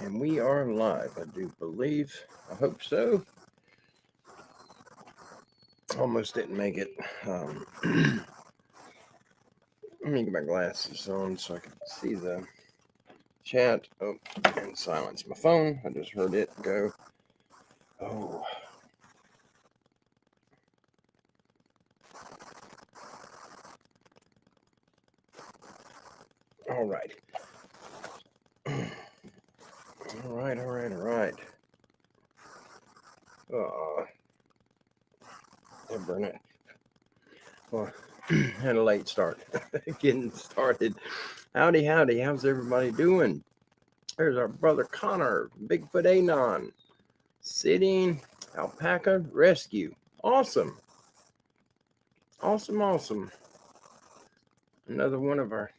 And we are live, I do believe. I hope so. Almost didn't make it. Let me get my glasses on so I can see the chat. Oh, and silence my phone. I just heard it go. Oh. All right. All right. Burn it. Well, had a late start. Getting started. Howdy. How's everybody doing? There's our brother Connor, Bigfoot Anon, sitting alpaca rescue. Awesome. Another one of our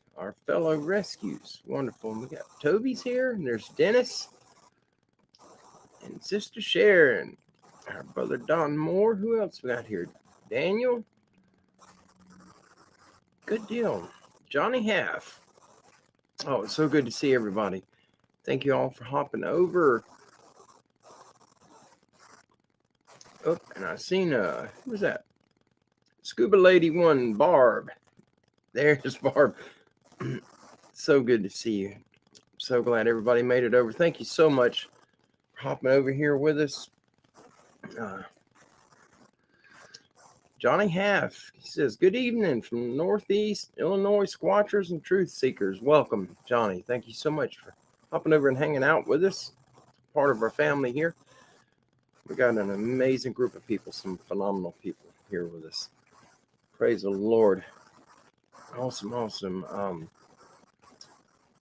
fellow rescues. Wonderful. We got Toby's here, and there's Dennis and Sister Sharon. Our brother Don Moore. Who else we got here? Daniel. Good deal. Johnny Half. Oh, it's so good to see everybody. Thank you all for hopping over. Oh, and I seen who was that? Scuba Lady 1, Barb. There's Barb. So good to see you. So glad everybody made it over. Thank you so much for hopping over here with us. Johnny Half, he says, good evening from Northeast Illinois Squatchers and Truth Seekers. Welcome, Johnny. Thank you so much for hopping over and hanging out with us. Part of our family here. We got an amazing group of people, some phenomenal people here with us. Praise the Lord. Awesome.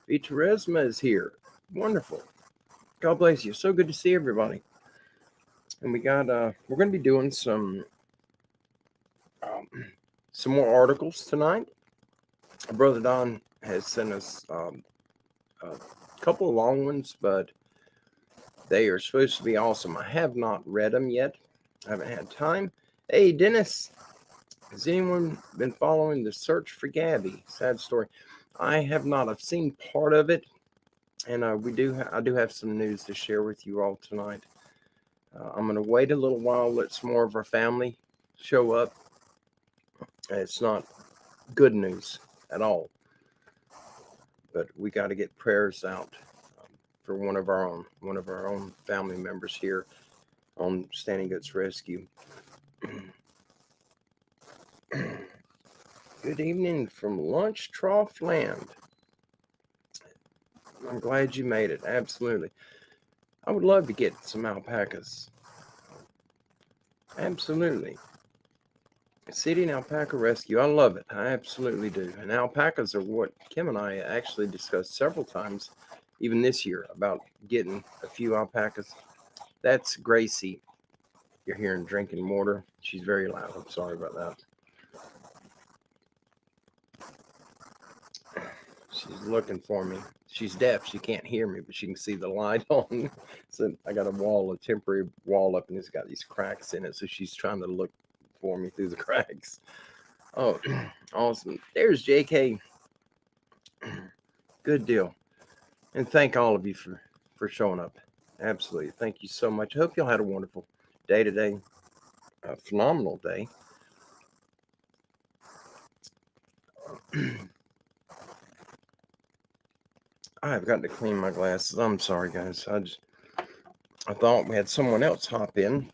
Viteresma is here. Wonderful. God bless you. So good to see everybody. And we got, we're going to be doing some more articles tonight. Our brother Don has sent us a couple of long ones, but they are supposed to be awesome. I have not read them yet. I haven't had time. Hey, Dennis, has anyone been following the search for Gabby? Sad story. I have not. I've seen part of it, and I do have some news to share with you all tonight. I'm going to wait a little while, let some more of our family show up. It's not good news at all, but we got to get prayers out for one of our own family members here on Standing Goats Rescue. Good evening from Lunch Trough Land. I'm glad you made it. Absolutely. I would love to get some alpacas. Absolutely. Sitting alpaca rescue. I love it. I absolutely do. And alpacas are what Kim and I actually discussed several times, even this year, about getting a few alpacas. That's Gracie. You're hearing drinking water. She's very loud. I'm sorry about that. She's looking for me. She's deaf. She can't hear me, but she can see the light on. So I got a temporary wall up, and it's got these cracks in it. So she's trying to look for me through the cracks. Oh, awesome. There's JK. Good deal. And thank all of you for showing up. Absolutely. Thank you so much. I hope y'all had a wonderful day today. A phenomenal day. I've got to clean my glasses. I'm sorry, guys. I thought we had someone else hop in.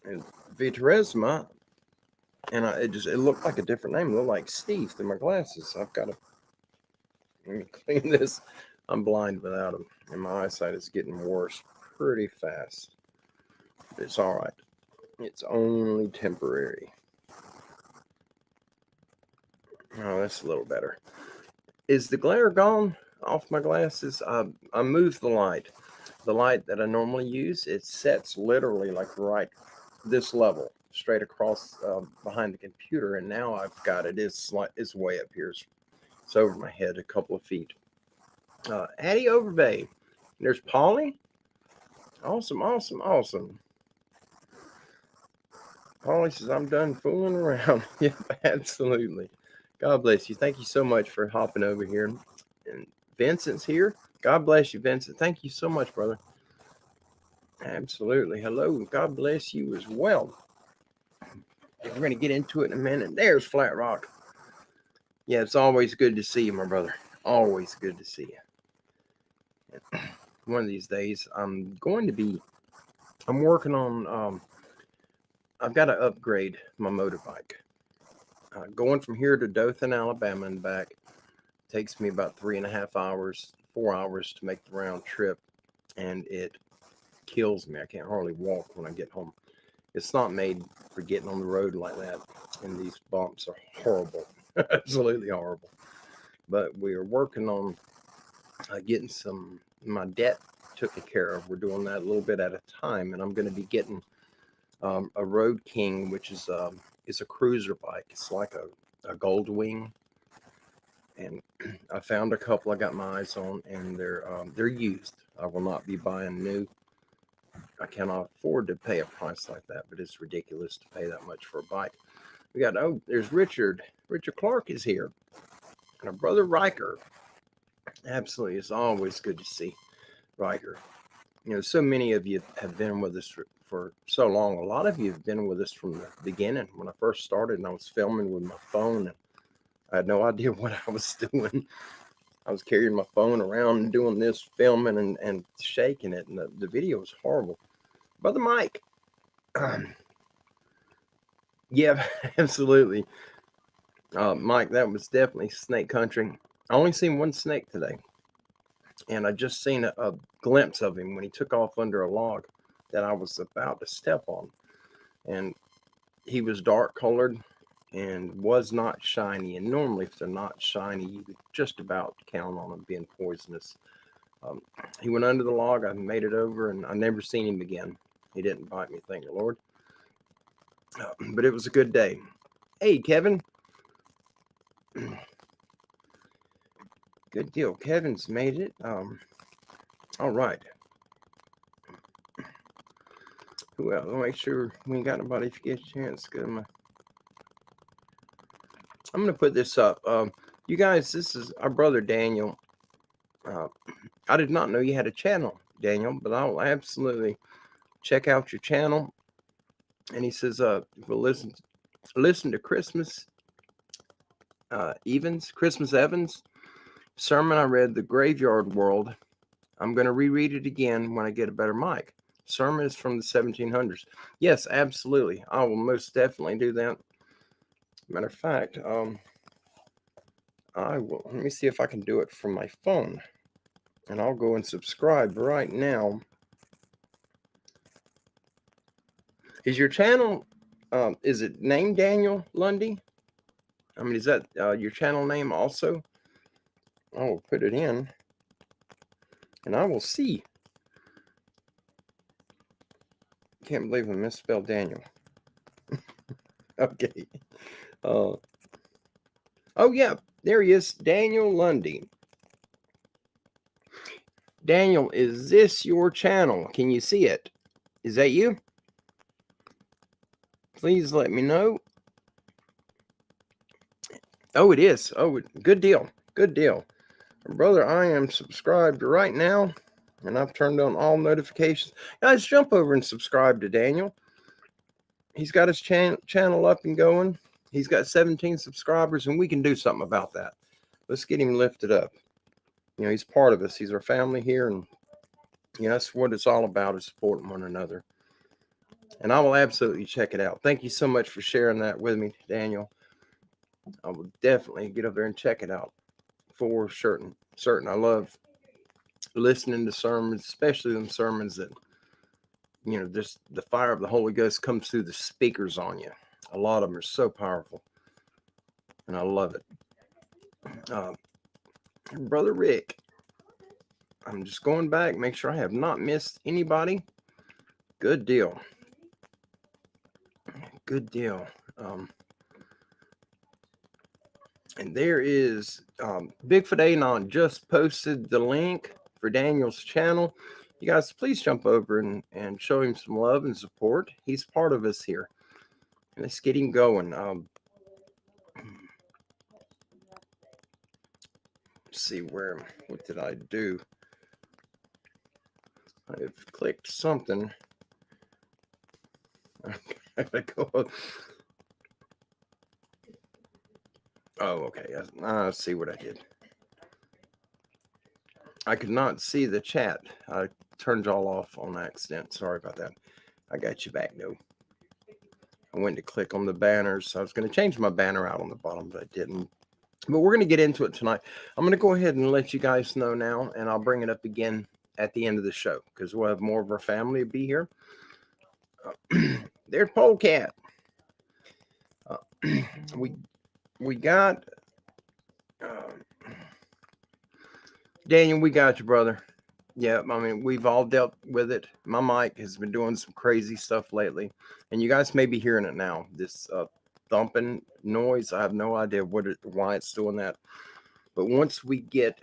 And Viteresma, and it looked like a different name. It looked like Steve through my glasses. I've got to let me clean this. I'm blind without them, and my eyesight is getting worse pretty fast. But it's all right. It's only temporary. Oh, that's a little better. Is the glare gone off my glasses? I moved the light. The light that I normally use, it sets literally like right this level, straight across behind the computer, and now I've got it's way up here. It's over my head a couple of feet. Addie Overbay. There's Polly. Awesome. Polly says, I'm done fooling around. Yep, absolutely. God bless you. Thank you so much for hopping over here. And Vincent's here. God bless you, Vincent. Thank you so much, brother. Absolutely. Hello. God bless you as well. We're going to get into it in a minute. There's Flat Rock. Yeah, it's always good to see you, my brother. Always good to see you. One of these days, I'm working on, I've got to upgrade my motorbike. Going from here to Dothan, Alabama and back takes me about 3.5 hours, 4 hours to make the round trip. And it kills me. I can't hardly walk when I get home. It's not made for getting on the road like that. And these bumps are horrible. Absolutely horrible. But we are working on getting my debt taken care of. We're doing that a little bit at a time. And I'm going to be getting a Road King, which is a cruiser bike. It's like a Gold Wing. And I found a couple I got my eyes on, and they're used. I will not be buying new. I cannot afford to pay a price like that, but it's ridiculous to pay that much for a bike. We got, there's Richard. Richard Clark is here. And our brother Riker. Absolutely. It's always good to see Riker. You know, so many of you have been with us for so long. A lot of you have been with us from the beginning. When I first started and I was filming with my phone, and I had no idea what I was doing. I was carrying my phone around and doing this, filming and shaking it, and the video was horrible. Brother Mike. Yeah, absolutely. Mike, that was definitely snake country. I only seen one snake today, and I just seen a glimpse of him when he took off under a log that I was about to step on. And he was dark colored and was not shiny. And normally, if they're not shiny, you could just about count on them being poisonous. He went under the log. I made it over, and I never seen him again. He didn't bite me, thank the Lord. But it was a good day. Hey, Kevin. Good deal. Kevin's made it. All right. Who else? I'll make sure we ain't got nobody. If you get a chance, I'm going to put this up. You guys, this is our brother Daniel. I did not know you had a channel, Daniel, but I'll absolutely check out your channel. And he says, we'll listen to Christmas Evans sermon I read, The Graveyard World. I'm going to reread it again when I get a better mic. Sermon is from the 1700s. Yes, absolutely. I will most definitely do that. Matter of fact, I will. Let me see if I can do it from my phone. And I'll go and subscribe right now. Is your channel, is it named Daniel Lundy? I mean, is that your channel name also? I will put it in. And I will see. Can't believe I misspelled Daniel. Okay. Oh, yeah. There he is. Daniel Lundy. Daniel, is this your channel? Can you see it? Is that you? Please let me know. Oh, it is. Oh, good deal. Good deal. Brother, I am subscribed right now, and I've turned on all notifications. Guys, jump over and subscribe to Daniel. He's got his channel up and going. He's got 17 subscribers, and we can do something about that. Let's get him lifted up. You know, he's part of us. He's our family here, and you know, that's what it's all about, is supporting one another. And I will absolutely check it out. Thank you so much for sharing that with me, Daniel. I will definitely get up there and check it out for certain. I love listening to sermons, especially them sermons that, you know, just the fire of the Holy Ghost comes through the speakers on you. A lot of them are so powerful, and I love it. Brother Rick, I'm just going back, make sure I have not missed anybody. Good deal. Good deal. And there is Bigfoot Anon just posted the link for Daniel's channel. You guys, please jump over and show him some love and support. He's part of us here. And let's get him going. Let's see what did I do? I've clicked something. I gotta go. Oh, okay. I see what I did. I could not see the chat. I turned y'all off on accident. Sorry about that. I got you back, though. I went to click on the banners. I was going to change my banner out on the bottom, but I didn't. But we're going to get into it tonight. I'm going to go ahead and let you guys know now, and I'll bring it up again at the end of the show because we'll have more of our family be here. There's Polecat. We got Daniel. We got you, brother. Yeah, I mean, we've all dealt with it. My mic has been doing some crazy stuff lately, and you guys may be hearing it now. This thumping noise. I have no idea why it's doing that. But once we get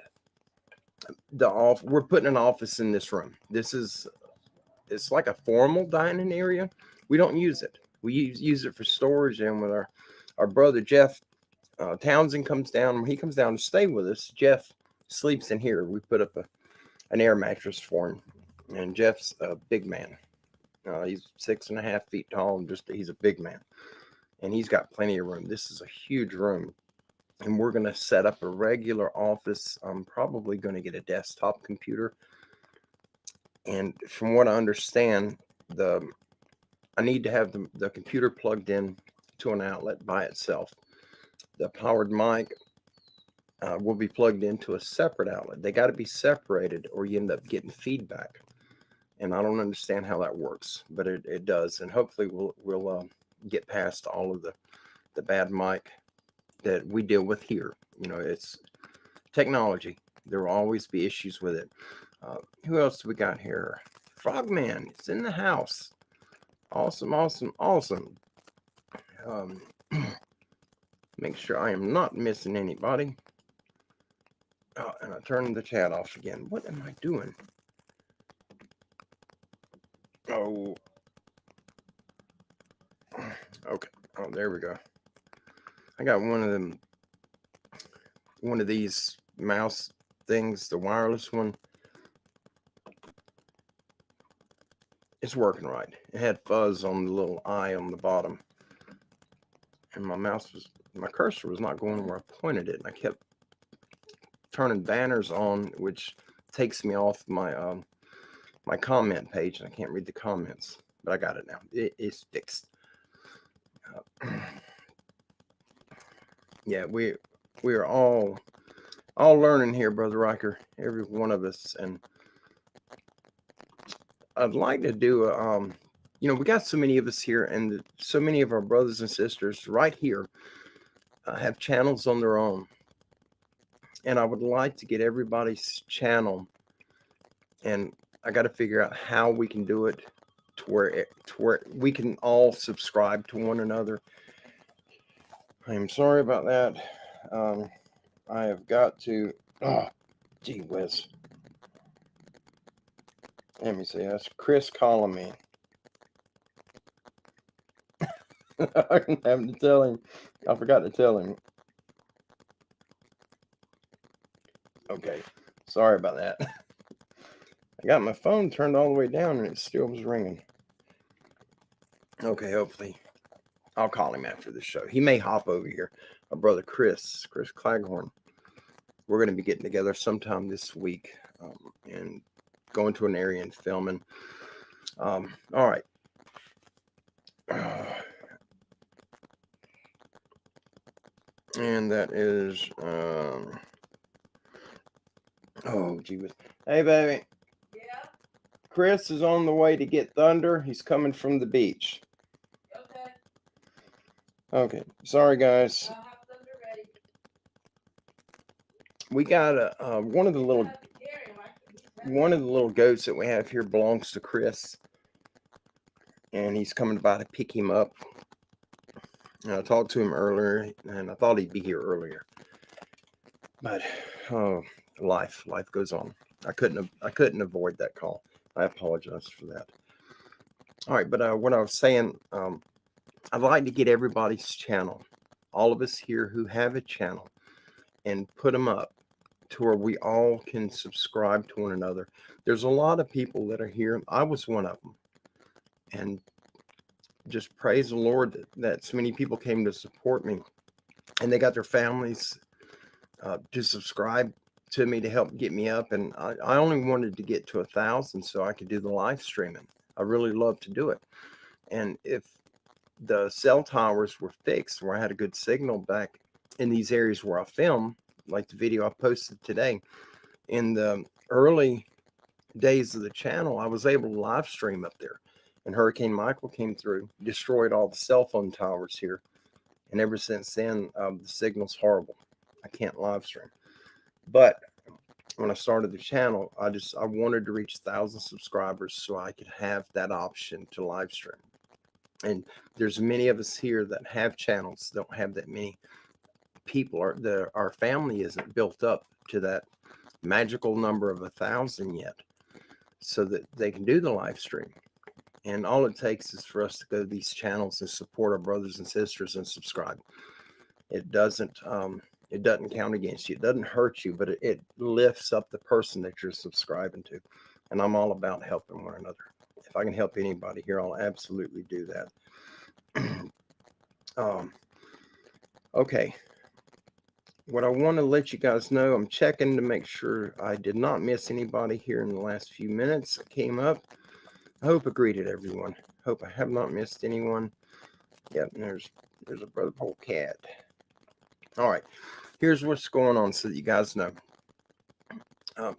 we're putting an office in this room. It's like a formal dining area. We don't use it. We use it for storage, and with our brother Jeff Townsend comes down. When he comes down to stay with us, Jeff sleeps in here. We put up an air mattress for him, and Jeff's a big man. He's 6.5 feet tall, and he's a big man, and he's got plenty of room. This is a huge room, and we're going to set up a regular office. I'm probably going to get a desktop computer, and from what I understand, I need to have the computer plugged in to an outlet by itself. The powered mic will be plugged into a separate outlet. They got to be separated, or you end up getting feedback. And I don't understand how that works, but it does. And hopefully we'll get past all of the bad mic that we deal with here. You know, it's technology. There will always be issues with it. Who else do we got here? Frogman. It's in the house. Awesome, awesome, awesome. Make sure I am not missing anybody. Oh, and I turned the chat off again. What am I doing? Oh. Okay. Oh, there we go. I got one of these mouse things, the wireless one. It's working right. It had fuzz on the little eye on the bottom. And my cursor was not going where I pointed it. And I kept turning banners on, which takes me off my my comment page, and I can't read the comments. But I got it now. It's fixed. Yeah, we are all learning here, Brother Riker. Every one of us, and I'd like to do you know, we got so many of us here, and so many of our brothers and sisters right here have channels on their own, and I would like to get everybody's channel, and I got to figure out how we can do it to where we can all subscribe to one another. I'm sorry about that. I have got to. Oh, gee whiz. Let me see. That's Chris calling me. I didn't have to tell him. I forgot to tell him. Okay. Sorry about that. I got my phone turned all the way down and it still was ringing. Okay, hopefully I'll call him after the show. He may hop over here. My brother Chris Claghorn. We're going to be getting together sometime this week and going to an area and filming. All right. And that is, oh, gee whiz. Hey, baby. Yeah. Chris is on the way to get thunder. He's coming from the beach. Okay. Okay. Sorry, guys. I'll have thunder ready. We got one of the little goats that we have here belongs to Chris, and he's coming by to pick him up. And I talked to him earlier, and I thought he'd be here earlier, but life goes on. I couldn't avoid that call. I apologize for that. All right, but what I was saying, I'd like to get everybody's channel, all of us here who have a channel, and put them up to where we all can subscribe to one another. There's a lot of people that are here. I was one of them. And just praise the Lord that so many people came to support me. And they got their families to subscribe to me to help get me up. And I only wanted to get to 1,000 so I could do the live streaming. I really love to do it. And if the cell towers were fixed where I had a good signal back in these areas where I film, like the video I posted today, in the early days of the channel, I was able to live stream up there. And Hurricane Michael came through, destroyed all the cell phone towers here. And ever since then, the signal's horrible. I can't live stream. But when I started the channel, I wanted to reach 1,000 subscribers so I could have that option to live stream. And there's many of us here that have channels, don't have that many people. Our family isn't built up to that magical number of 1,000 yet, so that they can do the live stream. And all it takes is for us to go to these channels and support our brothers and sisters and subscribe. It doesn't count against you. It doesn't hurt you, but it lifts up the person that you're subscribing to. And I'm all about helping one another. If I can help anybody here, I'll absolutely do that. Okay. What I want to let you guys know, I'm checking to make sure I did not miss anybody here in the last few minutes that came up. I hope I greeted everyone. Hope I have not missed anyone. Yep, and there's a brother pole cat. All right, here's what's going on so that you guys know.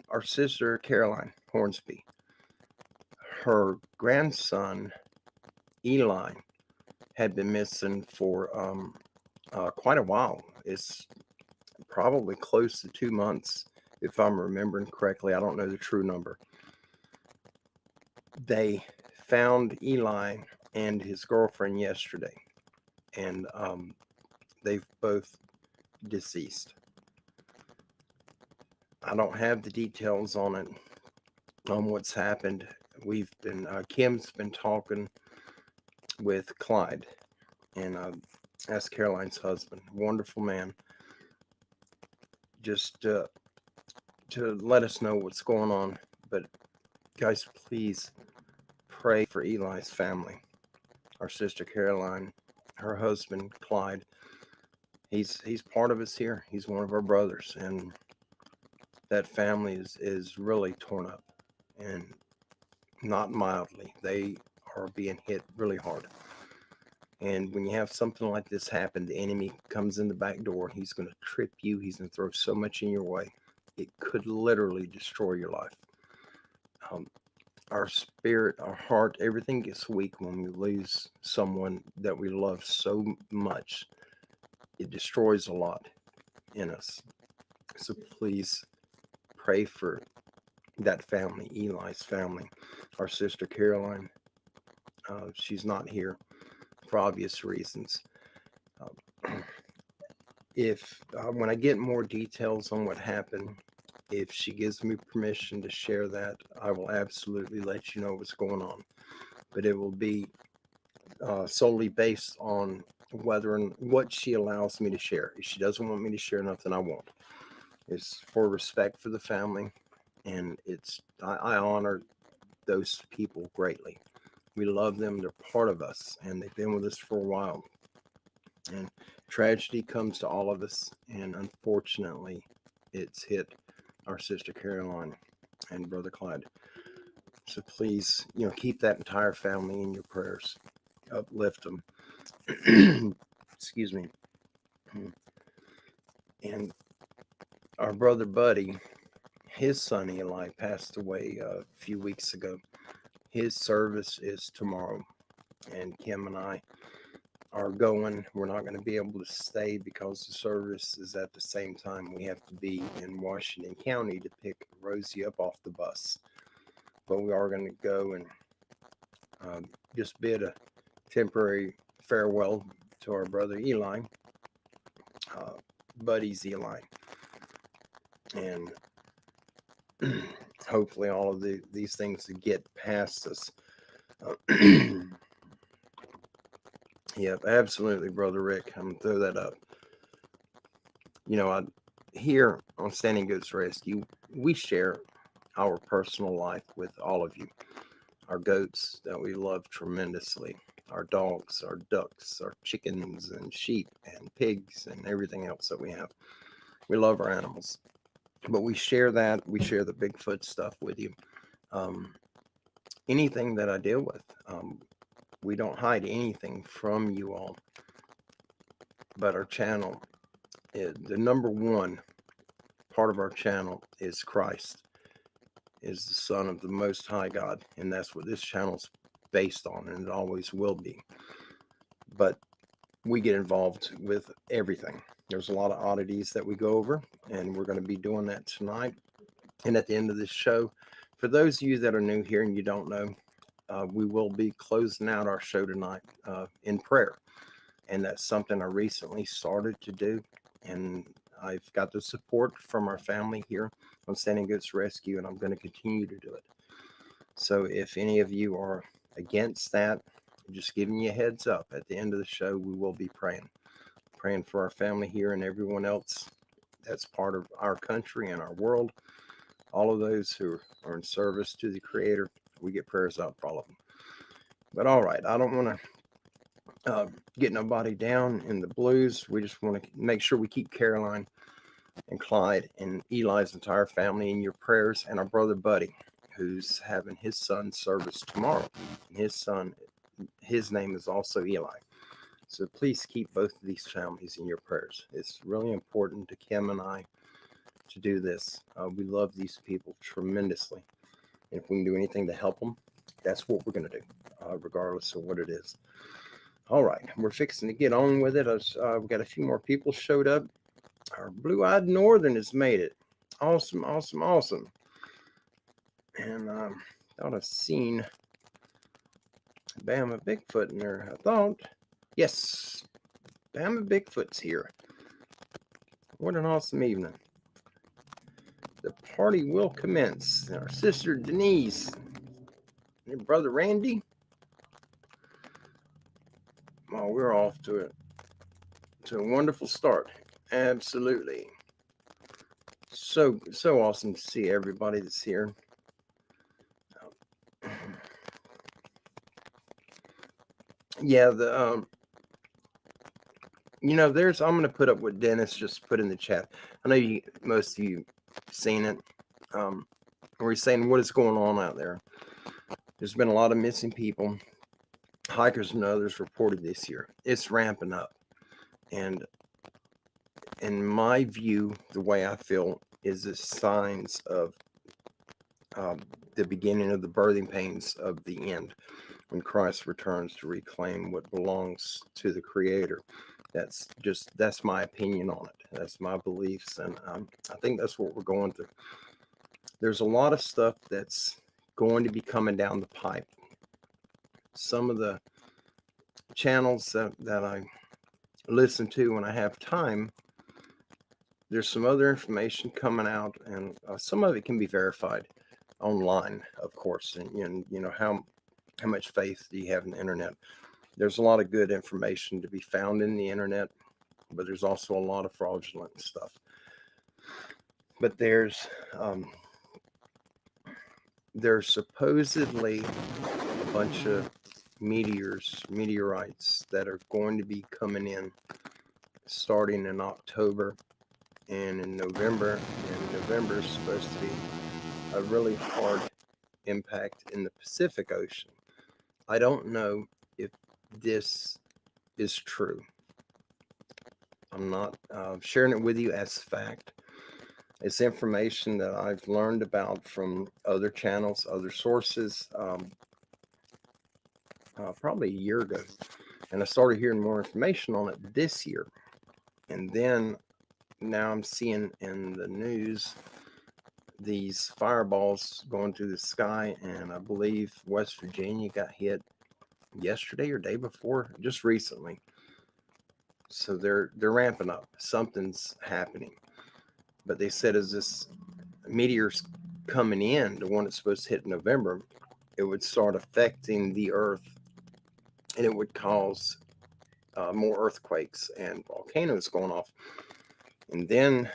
Our sister Caroline Hornsby, her grandson Eli had been missing for quite a while. It's probably close to 2 months, if I'm remembering correctly. I don't know the true number. They found Eli and his girlfriend yesterday, and they've both deceased. I don't have the details on it, on what's happened. We've been, Kim's been talking with Clyde, and that's Caroline's husband. Wonderful man. Just to let us know what's going on. But guys, please pray for Eli's family. Our sister Caroline, her husband Clyde. He's part of us here. He's one of our brothers, and that family is really torn up, and not mildly. They are being hit really hard. And when you have something like this happen, the enemy comes in the back door. He's going to trip you. He's going to throw so much in your way. It could literally destroy your life. Our spirit, our heart, everything gets weak when we lose someone that we love so much. It destroys a lot in us. So please pray for that family, Eli's family. Our sister Caroline, she's not here for obvious reasons. If when I get more details on what happened, if she gives me permission to share that, I will absolutely let you know what's going on. But it will be solely based on whether and what she allows me to share. If she doesn't want me to share nothing, I won't. It's for respect for the family, and I honor those people greatly. We love them. They're part of us, and they've been with us for a while. And tragedy comes to all of us, and unfortunately, it's hit our sister Caroline and brother Clyde. So please, keep that entire family in your prayers. Uplift them. Excuse me. And our brother Buddy, his son Eli passed away a few weeks ago. His service is tomorrow, and Kim and I are going. We're not going to be able to stay because the service is at the same time. We have to be in Washington County to pick Rosie up off the bus. But we are going to go and just bid a temporary farewell to our brother Eli, Buddy's Eli. And hopefully all of these things to get past us. Yep, absolutely, Brother Rick. I'm going to throw that up. here on Standing Goats Rescue, we share our personal life with all of you. Our goats that we love tremendously, our dogs, our ducks, our chickens and sheep and pigs and everything else that we have. We love our animals, but we share that. We share the Bigfoot stuff with you. Um, Anything that I deal with, we don't hide anything from you all. But our channel, the number one part of our channel is Christ, is the Son of the Most High God, and that's what this channel's based on, and it always will be. But we get involved with everything. There's a lot of oddities that we go over, and we're going to be doing that tonight. And at the end of this show, for those of you that are new here and you don't know, we will be closing out our show tonight in prayer. And that's something I recently started to do. And I've got the support from our family here on Standing Goats Rescue, and I'm going to continue to do it. So if any of you are against that, just giving you a heads up, at the end of the show, we will be praying for our family here and everyone else that's part of our country and our world. All of those who are in service to the Creator, we get prayers out for all of them. But all right, I don't want to get nobody down in the blues. We just want to make sure we keep Caroline and Clyde and Eli's entire family in your prayers, and our brother Buddy, who's having his son's service tomorrow. His name is also Eli. So please keep both of these families in your prayers. It's really important to Kim and I to do this. We love these people tremendously. And if we can do anything to help them, that's what we're going to do, regardless of what it is. All right, we're fixing to get on with it. We've got a few more people showed up. Our blue-eyed Northern has made it. Awesome, awesome, awesome. And thought I've seen Bama Bigfoot in there. I thought, yes, Bama Bigfoot's here. What an awesome evening. The party will commence. Our sister Denise and your brother Randy. Oh, we're off to a wonderful start. Absolutely. So awesome to see everybody that's here. Yeah, I'm going to put up what Dennis just put in the chat. I know most of you seen it. Where he's saying what is going on out there. There's been a lot of missing people, hikers and others reported this year. It's ramping up. And in my view, the way I feel is the signs of the beginning of the birthing pains of the end, when Christ returns to reclaim what belongs to the Creator. That's my opinion on it. That's my beliefs, and I think that's what we're going through. There's a lot of stuff that's going to be coming down the pipe. Some of the channels that I listen to when I have time, there's some other information coming out, and some of it can be verified online, of course. And how much faith do you have in the internet? There's a lot of good information to be found in the internet, but there's also a lot of fraudulent stuff. But there's supposedly a bunch of meteorites that are going to be coming in starting in October and in November. And November is supposed to be a really hard impact in the Pacific Ocean. I don't know if this is true. I'm not sharing it with you as fact. It's information that I've learned about from other channels, other sources, probably a year ago. And I started hearing more information on it this year. And then now I'm seeing in the news these fireballs going through the sky. And I believe West Virginia got hit yesterday or day before, just recently. So they're ramping up. Something's happening. But they said as this meteor's coming in, the one that's supposed to hit in November, it would start affecting the earth, and it would cause more earthquakes and volcanoes going off. And then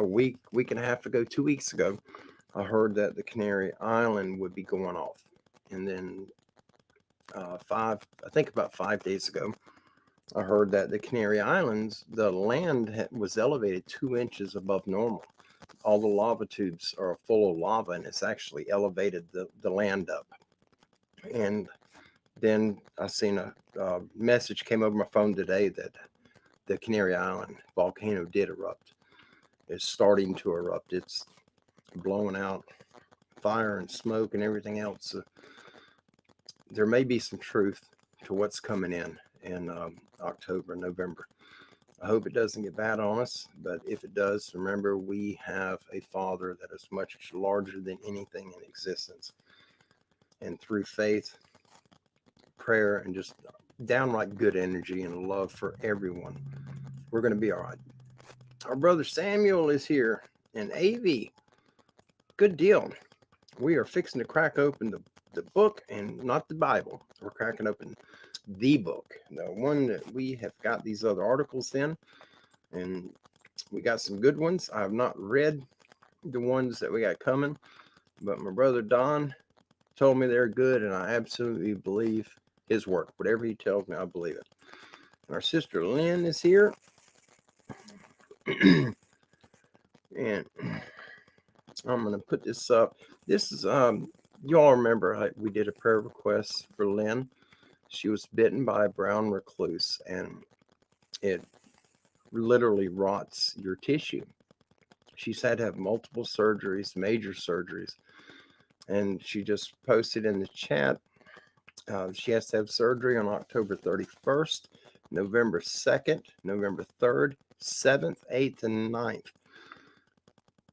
week and a half ago, 2 weeks ago, I heard that the Canary Island would be going off. And then I think about 5 days ago, I heard that the Canary Islands, the land was elevated 2 inches above normal. All the lava tubes are full of lava, and it's actually elevated the land up. And then I seen a message came over my phone today that the Canary Island volcano did erupt. It's starting to erupt. It's blowing out fire and smoke and everything else. There may be some truth to what's coming in October, November. I hope it doesn't get bad on us, but if it does, remember we have a Father that is much larger than anything in existence. And through faith, prayer, and just downright good energy and love for everyone, we're going to be all right. Our brother Samuel is here, and AV, good deal. We are fixing to crack open the book, and not the Bible. We're cracking open the book, the one that we have got these other articles in, and we got some good ones. I have not read the ones that we got coming, but my brother Don told me they're good, and I absolutely believe his work. Whatever he tells me, I believe it. Our sister Lynn is here. And I'm going to put this up. This is, you all remember we did a prayer request for Lynn. She was bitten by a brown recluse, and it literally rots your tissue. She's had to have multiple surgeries, major surgeries. And she just posted in the chat, she has to have surgery on October 31st, November 2nd, November 3rd, 7th, 8th, and 9th.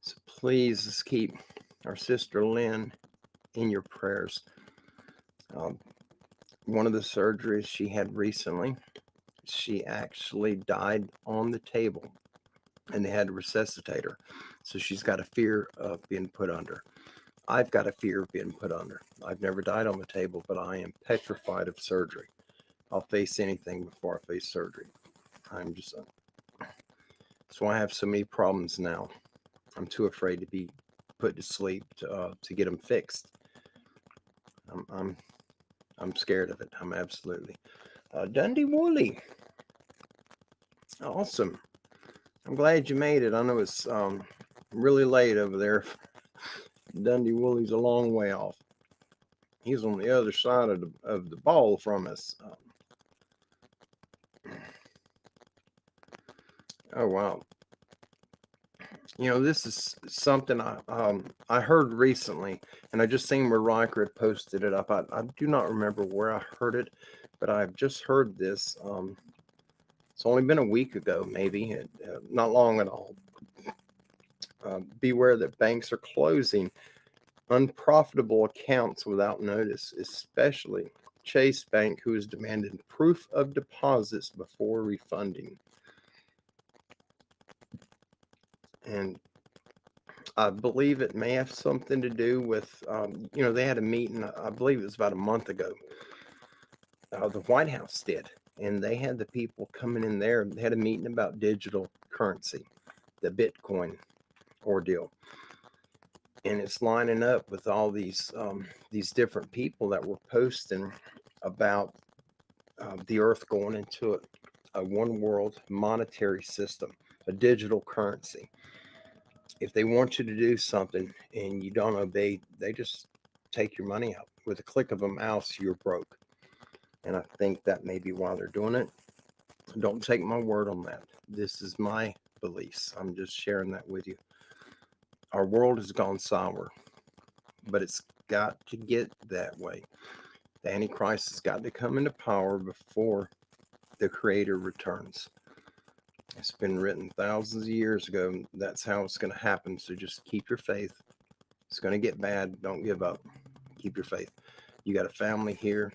So please just keep our sister Lynn in your prayers. One of the surgeries she had recently, she actually died on the table, and they had to resuscitate her. So she's got a fear of being put under. I've got a fear of being put under. I've never died on the table, but I am petrified of surgery. I'll face anything before I face surgery. I'm just, that's why I have so many problems now. I'm too afraid to be put to sleep to get them fixed. I'm scared of it. I'm absolutely. Dundee Woolley. Awesome. I'm glad you made it. I know it's really late over there. Dundee Woolley's a long way off. He's on the other side of the ball from us. Oh, wow. You know, this is something I heard recently, and I just seen where Riker had posted it up. I do not remember where I heard it, but I've just heard this. It's only been a week ago, maybe, not long at all. Beware that banks are closing unprofitable accounts without notice, especially Chase Bank, who has demanded proof of deposits before refunding. And I believe it may have something to do with, they had a meeting, I believe it was about a month ago. The White House did, and they had the people coming in there. They had a meeting about digital currency, the Bitcoin ordeal. And it's lining up with all these different people that were posting about the earth going into a one world monetary system, a digital currency. If they want you to do something and you don't obey, they just take your money out. With a click of a mouse, you're broke. And I think that may be why they're doing it. Don't take my word on that. This is my beliefs. I'm just sharing that with you. Our world has gone sour, but it's got to get that way. The Antichrist has got to come into power before the Creator returns. It's been written thousands of years ago. That's how it's going to happen. So just keep your faith. It's going to get bad. Don't give up. Keep your faith. You got a family here.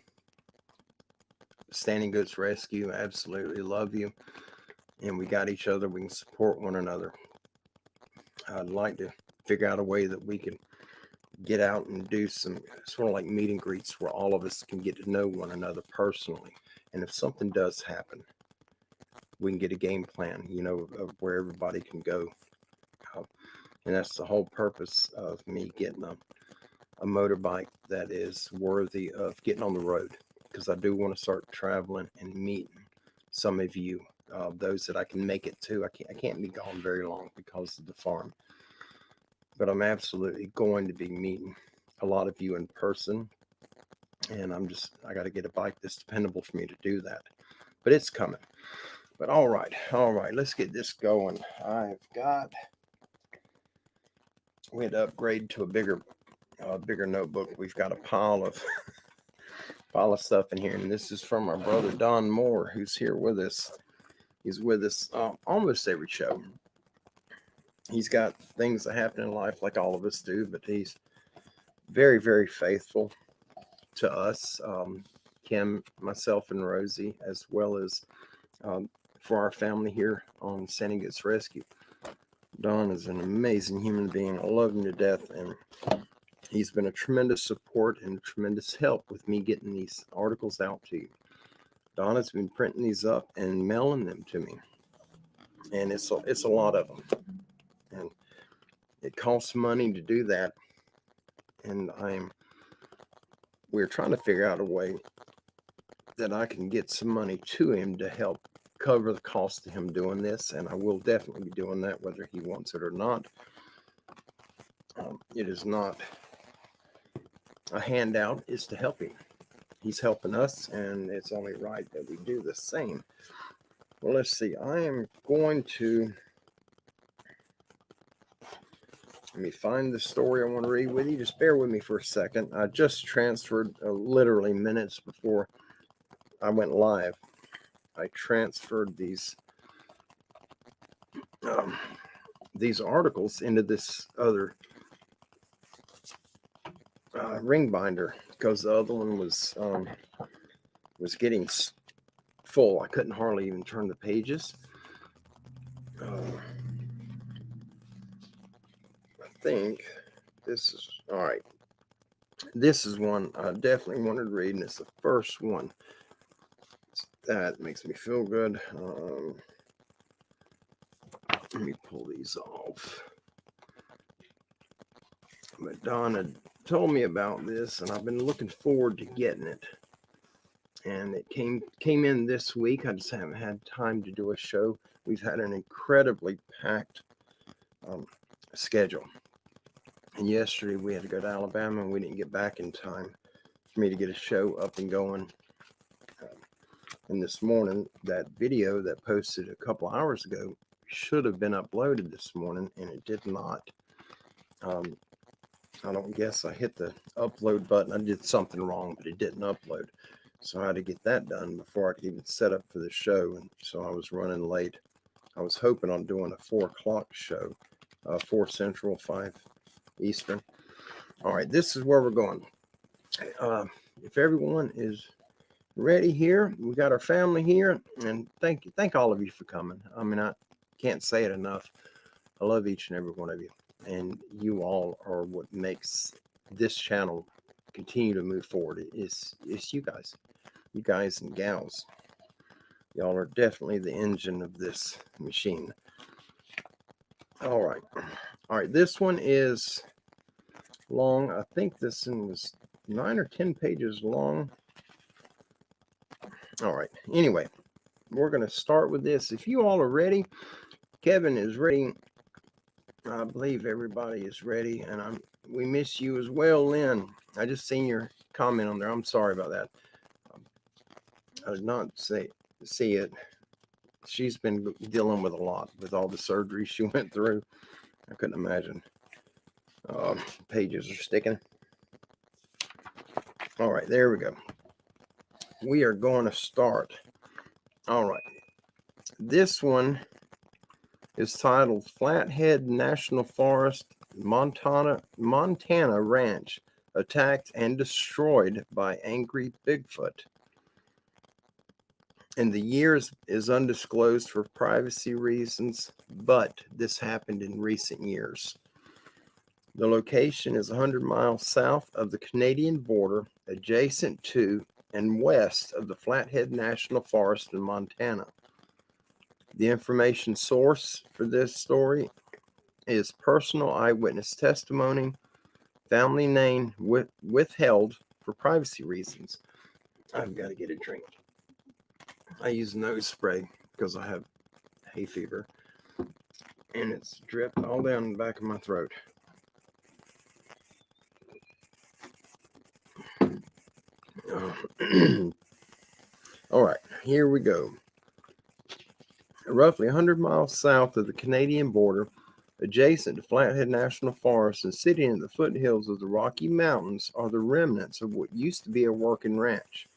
Standing Goats Rescue. Absolutely love you. And we got each other. We can support one another. I'd like to figure out a way that we can get out and do some sort of like meet and greets where all of us can get to know one another personally. And if something does happen, we can get a game plan, of where everybody can go. And that's the whole purpose of me getting a motorbike that is worthy of getting on the road, because I do want to start traveling and meeting some of you, those that I can make it to. I can't be gone very long because of the farm, but I'm absolutely going to be meeting a lot of you in person. And I got to get a bike that's dependable for me to do that, but it's coming. But all right, let's get this going. We had to upgrade to a bigger notebook. We've got a pile of stuff in here, and this is from our brother Don Moore, who's here with us. He's with us almost every show. He's got things that happen in life like all of us do, but he's very, very faithful to us, Kim, myself, and Rosie, as well as for our family here on Standing Goats Rescue. Don is an amazing human being. I love him to death, and he's been a tremendous support and a tremendous help with me getting these articles out to you. Don has been printing these up and mailing them to me, and it's a lot of them, and it costs money to do that. And we're trying to figure out a way that I can get some money to him to help cover the cost of him doing this, and I will definitely be doing that whether he wants it or not. It is not a handout, it's to help him. He's helping us, and it's only right that we do the same. Well, let's see. I am going to let me find the story I want to read with you. Just bear with me for a second. I just transferred literally minutes before I went live. I transferred these articles into this other ring binder because the other one was getting full. I couldn't hardly even turn the pages. I think this is all right. This is one I definitely wanted to read, and it's the first one. That makes me feel good. Let me pull these off. But Don had told me about this, and I've been looking forward to getting it. And it came in this week. I just haven't had time to do a show. We've had an incredibly packed schedule. And yesterday we had to go to Alabama, and we didn't get back in time for me to get a show up and going. And this morning, that video that posted a couple hours ago should have been uploaded this morning, and it did not. I don't guess I hit the upload button. I did something wrong, but it didn't upload. So I had to get that done before I could even set up for the show. And so I was running late. I was hoping on doing a 4 o'clock show, 4 Central, 5 Eastern. All right, this is where we're going. If everyone is ready here, we got our family here, and thank all of you for coming. I mean, I can't say it enough. I love each and every one of you, and you all are what makes this channel continue to move forward. It's you guys and gals. Y'all are definitely the engine of this machine. All right, this one is long. I think this one was 9 or 10 pages long. All right, anyway, we're going to start with this. If you all are ready, Kevin is ready. I believe everybody is ready, and we miss you as well, Lynn. I just seen your comment on there. I'm sorry about that. I did not see it. She's been dealing with a lot with all the surgery she went through. I couldn't imagine. Pages are sticking. All right, there we go. We are going to start. All right. This one is titled Flathead National Forest, Montana Ranch Attacked and Destroyed by Angry Bigfoot. And the year is undisclosed for privacy reasons, but this happened in recent years. The location is 100 miles south of the Canadian border, adjacent to and west of the Flathead National Forest in Montana. The information source for this story is personal eyewitness testimony. Family name withheld for privacy reasons. I've got to get a drink. I use nose spray because I have hay fever, and it's dripped all down the back of my throat. All right, here we go. Roughly 100 miles south of the Canadian border, adjacent to Flathead National Forest and sitting in the foothills of the Rocky Mountains, are the remnants of what used to be a working ranch.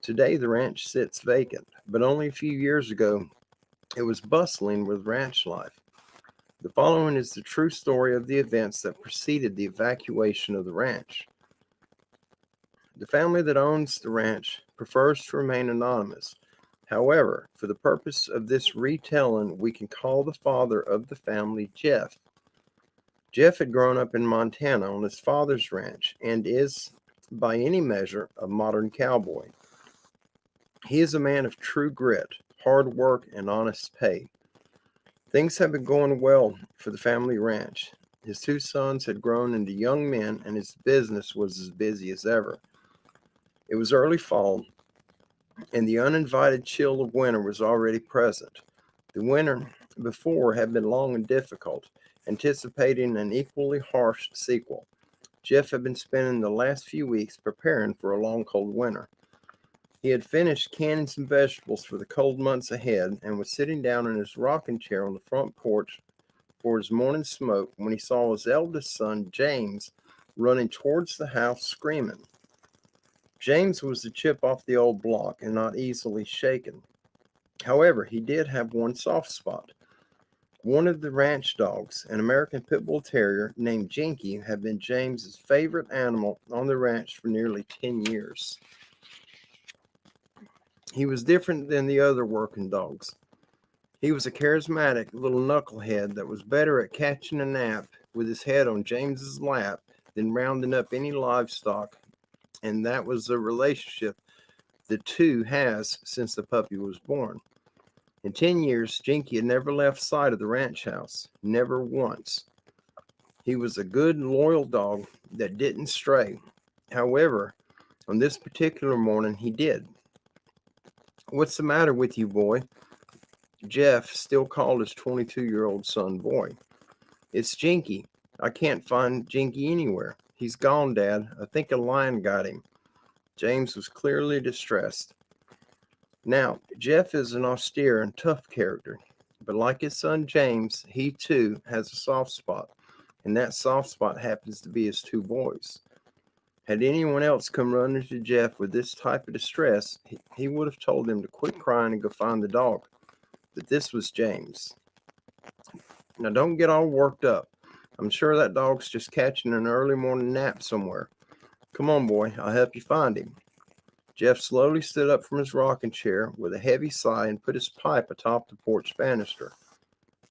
Today, the ranch sits vacant, but only a few years ago, it was bustling with ranch life. The following is the true story of the events that preceded the evacuation of the ranch. The family that owns the ranch prefers to remain anonymous. However, for the purpose of this retelling, we can call the father of the family Jeff. Jeff had grown up in Montana on his father's ranch and is, by any measure, a modern cowboy. He is a man of true grit, hard work, and honest pay. Things had been going well for the family ranch. His two sons had grown into young men, and his business was as busy as ever. It was early fall, and the uninvited chill of winter was already present. The winter before had been long and difficult, anticipating an equally harsh sequel. Jeff had been spending the last few weeks preparing for a long, cold winter. He had finished canning some vegetables for the cold months ahead and was sitting down in his rocking chair on the front porch for his morning smoke when he saw his eldest son, James, running towards the house screaming. James was a chip off the old block and not easily shaken. However, he did have one soft spot. One of the ranch dogs, an American Pit Bull Terrier named Jinky, had been James's favorite animal on the ranch for nearly 10 years. He was different than the other working dogs. He was a charismatic little knucklehead that was better at catching a nap with his head on James's lap than rounding up any livestock, and that was the relationship the two has since the puppy was born. In 10 years, Jinky had never left sight of the ranch house, never once. He was a good, loyal dog that didn't stray. However, on this particular morning, he did. "What's the matter with you, boy?" Jeff still called his 22-year-old son boy. "It's Jinky. I can't find Jinky anywhere. He's gone, Dad. I think a lion got him." James was clearly distressed. Now, Jeff is an austere and tough character, but like his son James, he too has a soft spot, and that soft spot happens to be his two boys. Had anyone else come running to Jeff with this type of distress, he would have told them to quit crying and go find the dog. But this was James. Now, don't get all worked up. I'm sure that dog's just catching an early morning nap somewhere. Come on, boy, I'll help you find him. Jeff slowly stood up from his rocking chair with a heavy sigh and put his pipe atop the porch banister.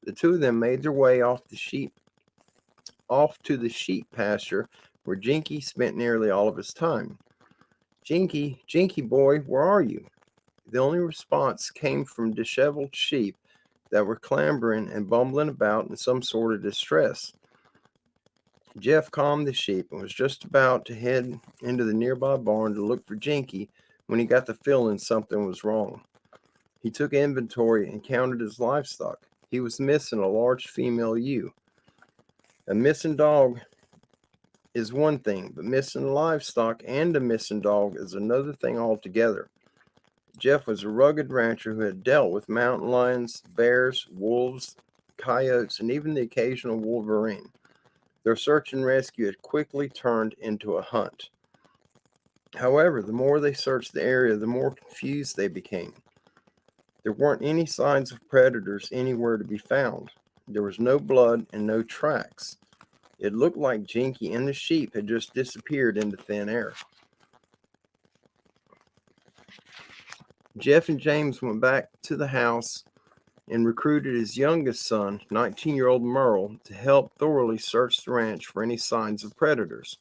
The two of them made their way off to the sheep pasture where Jinky spent nearly all of his time. "Jinky, Jinky boy, where are you?" The only response came from disheveled sheep that were clambering and bumbling about in some sort of distress. Jeff calmed the sheep and was just about to head into the nearby barn to look for Jinky when he got the feeling something was wrong. He took inventory and counted his livestock. He was missing a large female ewe. A missing dog is one thing, but missing livestock and a missing dog is another thing altogether. Jeff was a rugged rancher who had dealt with mountain lions, bears, wolves, coyotes, and even the occasional wolverine. Their search and rescue had quickly turned into a hunt. However, the more they searched the area, the more confused they became. There weren't any signs of predators anywhere to be found. There was no blood and no tracks. It looked like Jinky and the sheep had just disappeared into thin air. Jeff and James went back to the house and recruited his youngest son, 19-year-old Merle, to help thoroughly search the ranch for any signs of predators.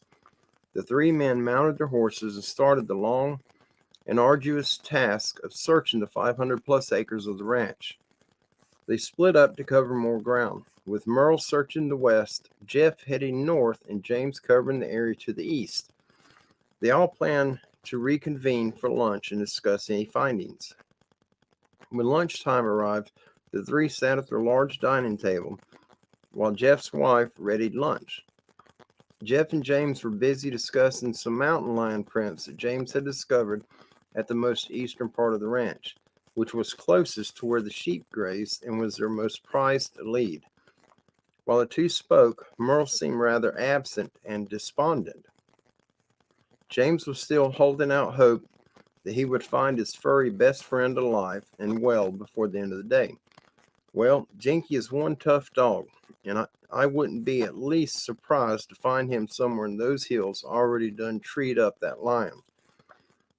The three men mounted their horses and started the long and arduous task of searching the 500-plus acres of the ranch. They split up to cover more ground, with Merle searching the west, Jeff heading north, and James covering the area to the east. They all planned to reconvene for lunch and discuss any findings. When lunchtime arrived, the three sat at their large dining table while Jeff's wife readied lunch. Jeff and James were busy discussing some mountain lion prints that James had discovered at the most eastern part of the ranch, which was closest to where the sheep grazed and was their most prized lead. While the two spoke, Merle seemed rather absent and despondent. James was still holding out hope that he would find his furry best friend alive and well before the end of the day. Well, Jinky is one tough dog, and I wouldn't be at least surprised to find him somewhere in those hills already done treed up that lion.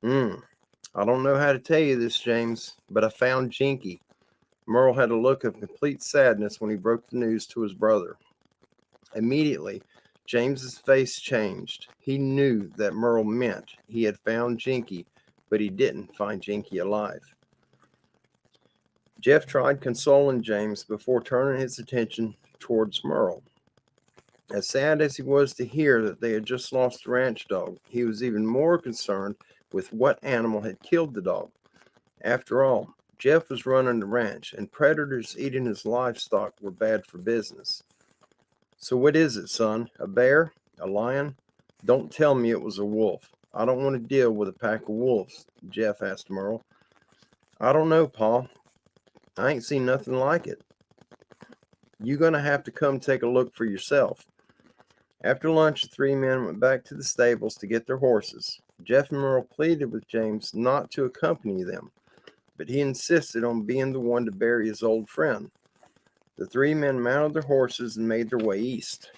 I don't know how to tell you this, James, but I found Jinky. Merle had a look of complete sadness when he broke the news to his brother. Immediately, James's face changed. He knew that Merle meant he had found Jinky, but he didn't find Jinky alive. Jeff tried consoling James before turning his attention towards Merle. As sad as he was to hear that they had just lost a ranch dog, he was even more concerned with what animal had killed the dog. After all, Jeff was running the ranch, and predators eating his livestock were bad for business. So what is it, son? A bear? A lion? Don't tell me it was a wolf. I don't want to deal with a pack of wolves, Jeff asked Merle. I don't know, Pa. I ain't seen nothing like it. You're going to have to come take a look for yourself. After lunch, the three men went back to the stables to get their horses. Jeff and Merle pleaded with James not to accompany them, but he insisted on being the one to bury his old friend. The three men mounted their horses and made their way east.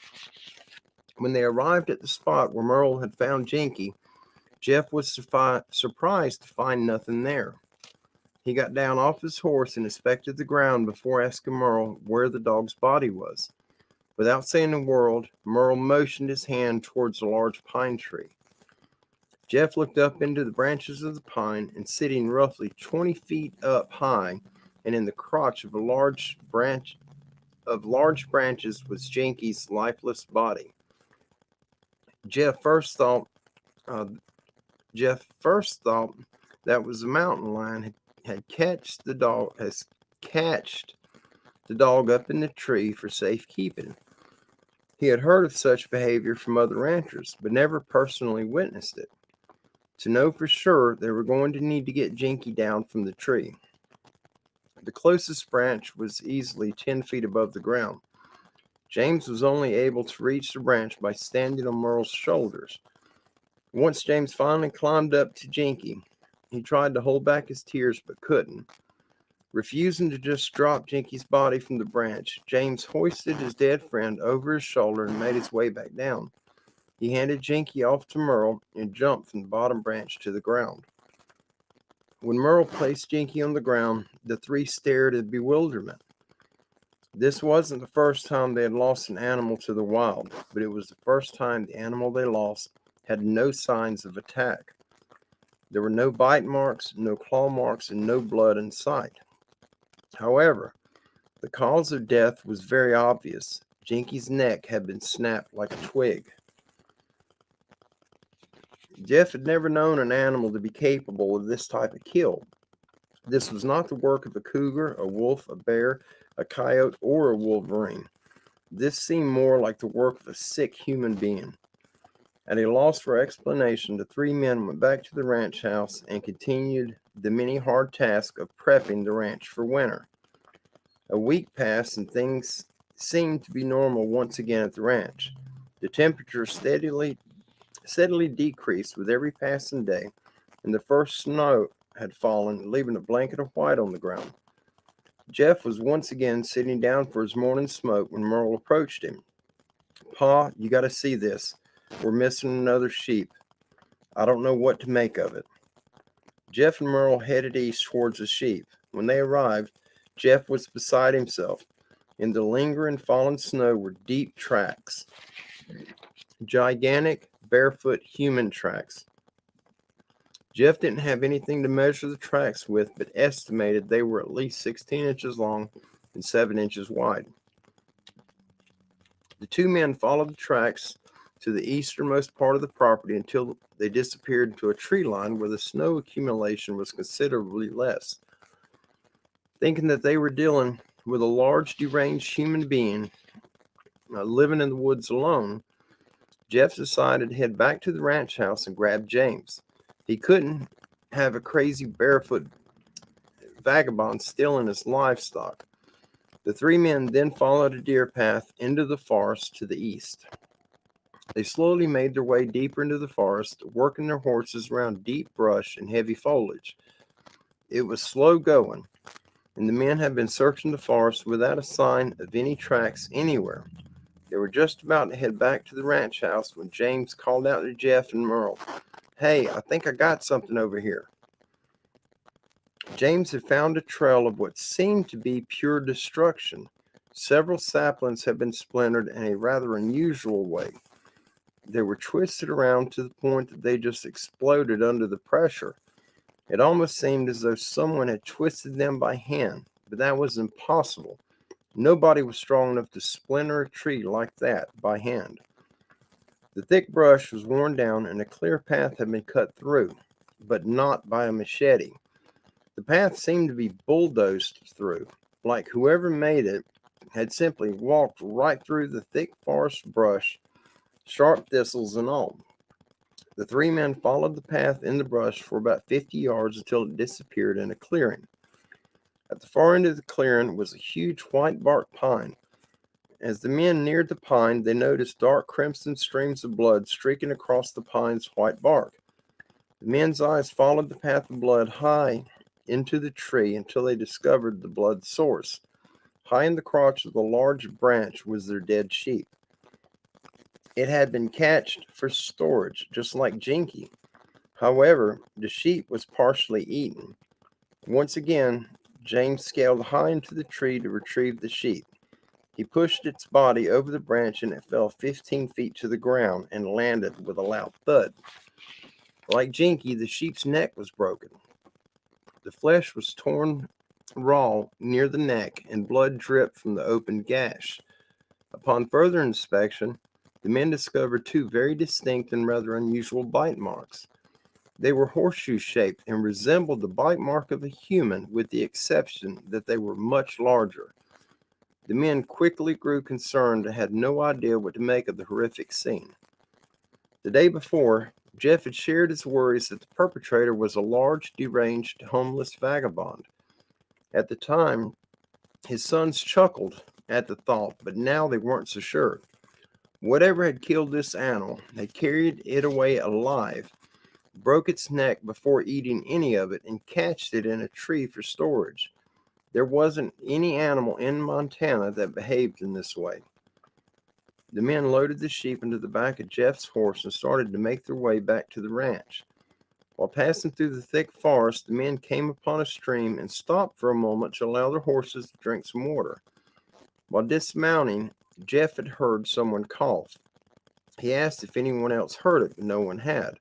When they arrived at the spot where Merle had found Jinky, Jeff was surprised to find nothing there. He got down off his horse and inspected the ground before asking Merle where the dog's body was. Without saying a word, Merle motioned his hand towards a large pine tree. Jeff looked up into the branches of the pine, and sitting roughly 20 feet up high and in the crotch of large branches was Jinky's lifeless body. Jeff first thought that was a mountain lion had catched the dog up in the tree for safekeeping. He had heard of such behavior from other ranchers, but never personally witnessed it. To know for sure, they were going to need to get Jinky down from the tree. The closest branch was easily 10 feet above the ground. James was only able to reach the branch by standing on Merle's shoulders. Once James finally climbed up to Jinky, he tried to hold back his tears but couldn't. Refusing to just drop Jinky's body from the branch, James hoisted his dead friend over his shoulder and made his way back down. He handed Jinky off to Merle and jumped from the bottom branch to the ground. When Merle placed Jinky on the ground, the three stared in bewilderment. This wasn't the first time they had lost an animal to the wild, but it was the first time the animal they lost had no signs of attack. There were no bite marks, no claw marks, and no blood in sight. However, the cause of death was very obvious. Jinky's neck had been snapped like a twig. Jeff had never known an animal to be capable of this type of kill. This was not the work of a cougar, a wolf, a bear, a coyote, or a wolverine. This seemed more like the work of a sick human being. At a loss for explanation, the three men went back to the ranch house and continued the many hard task of prepping the ranch for winter. A week passed and things seemed to be normal once again at the ranch. The temperature steadily decreased with every passing day, and the first snow had fallen, leaving a blanket of white on the ground. Jeff was once again sitting down for his morning smoke when Merle approached him. Pa, you got to see this. We're missing another sheep. I don't know what to make of it. Jeff and Merle headed east towards the sheep. When they arrived, Jeff was beside himself. In the lingering fallen snow were deep tracks. Gigantic, barefoot human tracks. Jeff didn't have anything to measure the tracks with, but estimated they were at least 16 inches long and 7 inches wide. The two men followed the tracks to the easternmost part of the property until they disappeared into a tree line where the snow accumulation was considerably less. Thinking that they were dealing with a large deranged human being living in the woods alone, Jeff decided to head back to the ranch house and grab James. He couldn't have a crazy barefoot vagabond stealing his livestock. The three men then followed a deer path into the forest to the east. They slowly made their way deeper into the forest, working their horses around deep brush and heavy foliage. It was slow going, and the men had been searching the forest without a sign of any tracks anywhere. They were just about to head back to the ranch house when James called out to Jeff and Merle, "Hey, I think I got something over here." James had found a trail of what seemed to be pure destruction. Several saplings had been splintered in a rather unusual way. They were twisted around to the point that they just exploded under the pressure. It almost seemed as though someone had twisted them by hand, but that was impossible. Nobody was strong enough to splinter a tree like that by hand. The thick brush was worn down and a clear path had been cut through, but not by a machete. The path seemed to be bulldozed through, like whoever made it had simply walked right through the thick forest brush, sharp thistles and all. The three men followed the path in the brush for about 50 yards until it disappeared in a clearing. At the far end of the clearing was a huge white bark pine. As the men neared the pine, they noticed dark crimson streams of blood streaking across the pine's white bark. The men's eyes followed the path of blood high into the tree until they discovered the blood source. High in the crotch of the large branch was their dead sheep. It had been cached for storage, just like Jinky. However, the sheep was partially eaten. Once again, James scaled high into the tree to retrieve the sheep. He pushed its body over the branch and it fell 15 feet to the ground and landed with a loud thud. Like Jinky, the sheep's neck was broken. The flesh was torn raw near the neck and blood dripped from the open gash. Upon further inspection, the men discovered two very distinct and rather unusual bite marks. They were horseshoe-shaped and resembled the bite mark of a human, with the exception that they were much larger. The men quickly grew concerned and had no idea what to make of the horrific scene. The day before, Jeff had shared his worries that the perpetrator was a large, deranged, homeless vagabond. At the time, his sons chuckled at the thought, but now they weren't so sure. Whatever had killed this animal had carried it away alive, broke its neck before eating any of it, and cached it in a tree for storage. There wasn't any animal in Montana that behaved in this way. The men loaded the sheep into the back of Jeff's horse and started to make their way back to the ranch. While passing through the thick forest, the men came upon a stream and stopped for a moment to allow their horses to drink some water. While dismounting, Jeff had heard someone cough. He asked if anyone else heard it, but no one had.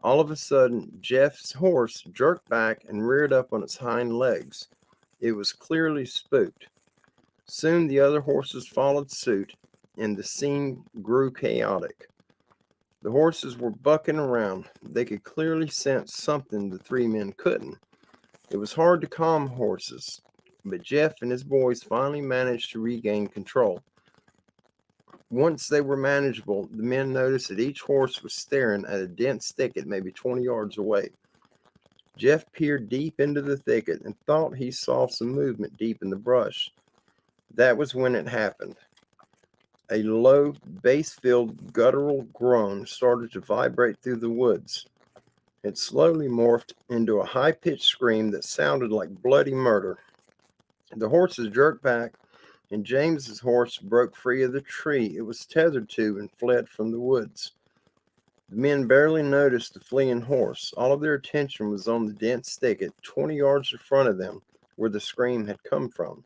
All of a sudden, Jeff's horse jerked back and reared up on its hind legs. It was clearly spooked. Soon the other horses followed suit, and the scene grew chaotic. The horses were bucking around. They could clearly sense something the three men couldn't. It was hard to calm horses, but Jeff and his boys finally managed to regain control. Once they were manageable, the men noticed that each horse was staring at a dense thicket maybe 20 yards away. Jeff peered deep into the thicket and thought he saw some movement deep in the brush. That was when it happened. A low, bass-filled, guttural groan started to vibrate through the woods. It slowly morphed into a high-pitched scream that sounded like bloody murder. The horses jerked back, and James's horse broke free of the tree it was tethered to and fled from the woods. The men barely noticed the fleeing horse. All of their attention was on the dense thicket 20 yards in front of them, where the scream had come from.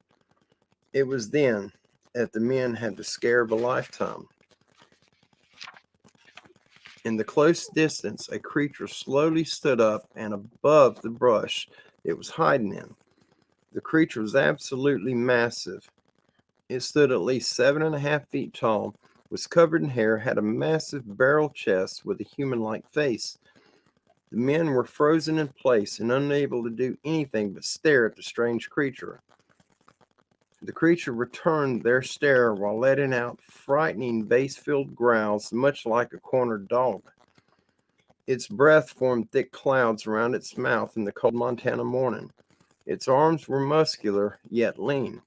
It was then that the men had the scare of a lifetime. In the close distance, a creature slowly stood up and above the brush it was hiding in. The creature was absolutely massive. It stood at least 7.5 feet tall, was covered in hair, had a massive barrel chest with a human-like face. The men were frozen in place and unable to do anything but stare at the strange creature. The creature returned their stare while letting out frightening bass-filled growls, much like a cornered dog. Its breath formed thick clouds around its mouth in the cold Montana morning. Its arms were muscular, yet lean.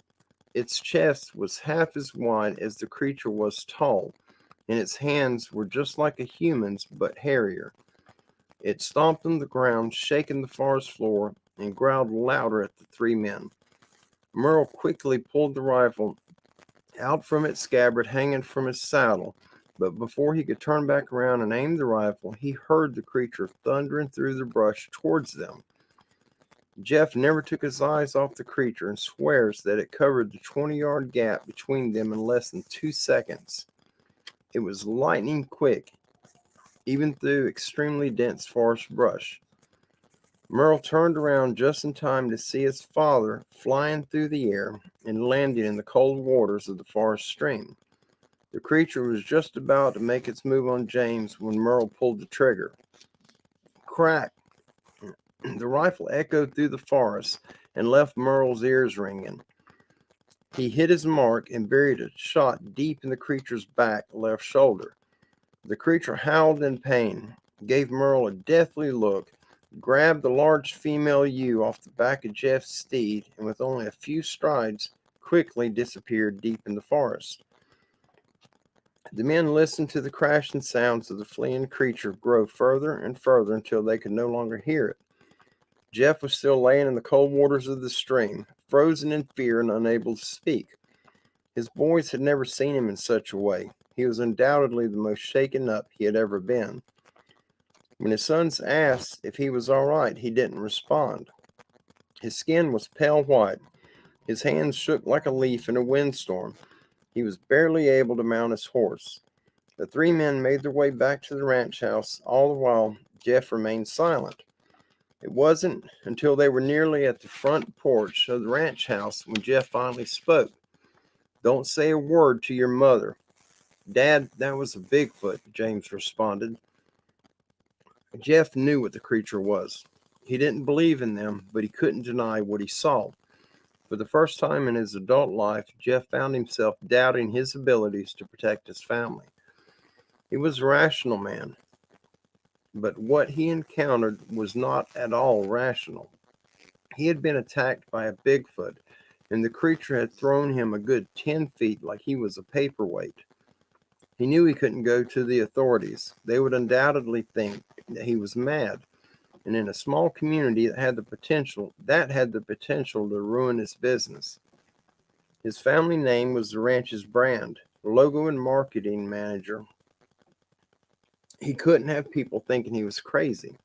Its chest was half as wide as the creature was tall, and its hands were just like a human's, but hairier. It stomped on the ground, shaking the forest floor, and growled louder at the three men. Merle quickly pulled the rifle out from its scabbard hanging from his saddle, but before he could turn back around and aim the rifle, he heard the creature thundering through the brush towards them. Jeff never took his eyes off the creature and swears that it covered the 20-yard gap between them in less than 2 seconds. It was lightning quick, even through extremely dense forest brush. Merle turned around just in time to see his father flying through the air and landing in the cold waters of the forest stream. The creature was just about to make its move on James when Merle pulled the trigger. Crack! The rifle echoed through the forest and left Merle's ears ringing. He hit his mark and buried a shot deep in the creature's back left shoulder. The creature howled in pain, gave Merle a deathly look, grabbed the large female ewe off the back of Jeff's steed, and with only a few strides, quickly disappeared deep in the forest. The men listened to the crashing sounds of the fleeing creature grow further and further until they could no longer hear it. Jeff was still laying in the cold waters of the stream, frozen in fear and unable to speak. His boys had never seen him in such a way. He was undoubtedly the most shaken up he had ever been. When his sons asked if he was all right, he didn't respond. His skin was pale white. His hands shook like a leaf in a windstorm. He was barely able to mount his horse. The three men made their way back to the ranch house. All the while, Jeff remained silent. It wasn't until they were nearly at the front porch of the ranch house when Jeff finally spoke. "Don't say a word to your mother." "Dad, that was a Bigfoot," James responded. Jeff knew what the creature was. He didn't believe in them, but he couldn't deny what he saw. For the first time in his adult life, Jeff found himself doubting his abilities to protect his family. He was a rational man, but what he encountered was not at all rational. He had been attacked by a Bigfoot, and the creature had thrown him a good 10 feet like he was a paperweight. He knew he couldn't go to the authorities. They would undoubtedly think that he was mad. And in a small community that had the potential to ruin his business. His family name was the ranch's brand, logo and marketing manager. He couldn't have people thinking he was crazy.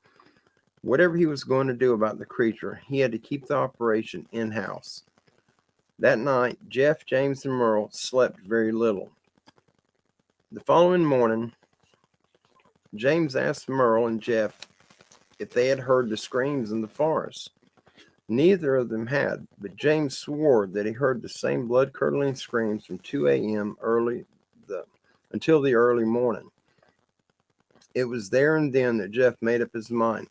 Whatever he was going to do about the creature, he had to keep the operation in-house. That night, Jeff, James, and Merle slept very little. The following morning, James asked Merle and Jeff if they had heard the screams in the forest. Neither of them had, but James swore that he heard the same blood-curdling screams from 2 a.m. until the early morning. It was there and then that Jeff made up his mind.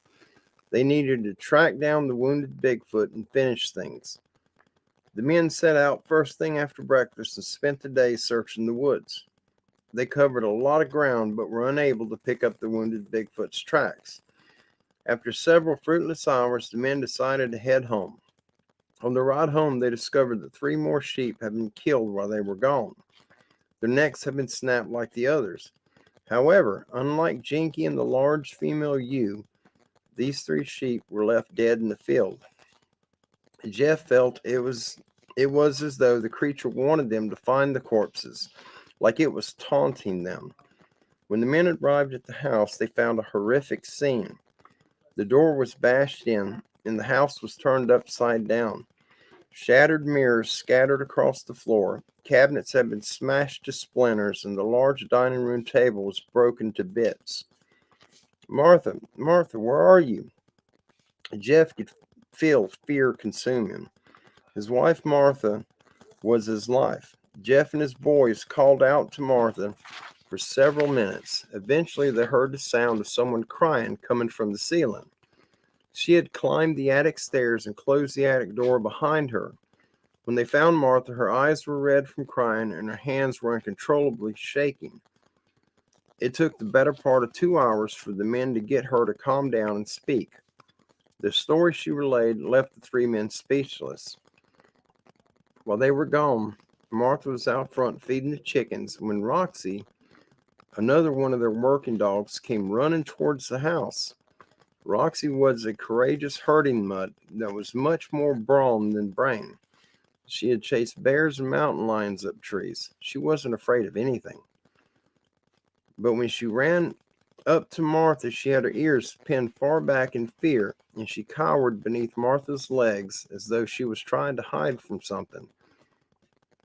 They needed to track down the wounded Bigfoot and finish things. The men set out first thing after breakfast and spent the day searching the woods. They covered a lot of ground but were unable to pick up the wounded Bigfoot's tracks. After several fruitless hours, the men decided to head home. On the ride home, they discovered that 3 more sheep had been killed while they were gone. Their necks had been snapped like the others. However, unlike Jinky and the large female ewe, these 3 sheep were left dead in the field. Jeff felt it was as though the creature wanted them to find the corpses, like it was taunting them. When the men arrived at the house, they found a horrific scene. The door was bashed in, and the house was turned upside down. Shattered mirrors scattered across the floor. Cabinets had been smashed to splinters, and the large dining room table was broken to bits. "Martha, Martha, where are you?" Jeff could feel fear consume him. His wife, Martha, was his life. Jeff and his boys called out to Martha for several minutes. Eventually, they heard the sound of someone crying coming from the ceiling. She had climbed the attic stairs and closed the attic door behind her. When they found Martha, her eyes were red from crying and her hands were uncontrollably shaking. It took the better part of 2 hours for the men to get her to calm down and speak. The story she relayed left the three men speechless. While they were gone, Martha was out front feeding the chickens when Roxy, another one of their working dogs, came running towards the house. Roxy was a courageous herding mutt that was much more brawn than brain. She had chased bears and mountain lions up trees. She wasn't afraid of anything. But when she ran up to Martha, she had her ears pinned far back in fear, and she cowered beneath Martha's legs as though she was trying to hide from something.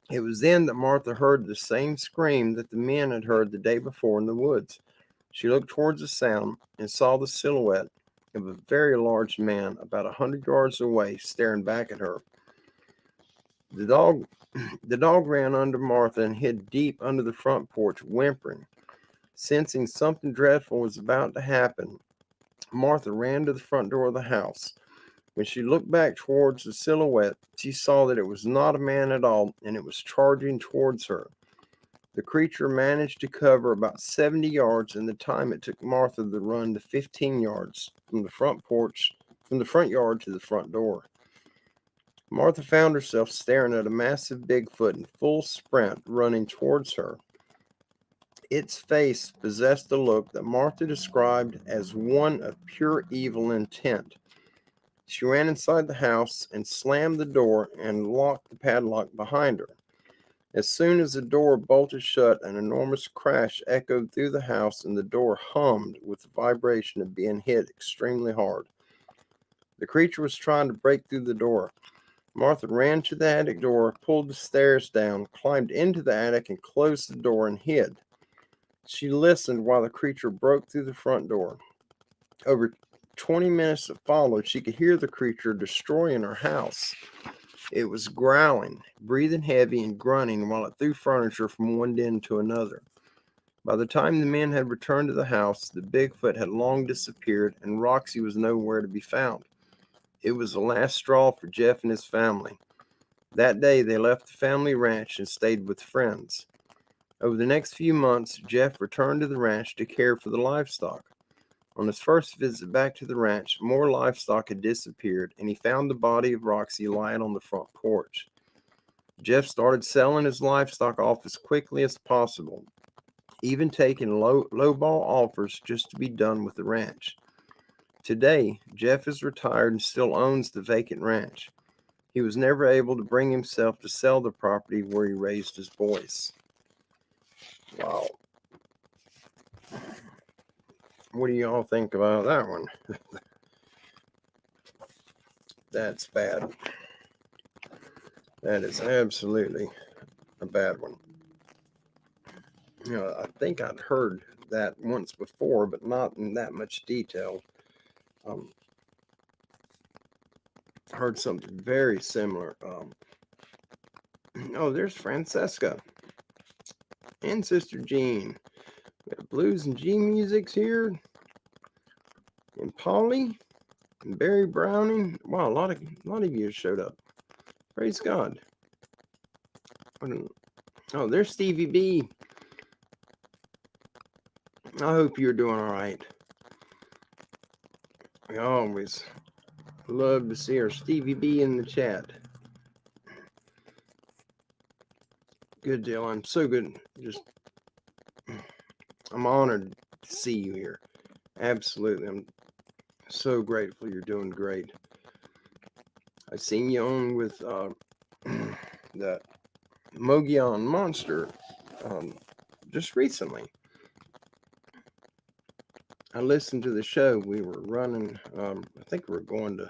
It was then that Martha heard the same scream that the men had heard the day before in the woods. She looked towards the sound and saw the silhouette of a very large man about 100 yards away staring back at her. The dog ran under Martha and hid deep under the front porch, whimpering. Sensing something dreadful was about to happen, Martha ran to the front door of the house. When she looked back towards the silhouette, she saw that it was not a man at all, and it was charging towards her. The creature managed to cover about 70 yards in the time it took Martha to run to 15 yards from the front yard to the front door. Martha found herself staring at a massive Bigfoot in full sprint running towards her. Its face possessed a look that Martha described as one of pure evil intent. She ran inside the house and slammed the door and locked the padlock behind her. As soon as the door bolted shut, an enormous crash echoed through the house and the door hummed with the vibration of being hit extremely hard. The creature was trying to break through the door. Martha ran to the attic door, pulled the stairs down, climbed into the attic, and closed the door and hid. She listened while the creature broke through the front door. Over 20 minutes that followed, she could hear the creature destroying her house. It was growling, breathing heavy, and grunting while it threw furniture from one den to another. By the time the men had returned to the house, the Bigfoot had long disappeared, and Roxy was nowhere to be found. It was the last straw for Jeff and his family. That day, they left the family ranch and stayed with friends. Over the next few months, Jeff returned to the ranch to care for the livestock. On his first visit back to the ranch, more livestock had disappeared, and he found the body of Roxy lying on the front porch. Jeff started selling his livestock off as quickly as possible, even taking low-ball offers just to be done with the ranch. Today, Jeff is retired and still owns the vacant ranch. He was never able to bring himself to sell the property where he raised his boys. Wow. What do y'all think about that one? That's bad. That is absolutely a bad one. You know, I think I'd heard that once before, but not in that much detail. Heard something very similar. Oh, there's Francesca and Sister Jean. We have Blues and G Music's here. And Polly and Barry Browning. Wow, a lot of you showed up. Praise God. Oh, there's Stevie B. I hope you're doing all right. We always love to see our Stevie B in the chat. Good deal. I'm so good. I'm honored to see you here. Absolutely. I'm so grateful you're doing great. I seen you on with the Mogollon Monster just recently. I listened to the show. We were running, I think we were going to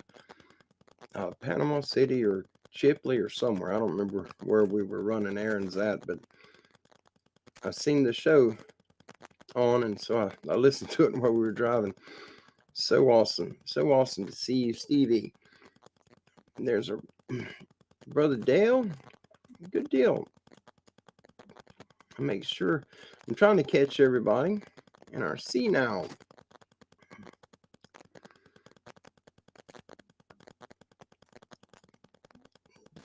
Panama City or Chipley or somewhere. I don't remember where we were running errands at, but I seen the show on, and so I listened to it while we were driving. So awesome to see you, Stevie. There's a Brother Dale, good deal. I'll make sure I'm trying to catch everybody in our see now.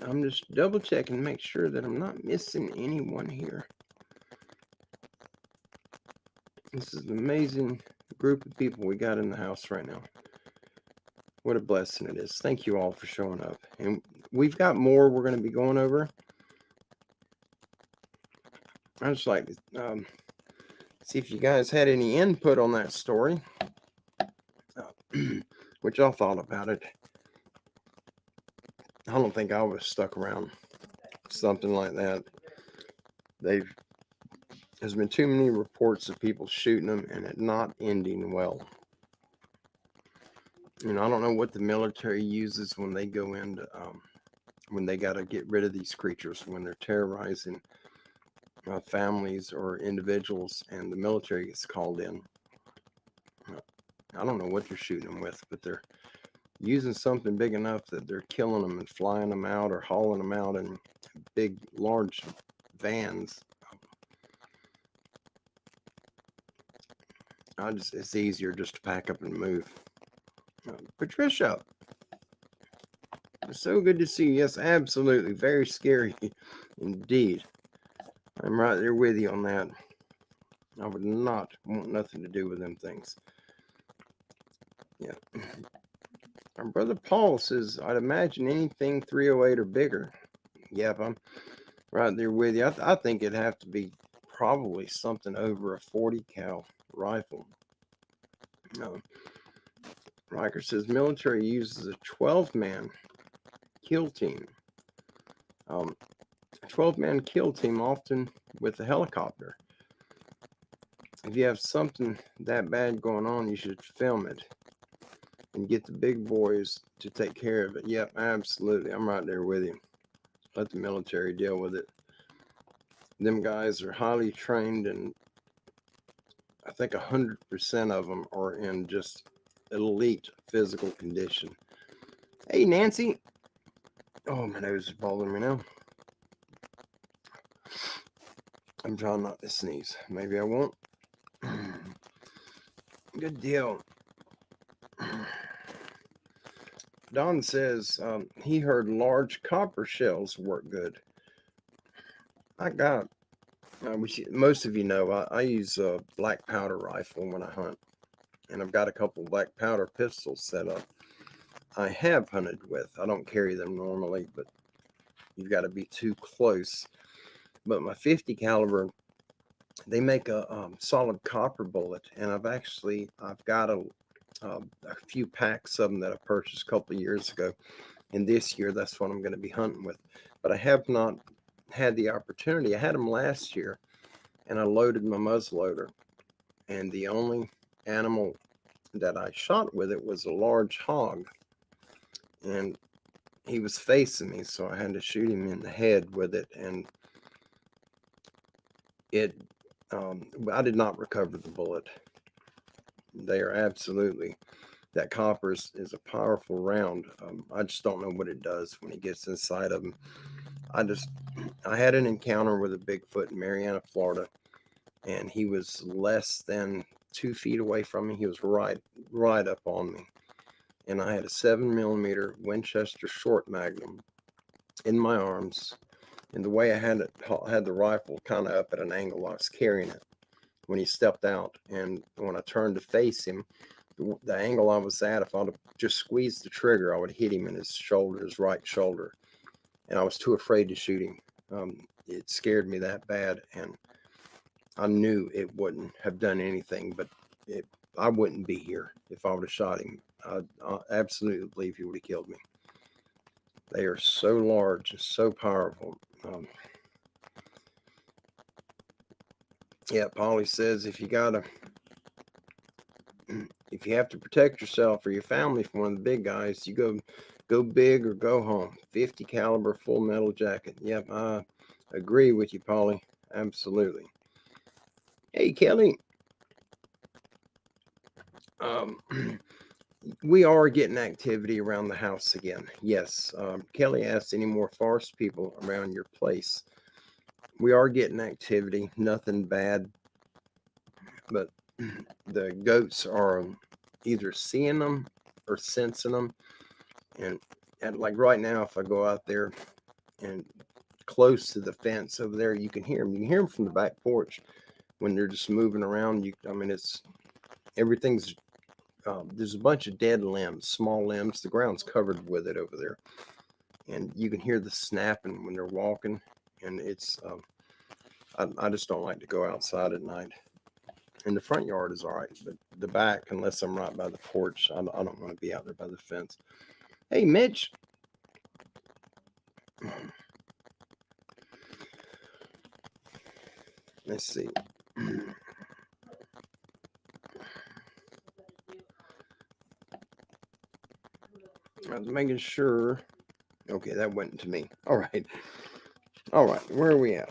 I'm just double checking to make sure that I'm not missing anyone here. This is an amazing group of people we got in the house right now. What a blessing it is. Thank you all for showing up. And we've got more we're going to be going over. I just like to see if you guys had any input on that story. What y'all thought about it. I don't think I would have stuck around something like that. There's been too many reports of people shooting them and it not ending well. I don't know what the military uses when they go into, when they got to get rid of these creatures, when they're terrorizing families or individuals and the military gets called in. I don't know what they're shooting them with, but they're using something big enough that they're killing them and flying them out or hauling them out in big, large vans. It's easier just to pack up and move. Patricia, so good to see you. Yes, absolutely. Very scary indeed. I'm right there with you on that. I would not want nothing to do with them things. Yeah. Our brother Paul says, I'd imagine anything 308 or bigger. Yep, I'm right there with you. I think it'd have to be probably something over a 40 cal rifle. Riker says military uses a 12-man kill team. 12-man kill team, often with a helicopter. If you have something that bad going on, you should film it and get the big boys to take care of it. Yep, absolutely. I'm right there with you. Let the military deal with it. Them guys are highly trained, and I think 100% of them are in just elite physical condition. Hey, Nancy. Oh, my nose is bothering me now. I'm trying not to sneeze. Maybe I won't. Good deal. Don says he heard large copper shells work good. I got, which most of you know, I use a black powder rifle when I hunt. And I've got a couple black powder pistols set up. I have hunted with. I don't carry them normally, but you've got to be too close. But my 50 caliber, they make a solid copper bullet, and I've got a few packs of them that I purchased a couple of years ago, and this year that's what I'm going to be hunting with. But I have not had the opportunity. I had them last year, and I loaded my muzzleloader, and the only animal that I shot with it was a large hog, and he was facing me, so I had to shoot him in the head with it, and I did not recover the bullet. They are absolutely, that copper is a powerful round. I just don't know what it does when it gets inside of them. I had an encounter with a Bigfoot in Marianna, Florida, and he was less than 2 feet away from me. He was right up on me, and I had a 7mm Winchester short magnum in my arms. And the way I had the rifle kind of up at an angle, I was carrying it when he stepped out. And when I turned to face him, the angle I was at, if I'd have just squeezed the trigger, I would hit him in his shoulder, his right shoulder. And I was too afraid to shoot him. It scared me that bad. And I knew it wouldn't have done anything, but I wouldn't be here if I would have shot him. I absolutely believe he would have killed me. They are so large and so powerful. Yeah, Polly says if you have to protect yourself or your family from one of the big guys, you go big or go home. 50 caliber full metal jacket. Yep, I agree with you, Polly. Absolutely. Hey, Kelly. we are getting activity around the house again. Yes. Kelly asked, any more forest people around your place? We are getting activity, nothing bad, but the goats are either seeing them or sensing them. And like right now, if I go out there and close to the fence over there, you can hear them. You can hear them from the back porch when they're just moving around. Everything's, there's a bunch of dead limbs, small limbs. The ground's covered with it over there. And you can hear the snapping when they're walking. And it's, I just don't like to go outside at night. And the front yard is all right, but the back, unless I'm right by the porch, I don't want to be out there by the fence. Hey, Mitch. Let's see. I was making sure. Okay, that went to me. All right. All right. Where are we at?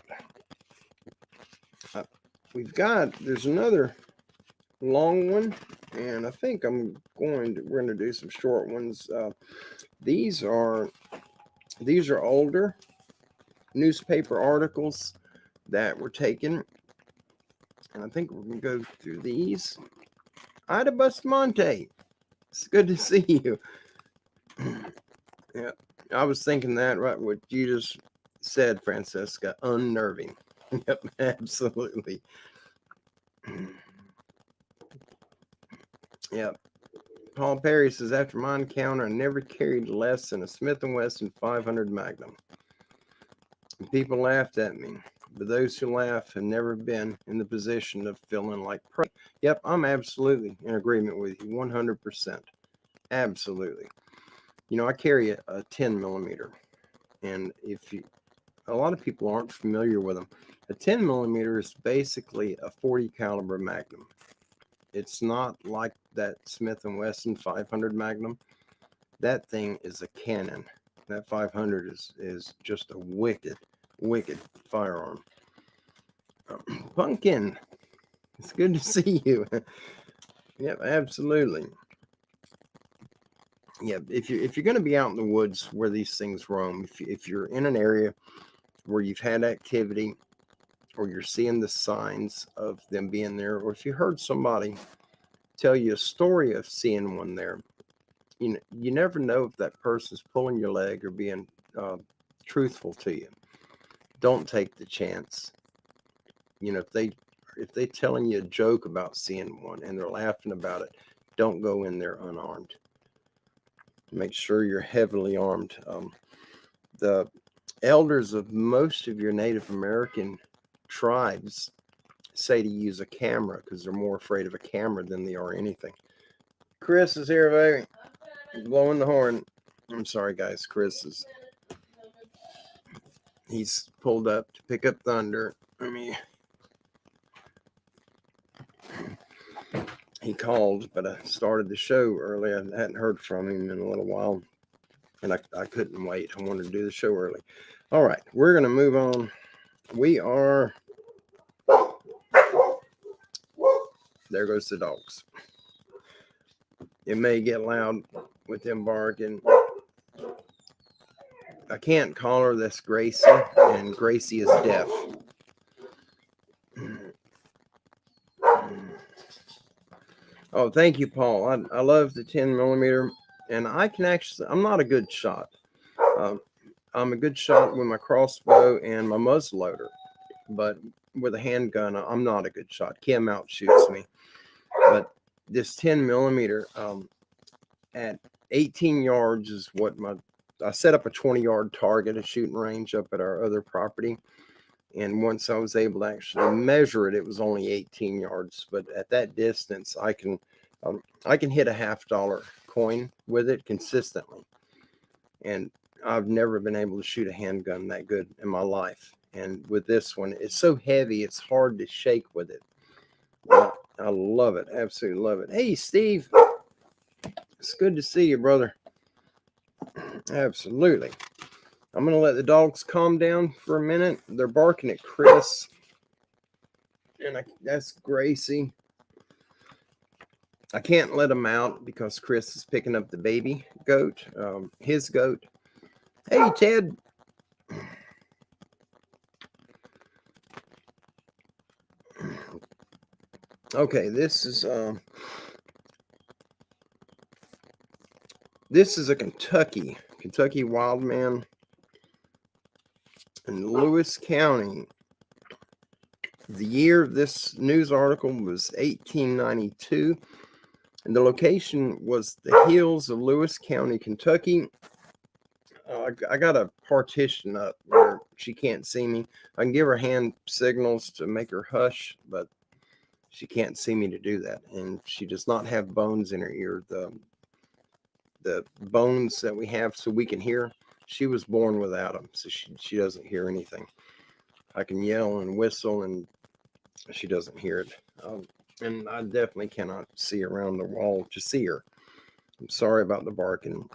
There's another long one, and I think we're going to do some short ones. These are older newspaper articles that were taken, and I think we're going to go through these. Ida Bustamante, it's good to see you. Yeah, I was thinking that right what you just said, Francesca, unnerving. Yep, absolutely. Yep. Paul Perry says, after my encounter, I never carried less than a Smith & Wesson 500 Magnum. People laughed at me, but those who laugh have never been in the position of feeling like prey. Yep, I'm absolutely in agreement with you, 100%. Absolutely. You know, I carry a 10 millimeter, and a lot of people aren't familiar with them. A 10 millimeter is basically a 40 caliber Magnum. It's not like that Smith & Wesson 500 Magnum. That thing is a cannon. That 500 is just a wicked firearm. Pumpkin, it's good to see you. Yep, absolutely. Yeah, if you're going to be out in the woods where these things roam, if you're in an area where you've had activity, or you're seeing the signs of them being there, or if you heard somebody tell you a story of seeing one there, you never know if that person's pulling your leg or being truthful to you. Don't take the chance. You know, if they telling you a joke about seeing one and they're laughing about it, don't go in there unarmed. Make sure you're heavily armed. The elders of most of your Native American tribes say to use a camera because they're more afraid of a camera than they are anything. Chris is here, baby. He's blowing the horn. I'm sorry, guys. He's pulled up to pick up thunder. He called, but I started the show early. I hadn't heard from him in a little while, and I couldn't wait. I wanted to do the show early. All right, we're going to move on. There goes the dogs. It may get loud with them barking. I can't call her. That's Gracie, and Gracie is deaf. Oh, thank you, Paul. I love the 10 millimeter, and I'm not a good shot. I'm a good shot with my crossbow and my muzzleloader, but with a handgun, I'm not a good shot. Kim outshoots me. But this 10 millimeter at 18 yards is what I set up a 20-yard target, a shooting range up at our other property. And once I was able to actually measure it, it was only 18 yards. But at that distance, I can hit a $50 coin with it consistently. And I've never been able to shoot a handgun that good in my life. And with this one, it's so heavy, it's hard to shake with it. But I love it. Absolutely love it. Hey, Steve. It's good to see you, brother. Absolutely. I'm going to let the dogs calm down for a minute. They're barking at Chris. And that's Gracie. I can't let him out because Chris is picking up the baby goat, his goat. Hey, Ted. Okay, this is a Kentucky wild man in Lewis County. The year of this news article was 1892, and the location was the hills of Lewis County, Kentucky. I got a partition up where she can't see me. I can give her hand signals to make her hush, but she can't see me to do that. And she does not have bones in her ear. The bones that we have so we can hear, she was born without them, so she doesn't hear anything. I can yell and whistle, and she doesn't hear it. And I definitely cannot see around the wall to see her. I'm sorry about the barking.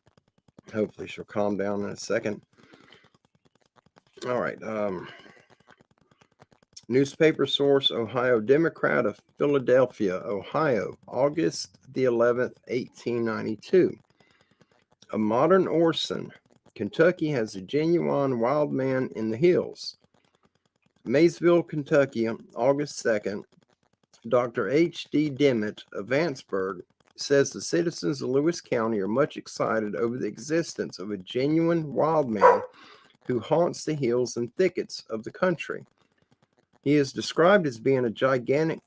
Hopefully she'll calm down in a second. All right. Newspaper source, Ohio Democrat of Philadelphia, Ohio, August the 11th, 1892. A modern Orson. Kentucky has a genuine wild man in the hills. Maysville, Kentucky, August 2nd. Dr. H.D. Dimmitt of Vanceburg says the citizens of Lewis County are much excited over the existence of a genuine wild man who haunts the hills and thickets of the country. He is described as being a gigantic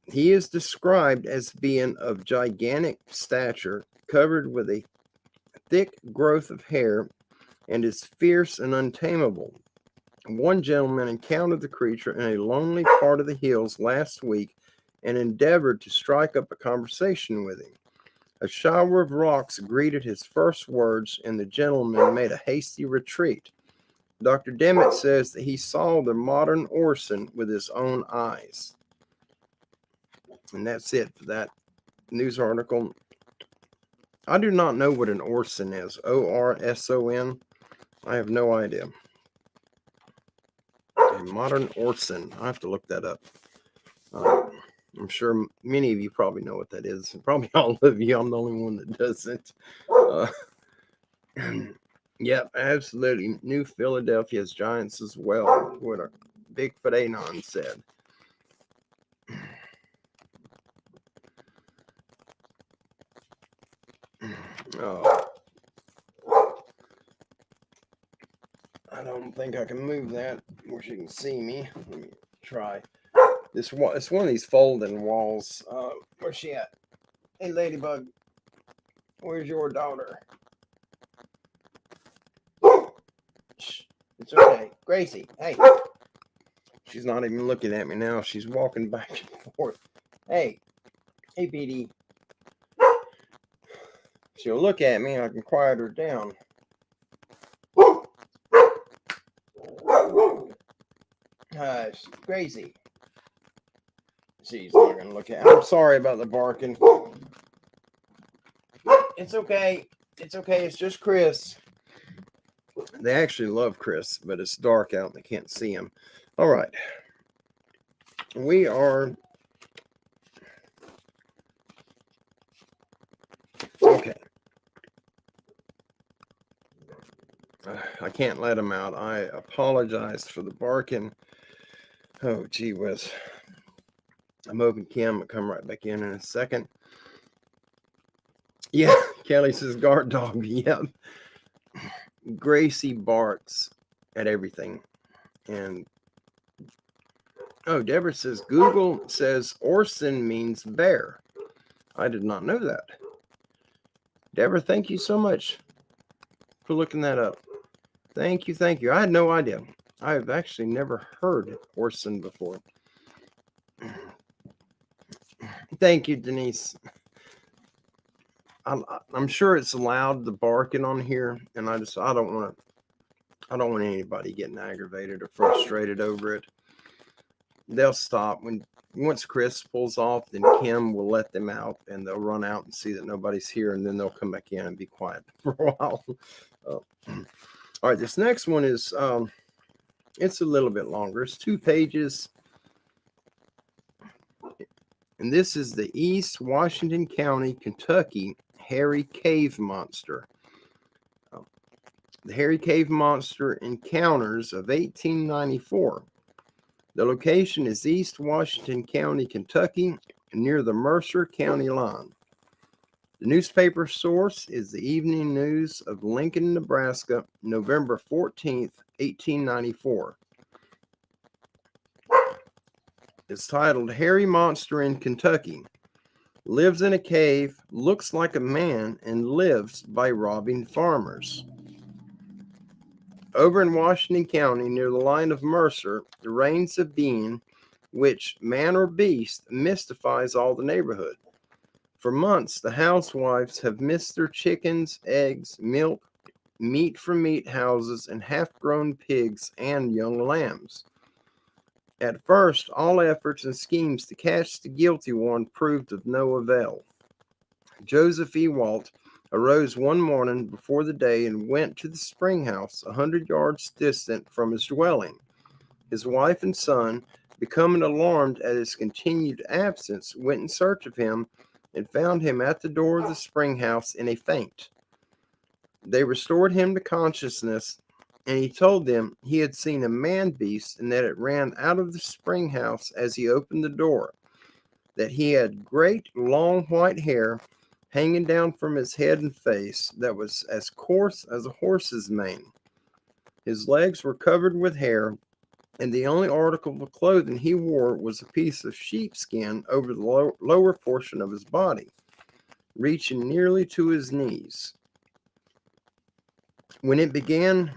He is described as being of gigantic stature, covered with a thick growth of hair, and is fierce and untamable. One gentleman encountered the creature in a lonely part of the hills last week and endeavored to strike up a conversation with him. A shower of rocks greeted his first words, and the gentleman made a hasty retreat. Dr. Dimmitt says that he saw the modern Orson with his own eyes. And that's it for that news article. I do not know what an Orson is. O-R-S-O-N. I have no idea. A modern Orson. I have to look that up. I'm sure many of you probably know what that is. Probably all of you. I'm the only one that doesn't. Yep, absolutely. New Philadelphia's Giants as well. What a Bigfoot Anon said. Oh. I don't think I can move that where she can see me. Let me try. It's one of these folding walls. Where's she at? Hey, Ladybug. Where's your daughter? Shh. It's okay. Gracie, hey. She's not even looking at me now. She's walking back and forth. Hey, Petey. She'll look at me and I can quiet her down. Hush, Gracie. She's not going to look at me. I'm sorry about the barking. It's okay. It's okay. It's just Chris. They actually love Chris, but it's dark out and they can't see him. All right. We are... Okay. I can't let him out. I apologize for the barking. Oh, gee whiz. I'm hoping Kim will come right back in a second. Yeah, Kelly says guard dog. Yep. Gracie barks at everything. And Deborah says Google says Orson means bear. I did not know that. Deborah, thank you so much for looking that up. Thank you. I had no idea. I've actually never heard Orson before. Thank you, Denise. I'm sure it's allowed, the barking on here, and I don't want anybody getting aggravated or frustrated over it. They'll stop once Chris pulls off, then Kim will let them out, and they'll run out and see that nobody's here, and then they'll come back in and be quiet for a while. All right, this next one is it's a little bit longer. It's 2 pages. And this is the East Washington County, Kentucky hairy cave monster. The hairy cave monster encounters of 1894. The location is East Washington County, Kentucky, near the Mercer County line. The newspaper source is the Evening News of Lincoln, Nebraska, November 14th, 1894. It's titled Hairy Monster in Kentucky. Lives in a cave, looks like a man, and lives by robbing farmers. Over in Washington County, near the line of Mercer, reigns a being which, man or beast, mystifies all the neighborhood. For months, the housewives have missed their chickens, eggs, milk, meat from meat houses, and half-grown pigs and young lambs. At first, all efforts and schemes to catch the guilty one proved of no avail. Joseph Ewalt arose one morning before the day and went to the spring house 100 yards distant from his dwelling. His wife and son, becoming alarmed at his continued absence, went in search of him and found him at the door of the spring house in a faint. They restored him to consciousness, and he told them he had seen a man-beast and that it ran out of the spring house as he opened the door, that he had great long white hair hanging down from his head and face that was as coarse as a horse's mane. His legs were covered with hair, and the only article of clothing he wore was a piece of sheepskin over the lower portion of his body, reaching nearly to his knees. When it became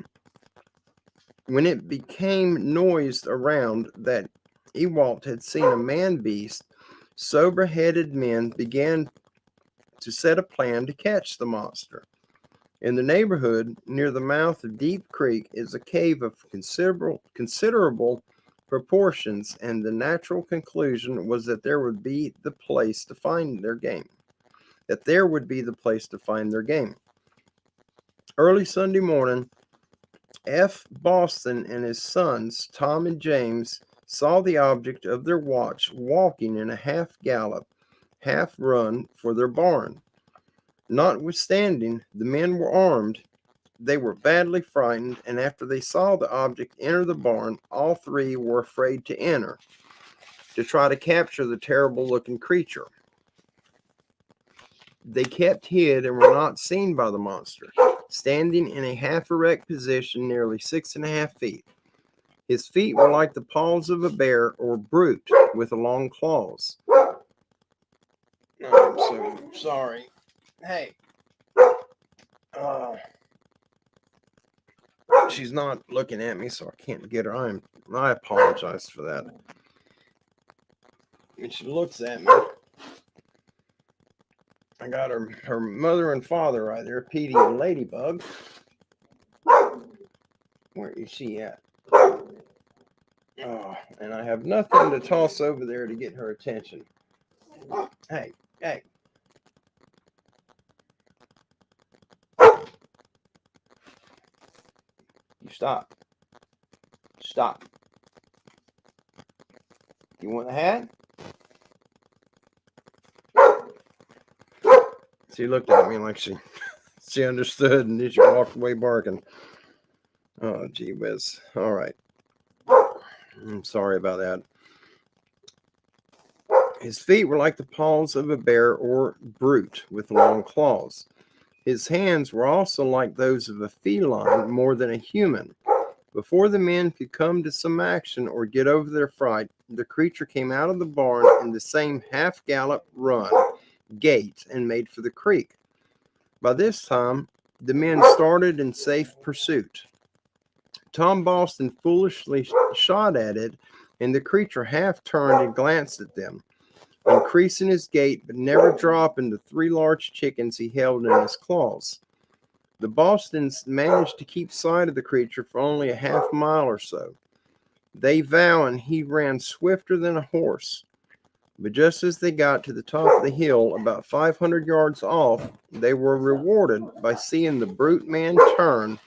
noised around that Ewalt had seen a man-beast, sober-headed men began to set a plan to catch the monster. In the neighborhood, near the mouth of Deep Creek, is a cave of considerable proportions, and the natural conclusion was that there would be the place to find their game. Early Sunday morning, F. Boston and his sons, Tom and James, saw the object of their watch walking in a half-gallop, half-run for their barn. Notwithstanding the men were armed, they were badly frightened, and after they saw the object enter the barn, all three were afraid to enter, to try to capture the terrible-looking creature. They kept hid and were not seen by the monster, standing in a half-erect position nearly 6.5 feet. His feet were like the paws of a bear or brute with long claws. I'm so sorry. Hey. She's not looking at me, so I can't get her. I apologize for that. And she looks at me. I got her mother and father right there, Petey and Ladybug. Where is she at? Oh, and I have nothing to toss over there to get her attention. Hey. You stop. You want the hat? She looked at me like she understood, and then she walked away barking. Oh, gee whiz. All right. I'm sorry about that. His feet were like the paws of a bear or brute with long claws. His hands were also like those of a feline more than a human. Before the men could come to some action or get over their fright, the creature came out of the barn in the same half-gallop gait and made for the creek. By this time, the men started in safe pursuit. Tom Boston foolishly shot at it, and the creature half turned and glanced at them, increasing his gait but never dropping the 3 large chickens he held in his claws. The Bostons managed to keep sight of the creature for only a half mile or so. They vow and he ran swifter than a horse. But just as they got to the top of the hill, about 500 yards off, they were rewarded by seeing the brute man turn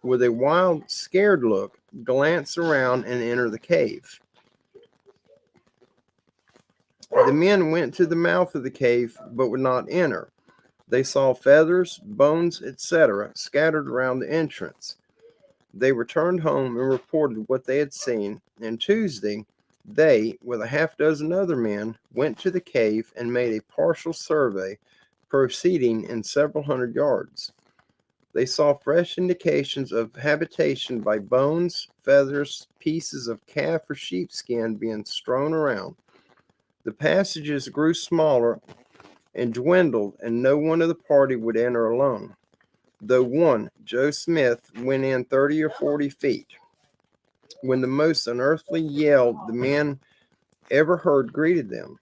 with a wild, scared look, glance around, and enter the cave. The men went to the mouth of the cave but would not enter. They saw feathers, bones, etc., scattered around the entrance. They returned home and reported what they had seen, and Tuesday they, with a half dozen other men, went to the cave and made a partial survey, proceeding in several hundred yards. They saw fresh indications of habitation by bones, feathers, pieces of calf or sheepskin being strewn around. The passages grew smaller and dwindled, and no one of the party would enter alone, though one, Joe Smith, went in 30 or 40 feet. When the most unearthly yell the men ever heard greeted them.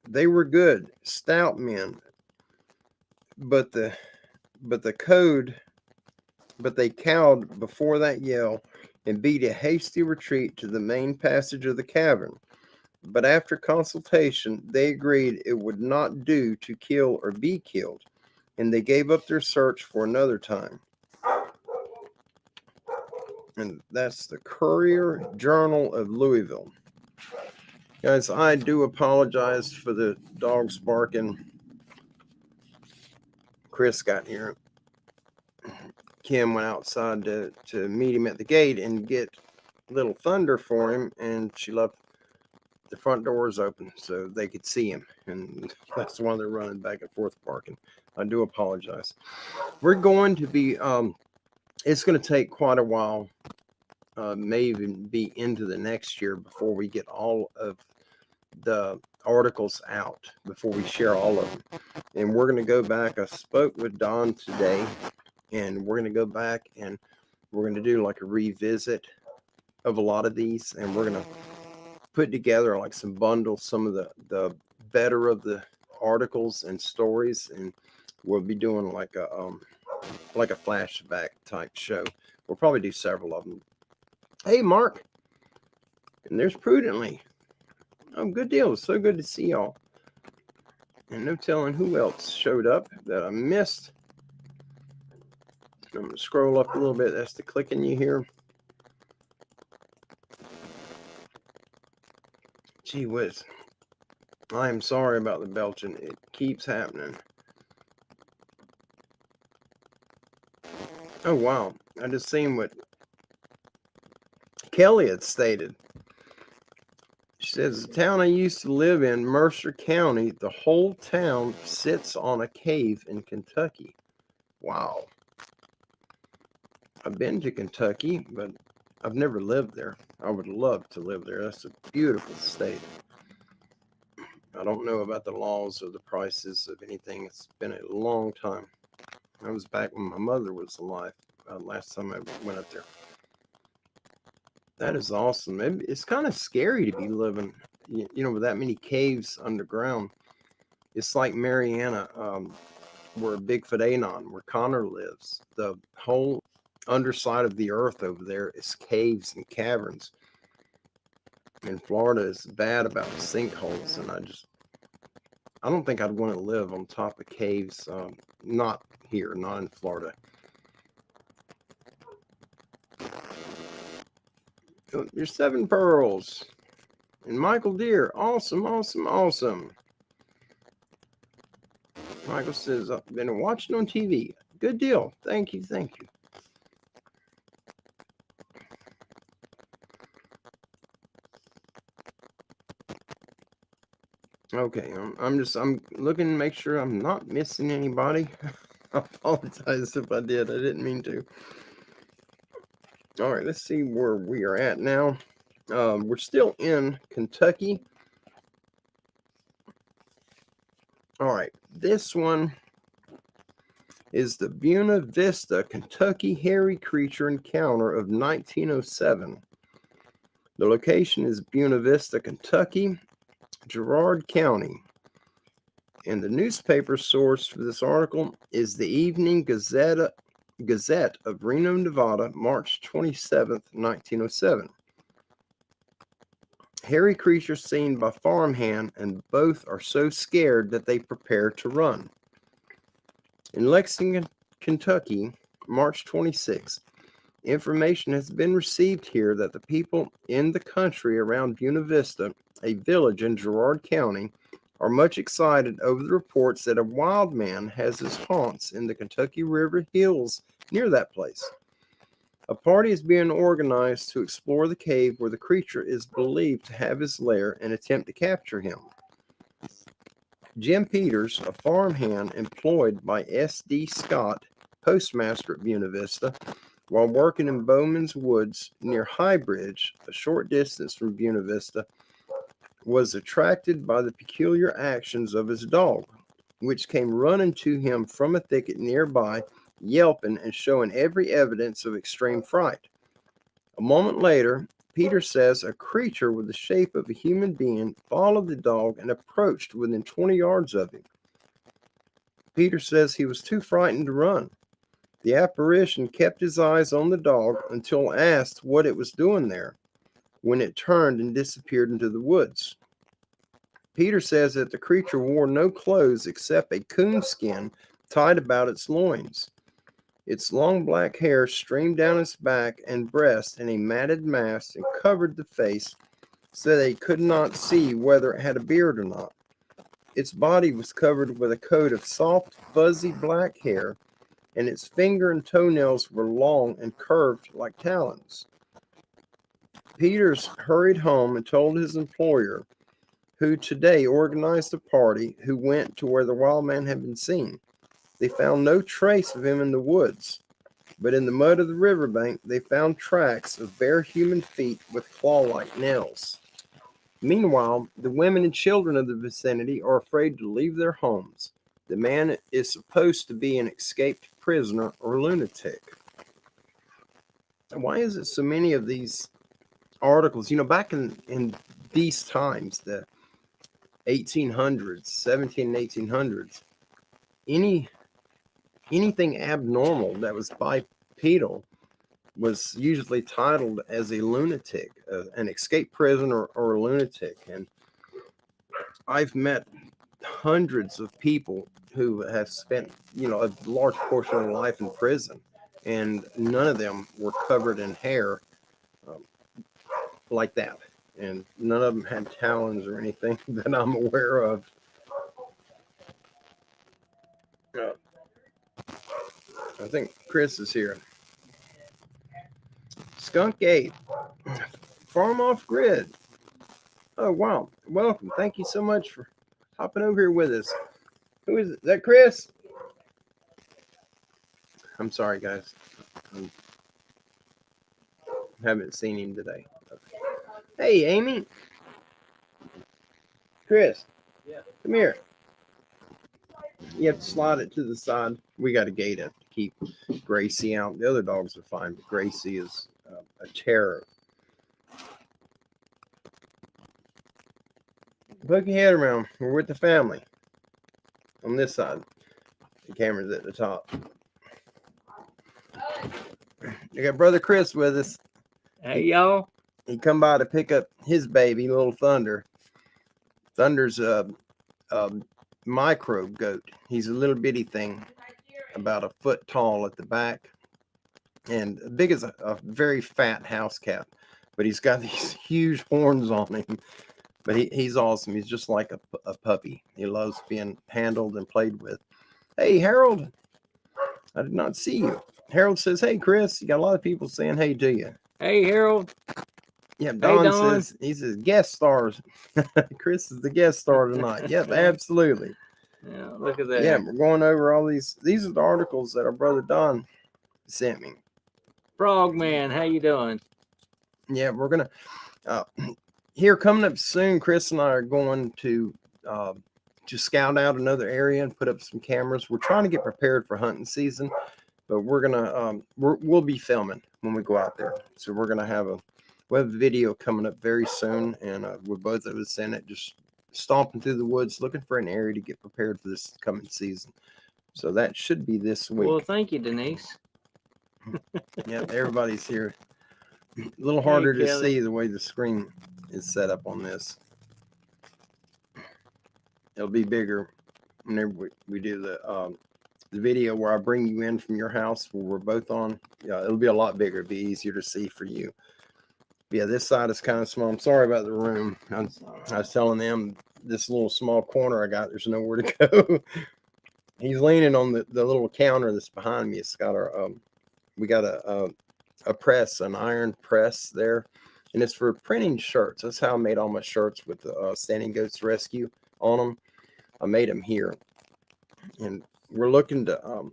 They were good, stout men, but the but the code but they cowed before that yell and beat a hasty retreat to the main passage of the cavern. But after consultation, they agreed it would not do to kill or be killed, and they gave up their search for another time. And that's the Courier Journal of Louisville. Guys, I do apologize for the dogs barking. Chris got here. Kim went outside to meet him at the gate and get Little Thunder for him, and she left the front doors open so they could see him, and that's why they're running back and forth barking. I do apologize. We're going to be it's going to take quite a while, may even be into the next year before we get all of the articles out, before we share all of them. And we're going to go back. I spoke with Don today, and we're going to go back and we're going to do like a revisit of a lot of these, and we're going to put together like some bundles, some of the better of the articles and stories, and we'll be doing like a flashback type show. We'll probably do several of them. Hey, Mark, and there's Prudently. Oh, good deal. So good to see y'all. And no telling who else showed up that I missed. I'm going to scroll up a little bit. That's the clicking you hear. Gee whiz. I am sorry about the belching. It keeps happening. Oh, wow. I just seen what Kelly had stated. She says, the town I used to live in, Mercer County, the whole town sits on a cave in Kentucky. Wow. I've been to Kentucky, but I've never lived there. I would love to live there. That's a beautiful state. I don't know about the laws or the prices of anything. It's been a long time. I was back when my mother was alive, last time I went up there. That is awesome. It's kind of scary to be living, with that many caves underground. It's like Mariana, where Bigfoot Anon, where Connor lives. The whole underside of the earth over there is caves and caverns. And Florida is bad about sinkholes, and I don't think I'd want to live on top of caves. Not here, not in Florida. There's 7 pearls. And Michael Deere, awesome, awesome, awesome. Michael says, I've been watching on TV. Good deal. Thank you, thank you. Okay, I'm looking to make sure I'm not missing anybody. I apologize if I did. I didn't mean to. All right, let's see where we are at now. We're still in Kentucky. All right, this one is the Buena Vista, Kentucky hairy creature encounter of 1907. The location is Buena Vista, Kentucky, Girard County. And the newspaper source for this article is the Evening Gazette of Reno, Nevada, March 27th, 1907. Hairy creature seen by farmhand, and both are so scared that they prepare to run. In Lexington, Kentucky, March 26th, Information has been received here that the people in the country around Buena Vista, a village in Girard County, are much excited over the reports that a wild man has his haunts in the Kentucky River Hills near that place. A party is being organized to explore the cave where the creature is believed to have his lair and attempt to capture him. Jim Peters, a farmhand employed by S.D. Scott, postmaster at Buena Vista, while working in Bowman's Woods near High Bridge, a short distance from Buena Vista, was attracted by the peculiar actions of his dog, which came running to him from a thicket nearby, yelping and showing every evidence of extreme fright. A moment later, Peter says a creature with the shape of a human being followed the dog and approached within 20 yards of him. Peter says he was too frightened to run. The apparition kept his eyes on the dog until asked what it was doing there, when it turned and disappeared into the woods. Peter says that the creature wore no clothes except a coon skin tied about its loins. Its long black hair streamed down its back and breast in a matted mass and covered the face so they could not see whether it had a beard or not. Its body was covered with a coat of soft, fuzzy black hair, and its finger and toenails were long and curved like talons. Peters hurried home and told his employer, who today organized a party who went to where the wild man had been seen. They found no trace of him in the woods, but in the mud of the riverbank they found tracks of bare human feet with claw-like nails. Meanwhile, the women and children of the vicinity are afraid to leave their homes. The man is supposed to be an escaped prisoner or lunatic. Why is it so many of these articles, back in these times, the 1800s, 17 and 1800s, anything abnormal that was bipedal was usually titled as a lunatic, an escaped prisoner or a lunatic. And I've met hundreds of people who have spent, a large portion of their life in prison, and none of them were covered in hair like that. And none of them had talons or anything that I'm aware of. I think Chris is here. Skunk 8, Farm Off Grid. Oh, wow. Welcome. Thank you so much for hopping over here with us. Who is it? Is that Chris? I'm sorry, guys. I haven't seen him today. Hey, Amy. Chris. Yeah. Come here. You have to slide it to the side. We got a gate up to keep Gracie out. The other dogs are fine, but Gracie is a terror. Poke your head around. We're with the family. On this side. The camera's at the top. We got Brother Chris with us. Hey, y'all. He come by to pick up his baby, little Thunder. Thunder's a micro goat. He's a little bitty thing, about a foot tall at the back, and big as a very fat house cat. But he's got these huge horns on him. But he's awesome. He's just like a puppy. He loves being handled and played with. Hey, Harold. I did not see you. Harold says, hey, Chris. You got a lot of people saying hey to you. Hey, Harold. Yeah, Don says, he says, guest stars. Chris is the guest star tonight. Yep, absolutely. Yeah, look at that. Yeah, we're going over all these. These are the articles that our brother Don sent me. Frogman, how you doing? Yeah, we're going to, here coming up soon, Chris and I are going to scout out another area and put up some cameras. We're trying to get prepared for hunting season, but we're going to, we'll be filming when we go out there. So we're going to have a video coming up very soon, and we're both of us in it, just stomping through the woods looking for an area to get prepared for this coming season. So that should be this week. Well, thank you, Denise. Yeah, everybody's here. A little harder to see the way the screen is set up on this. It'll be bigger whenever we do the the video where I bring you in from your house where we're both on. Yeah, it'll be a lot bigger. It'll be easier to see for you. But yeah, this side is kind of small. I'm sorry about the room. I was telling them this little small corner I got, there's nowhere to go. He's leaning on the little counter that's behind me. It's got our we got a press, an iron press there, and it's for printing shirts. That's how I made all my shirts with the Standing Goats Rescue on them. I made them here, and we're looking to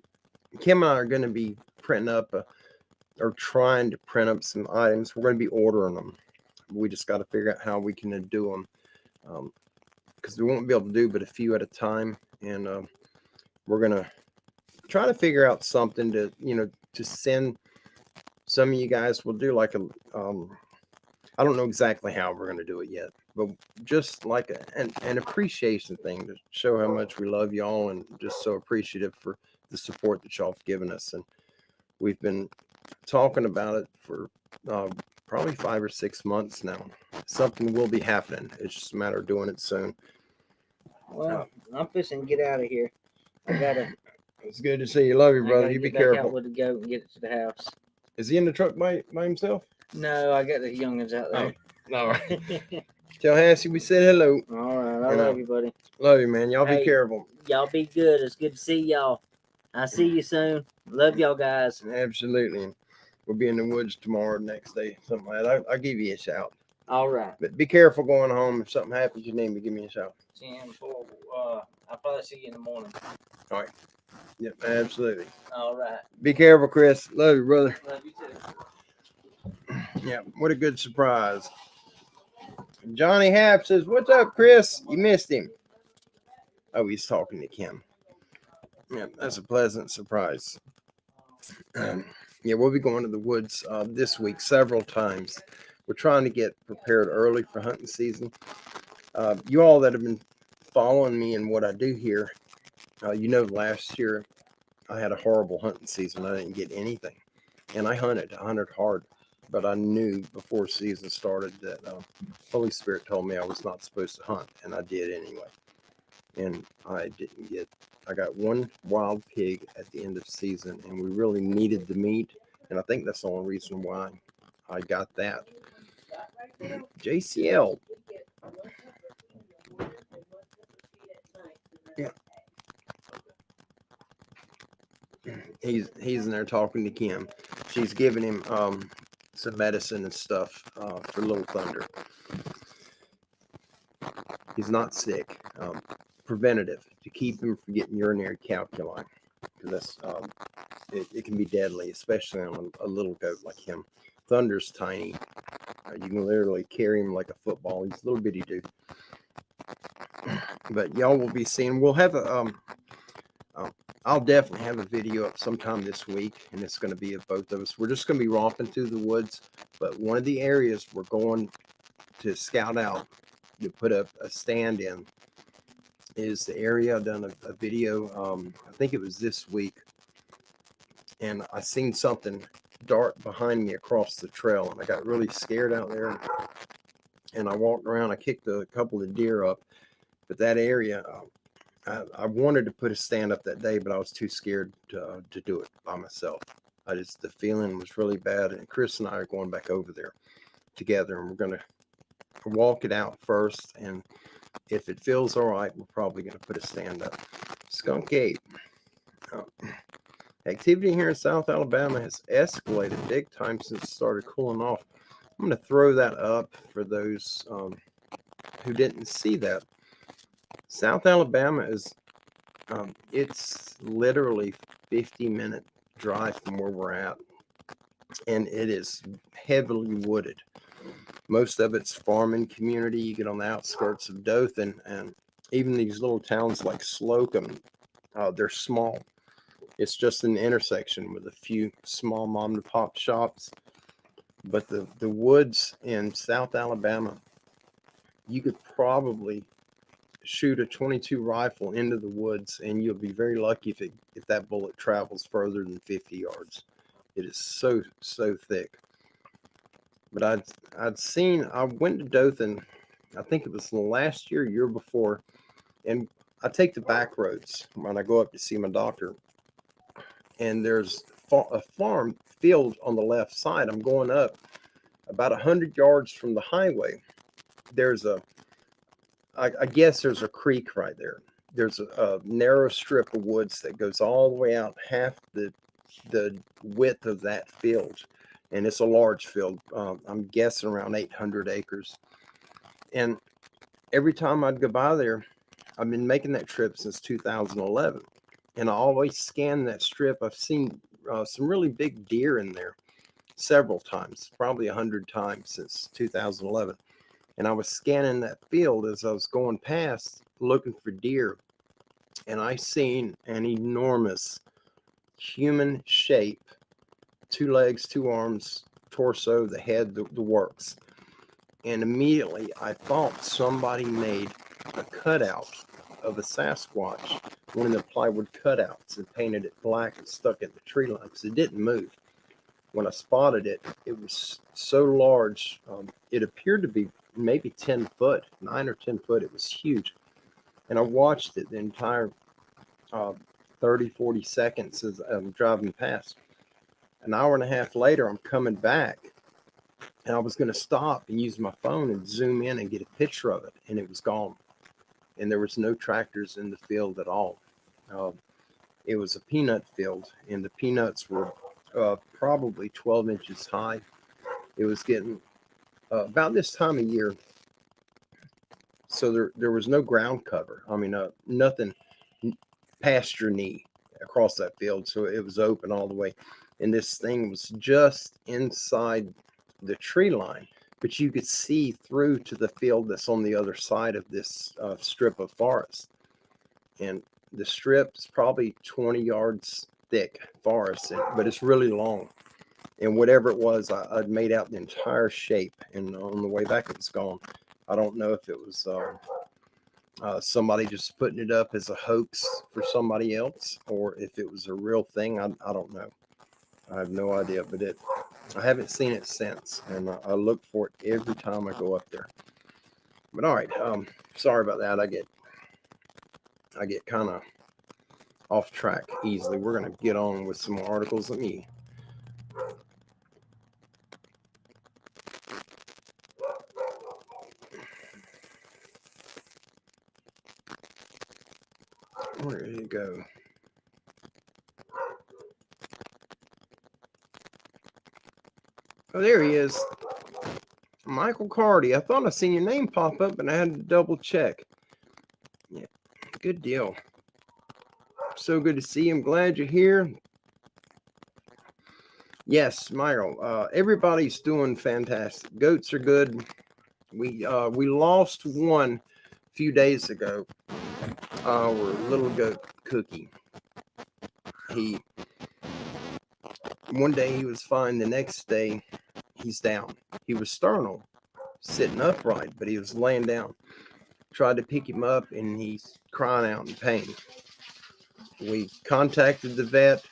Kim and I are going to be printing up or trying to print up some items. We're going to be ordering them. We just got to figure out how we can do them, because we won't be able to do but a few at a time, and we're going to try to figure out something to to send some of you guys. We'll do like a I don't know exactly how we're going to do it yet, but just like an appreciation thing to show how much we love y'all and just so appreciative for the support that y'all have given us. And we've been talking about it for probably 5 or 6 months now. Something will be happening. It's just a matter of doing it soon. Well, I'm fixing to get out of here. I gotta. It's good to see you. Love you, I brother. gotta You be get back out careful. with the goat and get it to the house. Is he in the truck by himself? No, I got the youngins out there. All right. Tell Hassie we said hello. All right, I You know. love you, buddy. Love you, man. Y'all Hey. be careful. Y'all be good. It's good to see y'all. I'll see you soon. Love y'all guys. Absolutely. We'll be in the woods tomorrow, next day, something like that. I'll give you a shout. All right. But be careful going home. If something happens, you need me, give me a shout. 10-4. I'll probably see you in the morning. All right. Yep, absolutely. All right. Be careful, Chris. Love you, brother. Love you too. Yeah, what a good surprise. Johnny Happ says, "What's up, Chris? You missed him." Oh, he's talking to Kim. Yeah, that's a pleasant surprise. Yeah, we'll be going to the woods this week several times. We're trying to get prepared early for hunting season. You all that have been following me and what I do here, last year I had a horrible hunting season. I didn't get anything, and I hunted hard, but I knew before season started that Holy Spirit told me I was not supposed to hunt, and I did anyway. And I got one wild pig at the end of season, and we really needed the meat, and I think that's the only reason why I got that. JCL. Yeah. He's in there talking to Kim. She's giving him some medicine and stuff for Little Thunder. He's not sick. Preventative to keep him from getting urinary calculi, because that's it can be deadly, especially on a little goat like him. Thunder's tiny. You can literally carry him like a football. He's a little bitty dude. But y'all will be seeing. We'll have a I'll definitely have a video up sometime this week, and it's going to be of both of us. We're just going to be romping through the woods, but one of the areas we're going to scout out to put up a stand in is the area. I've done a video, I think it was this week, and I seen something dart behind me across the trail, and I got really scared out there, and I walked around. I kicked a couple of deer up, but that area, I wanted to put a stand up that day, but I was too scared to do it by myself. The feeling was really bad, and Chris and I are going back over there together, and we're going to walk it out first, and if it feels all right, we're probably going to put a stand up. Skunk 8. Activity here in South Alabama has escalated big time since it started cooling off. I'm going to throw that up for those who didn't see that. South Alabama is, it's literally 50-minute drive from where we're at, and it is heavily wooded. Most of it's farming community. You get on the outskirts of Dothan, and even these little towns like Slocum, they're small. It's just an intersection with a few small mom and pop shops. But the woods in South Alabama, you could probably shoot a .22 rifle into the woods, and you'll be very lucky if that bullet travels further than 50 yards. It is so thick. But I went to Dothan, I think it was last year before, and I take the back roads when I go up to see my doctor. and there's a farm field on the left side. I'm going up about 100 yards from the highway. There's I guess there's a creek right there. There's a narrow strip of woods that goes all the way out half the width of that field, and it's a large field. I'm guessing around 800 acres. And every time I'd go by there, I've been making that trip since 2011, and I always scan that strip. I've seen some really big deer in there several times, probably 100 times since 2011. And I was scanning that field as I was going past looking for deer, and I seen an enormous human shape, 2 legs, 2 arms, torso, the head, the works. And immediately I thought somebody made a cutout of a Sasquatch, one of the plywood cutouts, and painted it black and stuck it in the tree line because it didn't move. When I spotted it, it was so large. It appeared to be maybe 10 foot, 9 or 10 foot. It was huge. And I watched it the entire 30, 40 seconds as I'm driving past. An hour and a half later, I'm coming back, and I was going to stop and use my phone and zoom in and get a picture of it, and it was gone. And there was no tractors in the field at all. It was a peanut field, and the peanuts were probably 12 inches high. It was getting about this time of year, so there was no ground cover. I mean, nothing past your knee across that field, so it was open all the way. And this thing was just inside the tree line, but you could see through to the field that's on the other side of this strip of forest. And the strip is probably 20 yards thick forest, but it's really long. And whatever it was, I'd made out the entire shape, and on the way back, it was gone. I don't know if it was somebody just putting it up as a hoax for somebody else, or if it was a real thing. I don't know. I have no idea, but I haven't seen it since, and I look for it every time I go up there. But all right, sorry about that. I get kind of off track easily. We're gonna get on with some more articles. Let me. Where did it go? Oh, there he is. Michael Cardy. I thought I seen your name pop up, and I had to double check. Yeah, good deal. So good to see you. I'm glad you're here. Yes, Myro. Everybody's doing fantastic. Goats are good. We lost one a few days ago. Our little goat Cookie. One day he was fine. The next day he's down. He was sternal, sitting upright, but he was laying down. Tried to pick him up, and he's crying out in pain. We contacted the vet,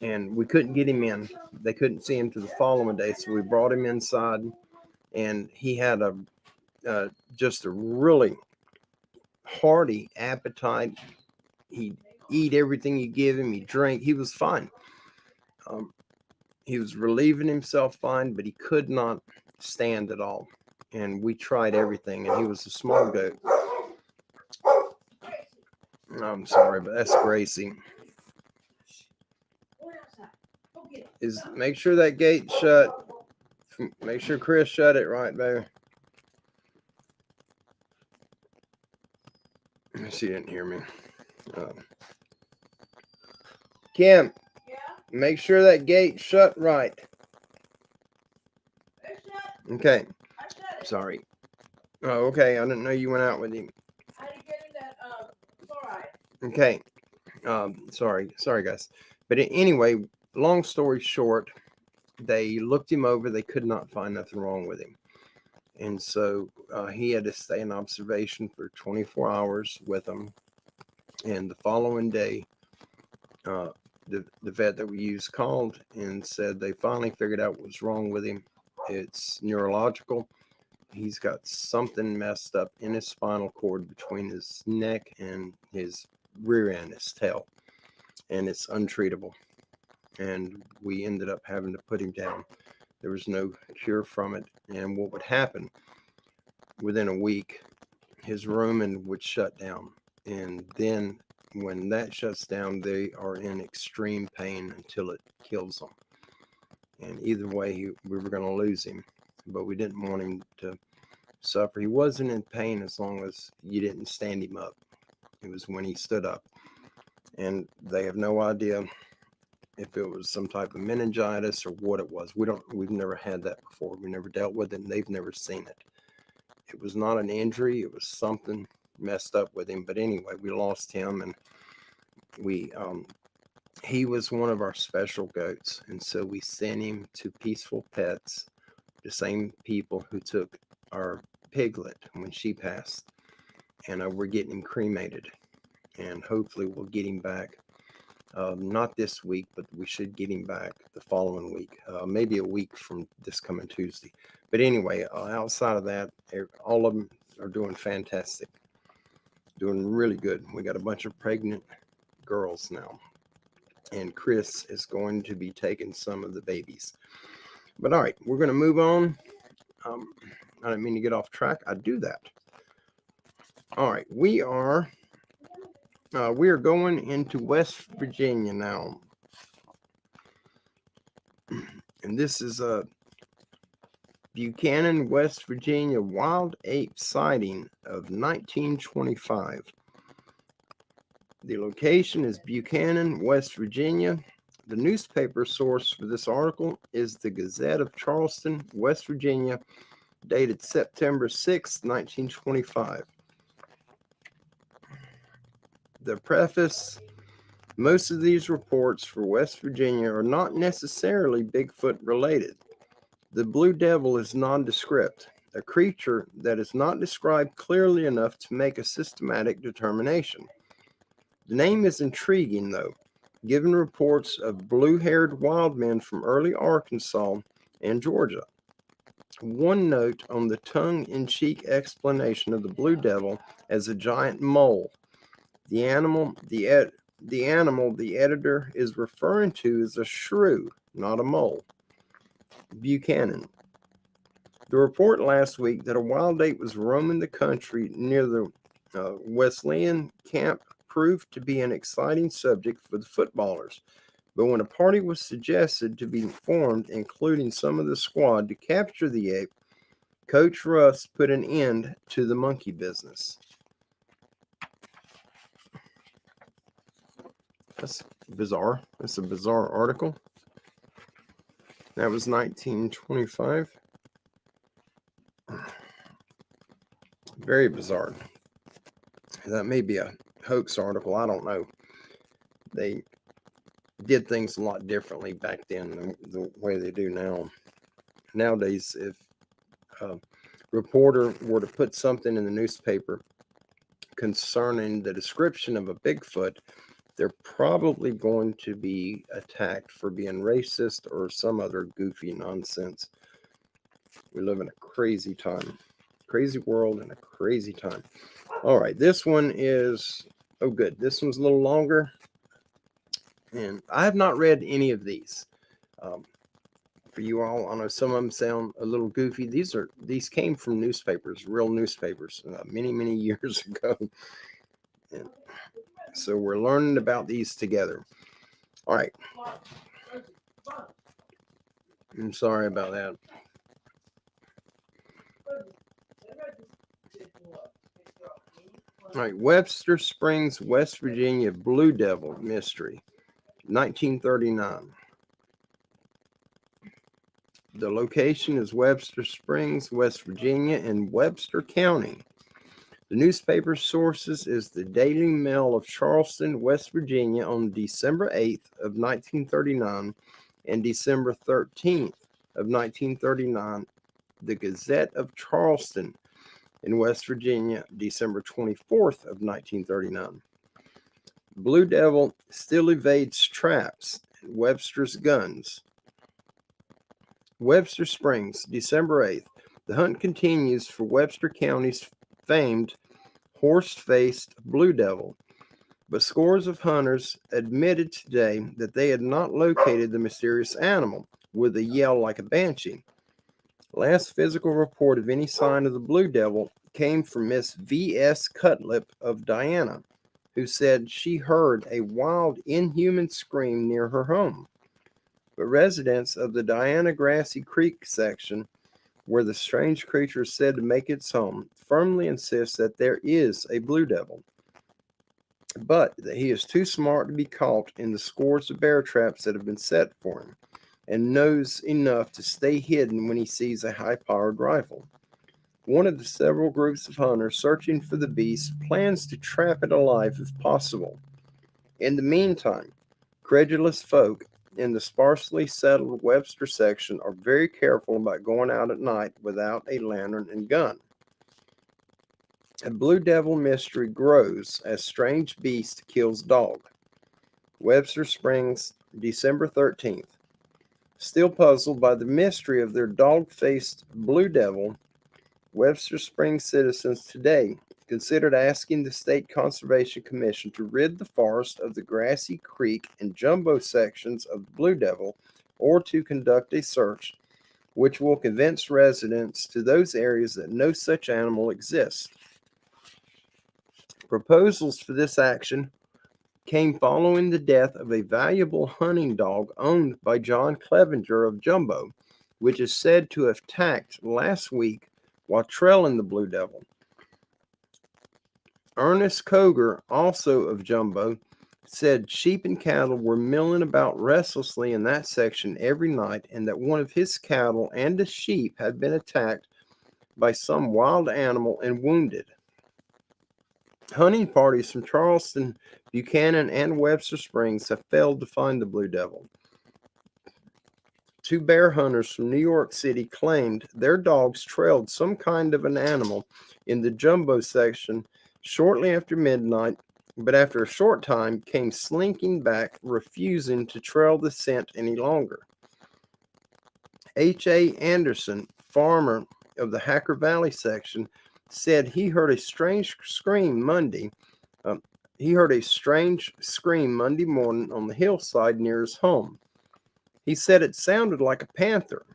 and we couldn't get him in. They couldn't see him to the following day, so we brought him inside, and he had just a really hearty appetite. He'd eat everything you give him. He'd drink. He was fine. He was relieving himself fine, but he could not stand at all. And we tried everything, and he was a small goat. I'm sorry, but that's Gracie. Make sure that gate's shut. Make sure Chris shut it right there. She didn't hear me. Kim, yeah? Make sure that gate's shut right. It's shut. Okay. I shut it. Sorry. Oh, okay. I didn't know you went out with him. I didn't get him that chloride. Okay. Sorry, guys. But anyway, long story short, they looked him over. They could not find nothing wrong with him. And so he had to stay in observation for 24 hours with them. And the following day, the vet that we used called and said they finally figured out what was wrong with him. It's neurological. He's got something messed up in his spinal cord between his neck and his rear end, his tail. and it's untreatable. And we ended up having to put him down. There was no cure from it. And what would happen within a week, his rumen would shut down. And then when that shuts down, they are in extreme pain until it kills them. And either way, we were going to lose him, but we didn't want him to suffer. He wasn't in pain as long as you didn't stand him up. It was when he stood up. And they have no idea if it was some type of meningitis or what it was. We've never had that before. We never dealt with it, and they've never seen it. It was not an injury. It was something messed up with him. But anyway, we lost him, and he was one of our special goats. And so we sent him to Peaceful Pets, the same people who took our piglet when she passed. And we're getting him cremated. And hopefully we'll get him back. Not this week, but we should get him back the following week, maybe a week from this coming Tuesday. But anyway, outside of that, all of them are doing fantastic, doing really good. We got a bunch of pregnant girls now, and Chris is going to be taking some of the babies. But all right, we're going to move on. I didn't mean to get off track. I do that. All right, we are going into West Virginia now. And this is a Buchanan, West Virginia wild ape sighting of 1925. The location is Buchanan, West Virginia. The newspaper source for this article is the Gazette of Charleston, West Virginia, dated September 6, 1925. The preface: most of these reports for West Virginia are not necessarily Bigfoot related. The Blue Devil is nondescript, a creature that is not described clearly enough to make a systematic determination. The name is intriguing, though, given reports of blue-haired wild men from early Arkansas and Georgia. One note on the tongue-in-cheek explanation of the Blue Devil as a giant mole. The animal the editor is referring to is a shrew, not a mole. Buchanan. The report last week that a wild ape was roaming the country near the Wesleyan camp proved to be an exciting subject for the footballers. But when a party was suggested to be formed, including some of the squad, to capture the ape, Coach Russ put an end to the monkey business. That's bizarre. That's a bizarre article. That was 1925. Very bizarre. That may be a hoax article. I don't know. They did things a lot differently back then than the way they do now. Nowadays, if a reporter were to put something in the newspaper concerning the description of a Bigfoot, they're probably going to be attacked for being racist or some other goofy nonsense. We live in a crazy time, crazy world, and a crazy time. All right, this one is, oh good, this one's a little longer, and I have not read any of these. For you all, I know some of them sound a little goofy. These came from newspapers, real newspapers, many years ago. And so we're learning about these together. All right. I'm sorry about that. All right. Webster Springs, West Virginia Blue Devil mystery, 1939. The location is Webster Springs, West Virginia, in Webster County. The newspaper sources is the Daily Mail of Charleston, West Virginia, on December 8th of 1939 and December 13th of 1939. The Gazette of Charleston in West Virginia, December 24th of 1939. Blue Devil still evades traps and Webster's guns. Webster Springs, December 8th. The hunt continues for Webster County's famed horse-faced Blue Devil. but scores of hunters admitted today that they had not located the mysterious animal with a yell like a banshee. Last physical report of any sign of the blue devil came from Miss V.S. Cutlip of Diana, who said she heard a wild, inhuman scream near her home. But residents of the Diana Grassy Creek section, where the strange creature is said to make its home, firmly insist that there is a blue devil, but that he is too smart to be caught in the scores of bear traps that have been set for him, and knows enough to stay hidden when he sees a high-powered rifle. One of the several groups of hunters searching for the beast plans to trap it alive if possible. In the meantime, credulous folk in the sparsely settled Webster section are very careful about going out at night without a lantern and gun. A blue devil mystery grows as strange beast kills dog. Webster Springs, December 13th. Still puzzled by the mystery of their dog-faced blue devil, Webster Springs citizens today considered asking the State Conservation Commission to rid the forest of the Grassy Creek and Jumbo sections of the blue devil, or to conduct a search which will convince residents to those areas that no such animal exists. Proposals for this action came following the death of a valuable hunting dog owned by John Clevenger of Jumbo, which is said to have attacked last week while trailing the blue devil. Ernest Koger, also of Jumbo, said sheep and cattle were milling about restlessly in that section every night, and that one of his cattle and a sheep had been attacked by some wild animal and wounded. Hunting parties from Charleston, Buchanan, and Webster Springs have failed to find the blue devil. Two bear hunters from New York City claimed their dogs trailed some kind of an animal in the Jumbo section shortly after midnight, but after a short time came slinking back, refusing to trail the scent any longer. H.A. Anderson, farmer of the Hacker Valley section, said he heard a strange scream Monday. He heard a strange scream Monday morning on the hillside near his home. He said it sounded like a panther.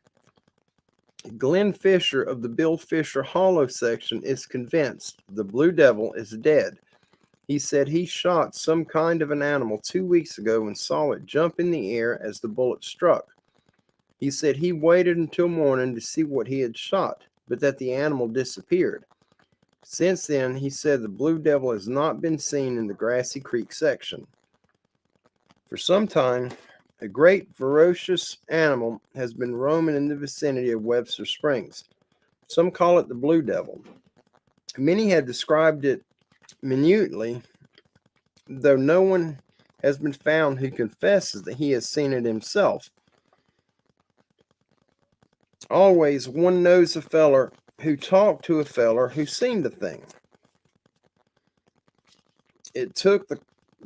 Glenn Fisher of the Bill Fisher Hollow section is convinced the blue devil is dead. He said he shot some kind of an animal 2 weeks ago and saw it jump in the air as the bullet struck. He said he waited until morning to see what he had shot, but that the animal disappeared. Since then, he said the blue devil has not been seen in the Grassy Creek section. For some time, a great ferocious animal has been roaming in the vicinity of Webster Springs. Some call it the blue devil. Many have described it minutely, though no one has been found who confesses that he has seen it himself. Always one knows a feller who talked to a feller who seen the thing. It took the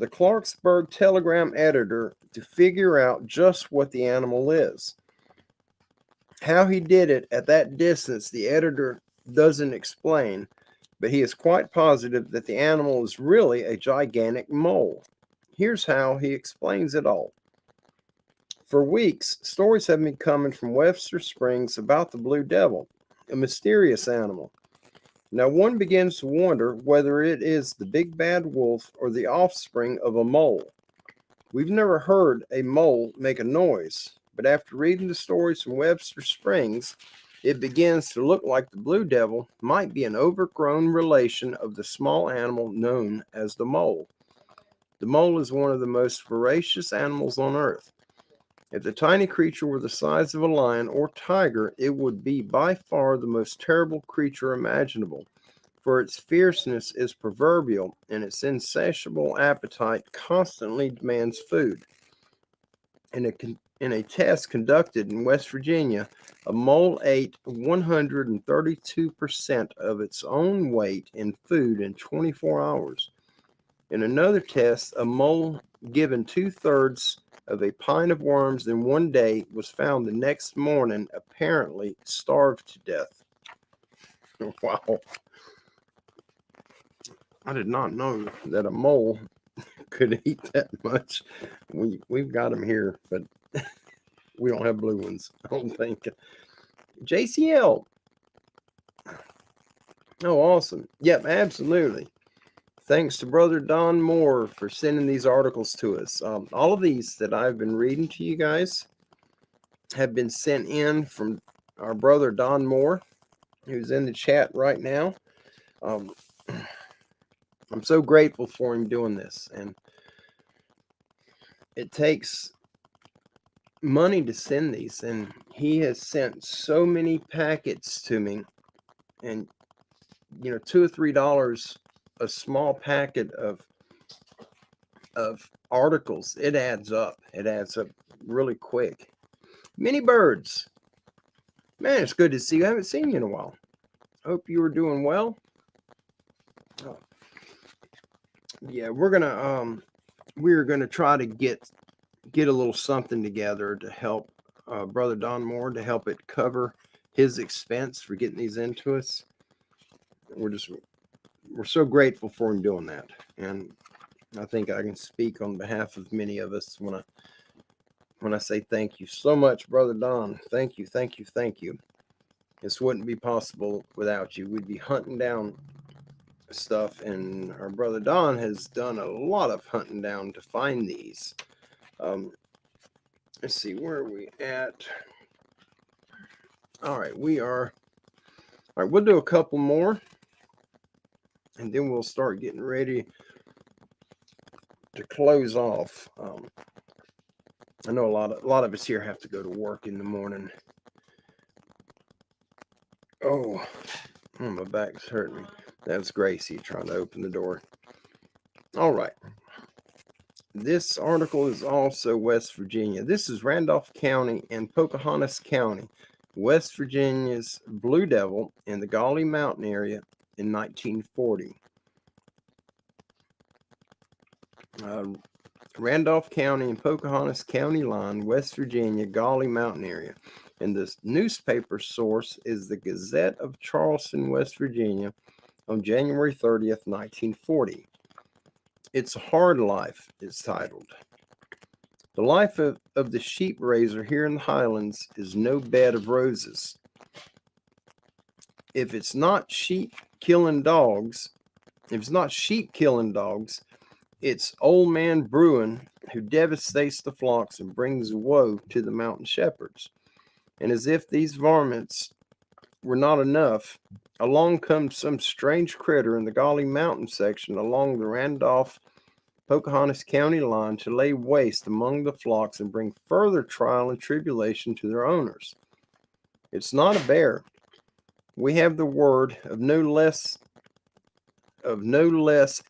Clarksburg Telegram editor to figure out just what the animal is. How he did it at that distance, the editor doesn't explain, but he is quite positive that the animal is really a gigantic mole. Here's how he explains it all. For weeks, stories have been coming from Webster Springs about the blue devil, a mysterious animal. Now one begins to wonder whether it is the big bad wolf or the offspring of a mole. We've never heard a mole make a noise, but after reading the stories from Webster Springs, it begins to look like the blue devil might be an overgrown relation of the small animal known as the mole. The mole is one of the most voracious animals on earth. If the tiny creature were the size of a lion or tiger, it would be by far the most terrible creature imaginable, for its fierceness is proverbial and its insatiable appetite constantly demands food. In a test conducted in West Virginia, a mole ate 132% of its own weight in food in 24 hours. In another test, a mole given 2/3 of a pint of worms in one day was found the next morning, apparently starved to death. Wow. I did not know that a mole could eat that much. We've got them here, but we don't have blue ones, I don't think. JCL. Oh, awesome. Yep, absolutely. Thanks to Brother Don Moore for sending these articles to us. All of these that I've been reading to you guys have been sent in from our brother Don Moore, who's in the chat right now. Um, I'm so grateful for him doing this, and it takes money to send these, and he has sent so many packets to me, and $2 or $3 a small packet of articles. It adds up really quick. Many birds, man, it's good to see you. I haven't seen you in a while. Hope you were doing well. Oh, yeah, we're gonna try to get a little something together to help Brother Don Moore, to help it cover his expense for getting these into us. We're so grateful for him doing that, and I think I can speak on behalf of many of us when I say thank you so much, Brother Don. Thank you, thank you, thank you. This wouldn't be possible without you. We'd be hunting down stuff, and our brother Don has done a lot of hunting down to find these. Let's see, where are we at? All right, we'll do a couple more, and then we'll start getting ready to close off. I know a lot of us here have to go to work in the morning. Oh, my back's hurting me. That's Gracie trying to open the door. All right. This article is also West Virginia. This is Randolph County and Pocahontas County, West Virginia's Blue Devil in the Gauley Mountain area in 1940. Randolph County and Pocahontas County line, West Virginia, Gauley Mountain area. And the newspaper source is the Gazette of Charleston, West Virginia, on January 30th, 1940. It's a Hard Life, it's titled. The life of the sheep raiser here in the Highlands is no bed of roses. If it's not sheep killing dogs, it's old man Bruin who devastates the flocks and brings woe to the mountain shepherds. And as if these varmints were not enough, along comes some strange critter in the Gauley Mountain section along the Randolph Pocahontas County line to lay waste among the flocks and bring further trial and tribulation to their owners. It's not a bear. We have the word of no less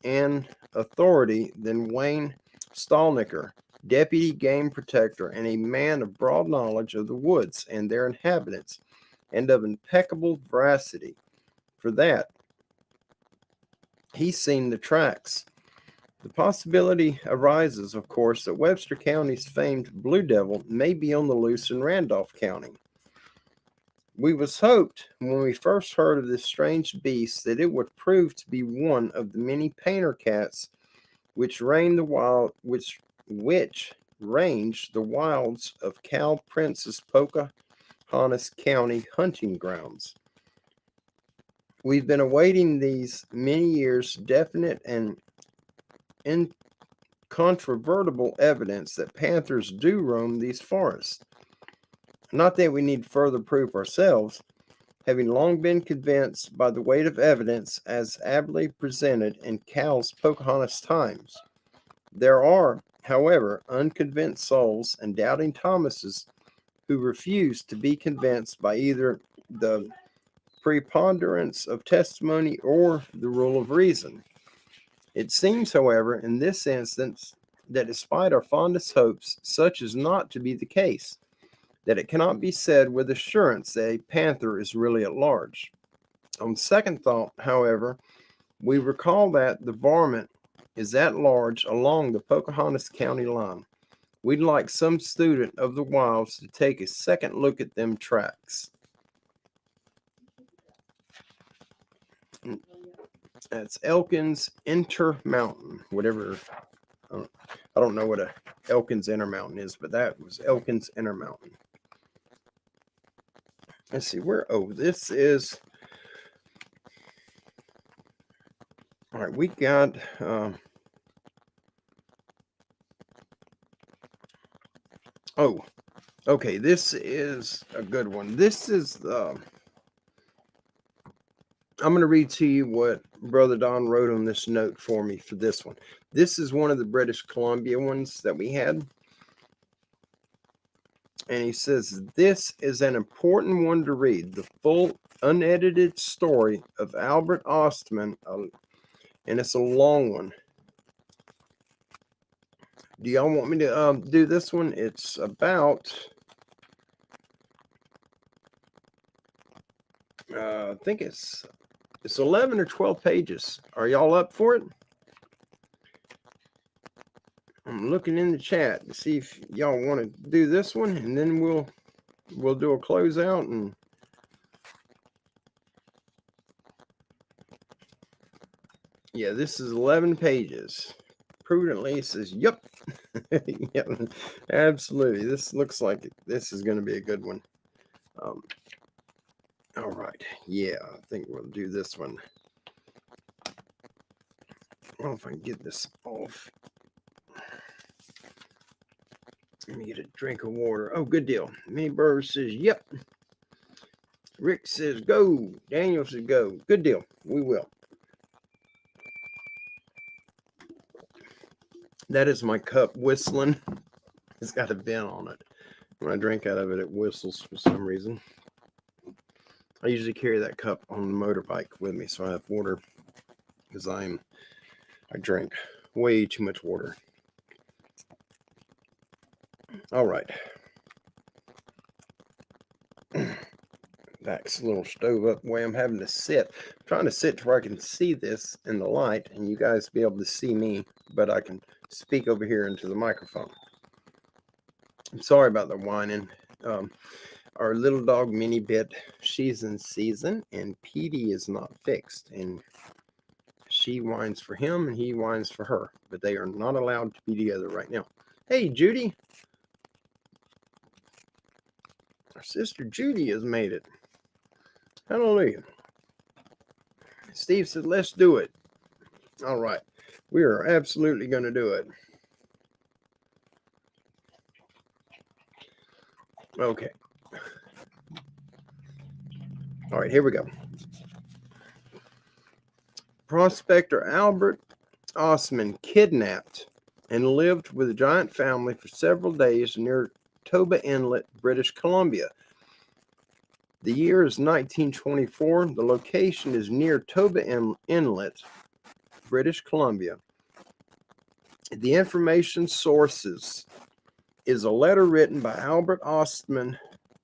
an authority than Wayne Stallnicker, deputy game protector and a man of broad knowledge of the woods and their inhabitants, and of impeccable veracity. For that, he's seen the tracks. The possibility arises, of course, that Webster County's famed Blue Devil may be on the loose in Randolph County. We was hoped when we first heard of this strange beast that it would prove to be one of the many painter cats which range the wilds of Cal Prince's Pocahontas County hunting grounds. We've been awaiting these many years definite and incontrovertible evidence that panthers do roam these forests. Not that we need further proof ourselves, having long been convinced by the weight of evidence as ably presented in Cal's Pocahontas Times. There are, however, unconvinced souls and doubting Thomases who refuse to be convinced by either the preponderance of testimony or the rule of reason. It seems, however, in this instance, that despite our fondest hopes, such is not to be the case, that it cannot be said with assurance that a panther is really at large. On second thought, however, we recall that the varmint is at large along the Pocahontas County line. We'd like some student of the wilds to take a second look at them tracks. That's Elkins Intermountain, whatever don't know what a Elkins Intermountain is, but that was Elkins Intermountain. Let's see where. Oh, this is. All right, we got. Oh, okay. This is a good one. This is. I'm going to read to you what Brother Don wrote on this note for me for this one. This is one of the British Columbia ones that we had. And he says, this is an important one to read. The full, unedited story of Albert Ostman. And it's a long one. Do y'all want me to do this one? It's about... I think it's 11 or 12 pages. Are y'all up for it? I'm looking in the chat to see if y'all want to do this one, and then we'll do a closeout. And yeah, this is 11 pages. Prudently says, "Yep, yep, absolutely. This looks like this is going to be a good one." All right, yeah, I think we'll do this one. I don't know if I can get this off. Let me get a drink of water. Oh, good deal. Minnie Burr says, yep. Rick says, go. Daniel says, go. Good deal. We will. That is my cup whistling. It's got a vent on it. When I drink out of it, it whistles for some reason. I usually carry that cup on the motorbike with me, so I have water because I drink way too much water. All right. Back's a little stove up the way I'm having to sit. I'm trying to sit to where I can see this in the light and you guys be able to see me, but I can speak over here into the microphone. I'm sorry about the whining. Our little dog Minnie Bit, she's in season and Petey is not fixed, and she whines for him and he whines for her, but they are not allowed to be together right now. Hey, Judy. Our sister Judy has made it. Hallelujah. Steve said, let's do it. All right. We are absolutely going to do it. Okay. All right, here we go. Prospector Albert Ostman kidnapped and lived with a giant family for several days near Toba Inlet, British Columbia. The year is 1924. The location is near Toba Inlet, British Columbia. The information sources is a letter written by Albert Ostman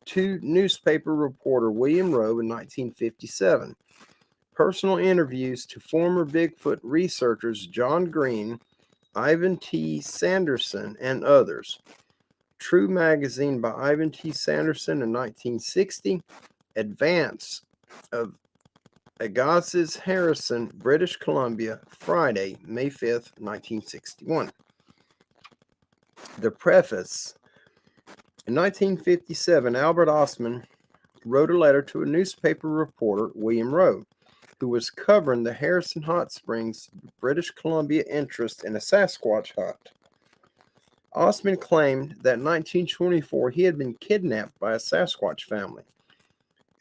to newspaper reporter William Rowe in 1957. Personal interviews to former Bigfoot researchers John Green, Ivan T. Sanderson, and others. True magazine by Ivan T. Sanderson in 1960. Advance of Agassiz Harrison, British Columbia, Friday, May 5th, 1961. The preface. In 1957, Albert Ostman wrote a letter to a newspaper reporter, William Rowe, who was covering the Harrison Hot Springs, British Columbia interest in a Sasquatch hunt. Ostman claimed that in 1924 he had been kidnapped by a Sasquatch family.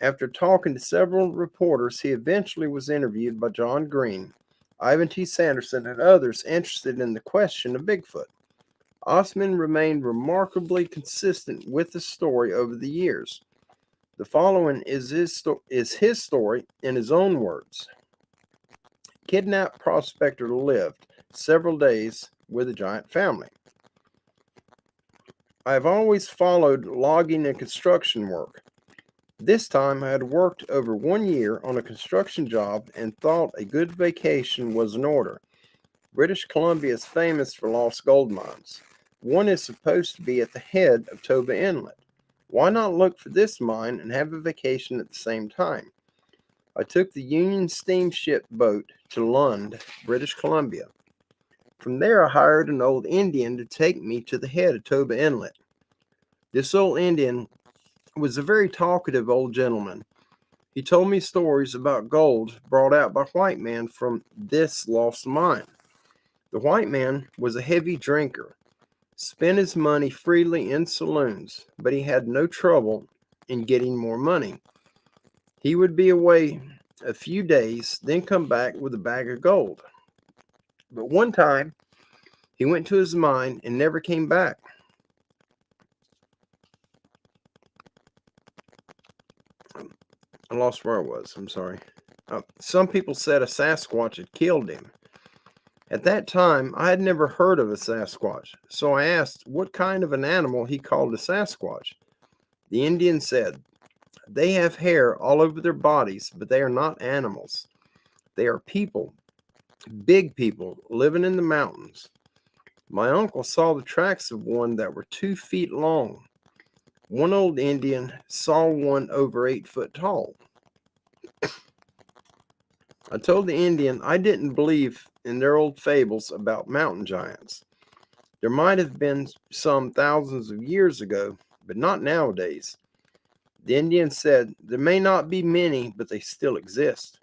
After talking to several reporters, he eventually was interviewed by John Green, Ivan T. Sanderson, and others interested in the question of Bigfoot. Ostman remained remarkably consistent with the story over the years. The following is his story in his own words. Kidnapped prospector lived several days with a giant family. I have always followed logging and construction work. This time I had worked over 1 year on a construction job and thought a good vacation was in order. British Columbia is famous for lost gold mines. One is supposed to be at the head of Toba Inlet. Why not look for this mine and have a vacation at the same time? I took the Union steamship boat to Lund, British Columbia. From there, I hired an old Indian to take me to the head of Toba Inlet. This old Indian was a very talkative old gentleman. He told me stories about gold brought out by white men from this lost mine. The white man was a heavy drinker, spent his money freely in saloons, but he had no trouble in getting more money. He would be away a few days, then come back with a bag of gold. But one time, he went to his mine and never came back. I lost where I was. I'm sorry. Some people said a Sasquatch had killed him. At that time, I had never heard of a Sasquatch, so I asked what kind of an animal he called a Sasquatch. The Indian said, "They have hair all over their bodies, but they are not animals. They are people, big people, living in the mountains." My uncle saw the tracks of one that were 2 feet long. One old Indian saw one over 8 foot tall. I told the Indian I didn't believe in their old fables about mountain giants. There might have been some thousands of years ago, but not nowadays. The Indian said there may not be many, but they still exist.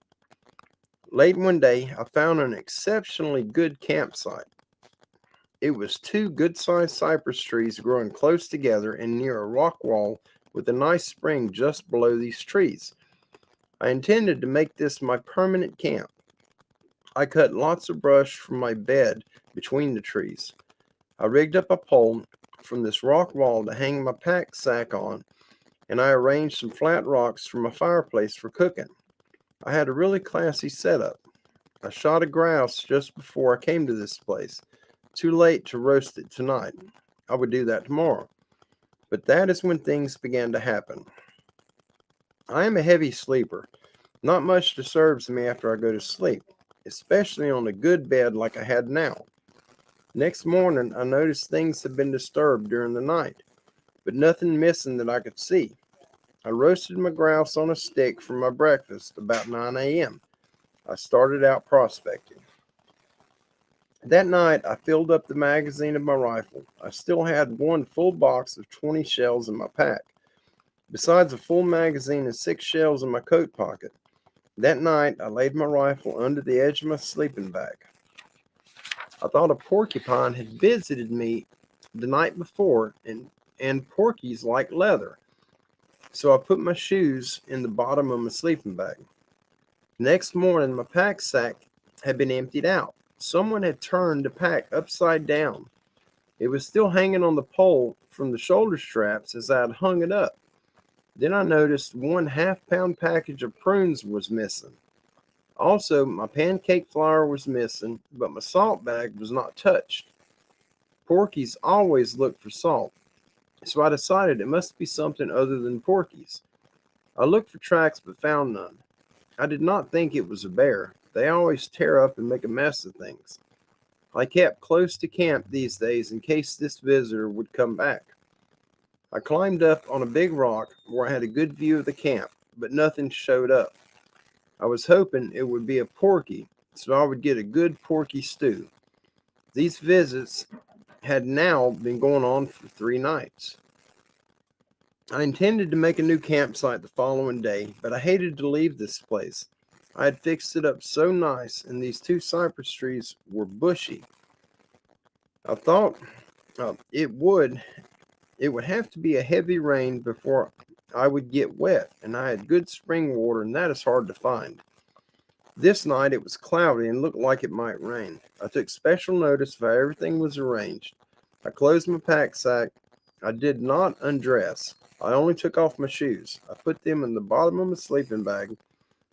Late one day, I found an exceptionally good campsite. It was 2 good-sized cypress trees growing close together and near a rock wall with a nice spring just below these trees. I intended to make this my permanent camp. I cut lots of brush from my bed between the trees. I rigged up a pole from this rock wall to hang my pack sack on, and I arranged some flat rocks for my fireplace for cooking. I had a really classy setup. I shot a grouse just before I came to this place. Too late to roast it tonight. I would do that tomorrow. But that is when things began to happen. I am a heavy sleeper. Not much disturbs me after I go to sleep, especially on a good bed like I had now. Next morning, I noticed things had been disturbed during the night, but nothing missing that I could see. I roasted my grouse on a stick for my breakfast about 9 a.m. I started out prospecting. That night, I filled up the magazine of my rifle. I still had one full box of 20 shells in my pack, besides a full magazine and 6 shells in my coat pocket. That night, I laid my rifle under the edge of my sleeping bag. I thought a porcupine had visited me the night before, and porkies like leather. So I put my shoes in the bottom of my sleeping bag. Next morning, my pack sack had been emptied out. Someone had turned the pack upside down. It was still hanging on the pole from the shoulder straps as I had hung it up. Then I noticed 1/2 pound package of prunes was missing. Also, my pancake flour was missing, but my salt bag was not touched. Porkies always look for salt, so I decided it must be something other than porkies. I looked for tracks but found none. I did not think it was a bear. They always tear up and make a mess of things. I kept close to camp these days in case this visitor would come back. I climbed up on a big rock where I had a good view of the camp, but nothing showed up. I was hoping it would be a porky, so I would get a good porky stew. These visits had now been going on for 3 nights. I intended to make a new campsite the following day, but I hated to leave this place. I had fixed it up so nice, and these 2 cypress trees were bushy. I thought it would have to be a heavy rain before I would get wet, and I had good spring water, and that is hard to find. This night it was cloudy and looked like it might rain. I took special notice of how everything was arranged. I closed my pack sack. I did not undress. I only took off my shoes. I put them in the bottom of my sleeping bag,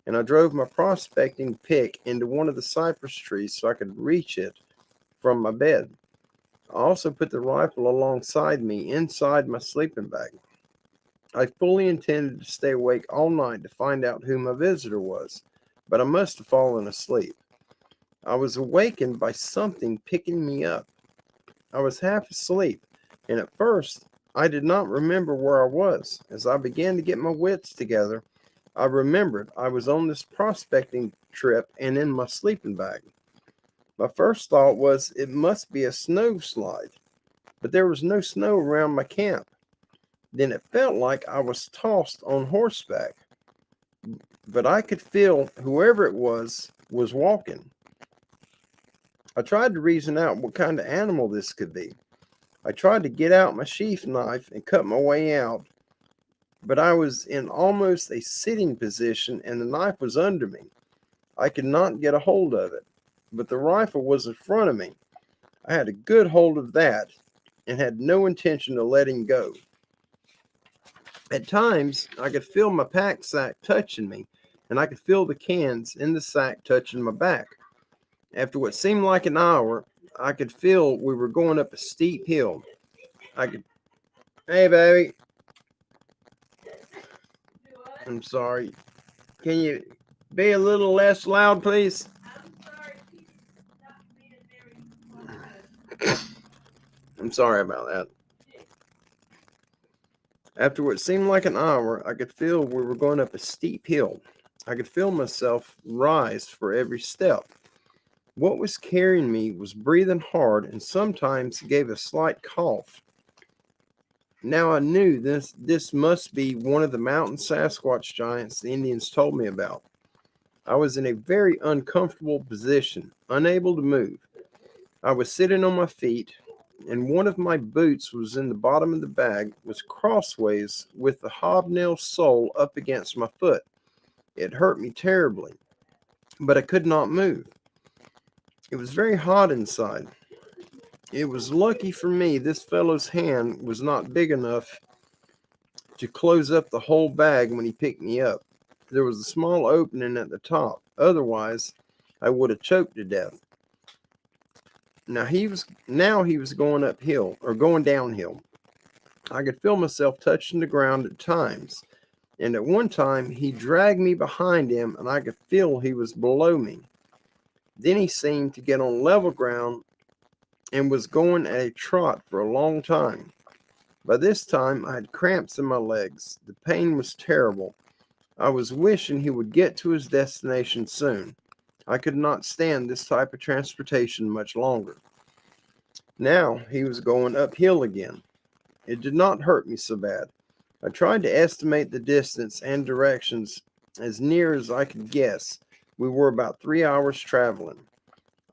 and I drove my prospecting pick into one of the cypress trees so I could reach it from my bed. I also put the rifle alongside me inside my sleeping bag. I fully intended to stay awake all night to find out who my visitor was, but I must have fallen asleep. I was awakened by something picking me up. I was half asleep, and at first I did not remember where I was. As I began to get my wits together, I remembered I was on this prospecting trip and in my sleeping bag. My first thought was it must be a snow slide, but there was no snow around my camp. Then it felt like I was tossed on horseback, but I could feel whoever it was walking. I tried to reason out what kind of animal this could be. I tried to get out my sheath knife and cut my way out, but I was in almost a sitting position and the knife was under me. I could not get a hold of it, but the rifle was in front of me. I had a good hold of that and had no intention of letting go. At times, I could feel my pack sack touching me, and I could feel the cans in the sack touching my back. After what seemed like an hour, I could feel we were going up a steep hill. Hey, baby. I'm sorry. Can you be a little less loud, please? I'm sorry about that. After what seemed like an hour, I could feel we were going up a steep hill. I could feel myself rise for every step. What was carrying me was breathing hard and sometimes gave a slight cough. Now I knew this must be one of the mountain Sasquatch giants the Indians told me about. I was in a very uncomfortable position, unable to move. I was sitting on my feet, and one of my boots was in the bottom of the bag, was crossways with the hobnail sole up against my foot. It hurt me terribly, but I could not move. It was very hot inside. It was lucky for me this fellow's hand was not big enough to close up the whole bag when he picked me up. There was a small opening at the top. Otherwise, I would have choked to death. Now he was going uphill or going downhill. I could feel myself touching the ground at times, and at one time he dragged me behind him and I could feel he was below me. Then he seemed to get on level ground and was going at a trot for a long time. By this time I had cramps in my legs. The pain was terrible. I was wishing he would get to his destination soon. I could not stand this type of transportation much longer. Now he was going uphill again. It did not hurt me so bad. I tried to estimate the distance and directions as near as I could guess. We were about 3 hours traveling.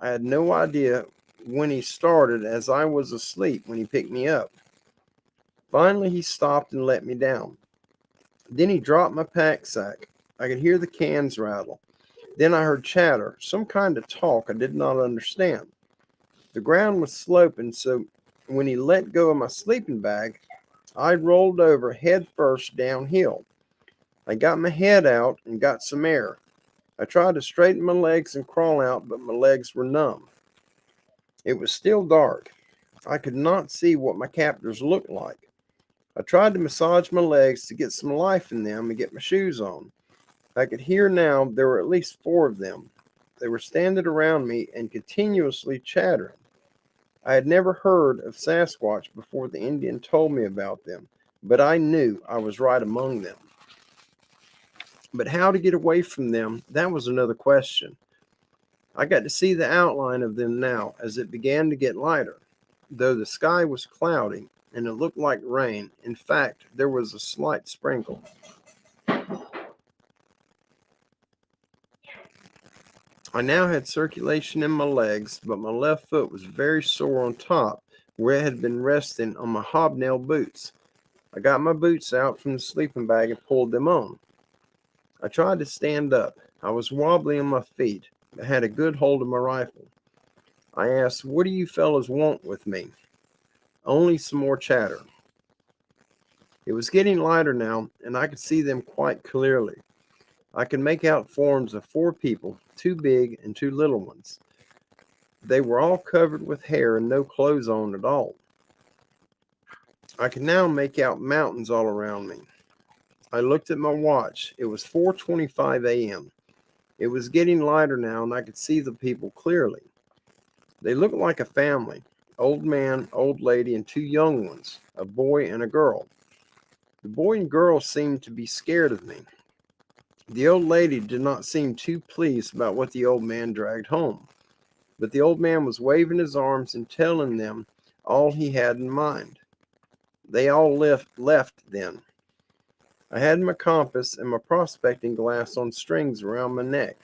I had no idea when he started as I was asleep when he picked me up. Finally, he stopped and let me down. Then he dropped my pack sack. I could hear the cans rattle. Then I heard chatter, some kind of talk I did not understand. The ground was sloping, so when he let go of my sleeping bag, I rolled over head first downhill. I got my head out and got some air. I tried to straighten my legs and crawl out, but my legs were numb. It was still dark. I could not see what my captors looked like. I tried to massage my legs to get some life in them and get my shoes on. I could hear now there were at least 4 of them. They were standing around me and continuously chattering. I had never heard of Sasquatch before the Indian told me about them, but I knew I was right among them. But how to get away from them, that was another question. I got to see the outline of them now as it began to get lighter, though the sky was cloudy and it looked like rain. In fact, there was a slight sprinkle. I now had circulation in my legs, but my left foot was very sore on top, where it had been resting on my hobnail boots. I got my boots out from the sleeping bag and pulled them on. I tried to stand up. I was wobbly on my feet. I had a good hold of my rifle. I asked, "What do you fellows want with me?" Only some more chatter. It was getting lighter now, and I could see them quite clearly. I could make out forms of 4 people, 2 big and 2 little ones. They were all covered with hair and no clothes on at all. I could now make out mountains all around me. I looked at my watch. It was 4:25 a.m. It was getting lighter now, and I could see the people clearly. They looked like a family, old man, old lady, and 2 young ones, a boy and a girl. The boy and girl seemed to be scared of me. The old lady did not seem too pleased about what the old man dragged home. but the old man was waving his arms and telling them all he had in mind. They all left then. I had my compass and my prospecting glass on strings around my neck,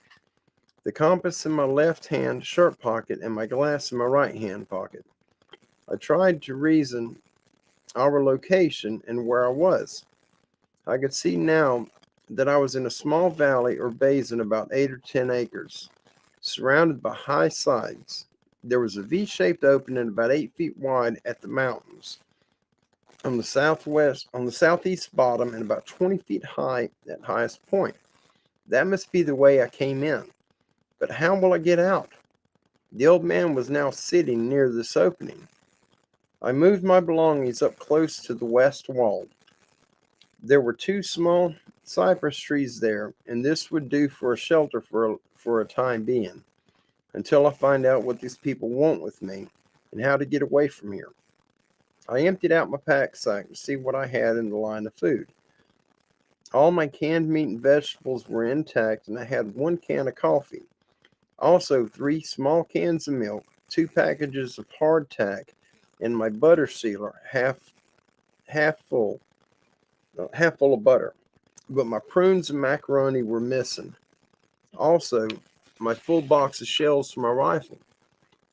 the compass in my left hand shirt pocket and my glass in my right hand pocket. I tried to reason our location and where I was. I could see now that I was in a small valley or basin about 8 or 10 acres, surrounded by high sides. There was a V-shaped opening about 8 feet wide at the mountains on the southeast bottom and about 20 feet high at highest point. That must be the way I came in. But how will I get out? The old man was now sitting near this opening. I moved my belongings up close to the west wall. There were 2 small cypress trees there, and this would do for a shelter for a time being, until I find out what these people want with me and how to get away from here. I emptied out my pack sack to see what I had in the line of food. All my canned meat and vegetables were intact, and I had 1 can of coffee. Also 3 small cans of milk, 2 packages of hardtack, and my butter sealer half full of butter. But my prunes and macaroni were missing. Also, my full box of shells for my rifle.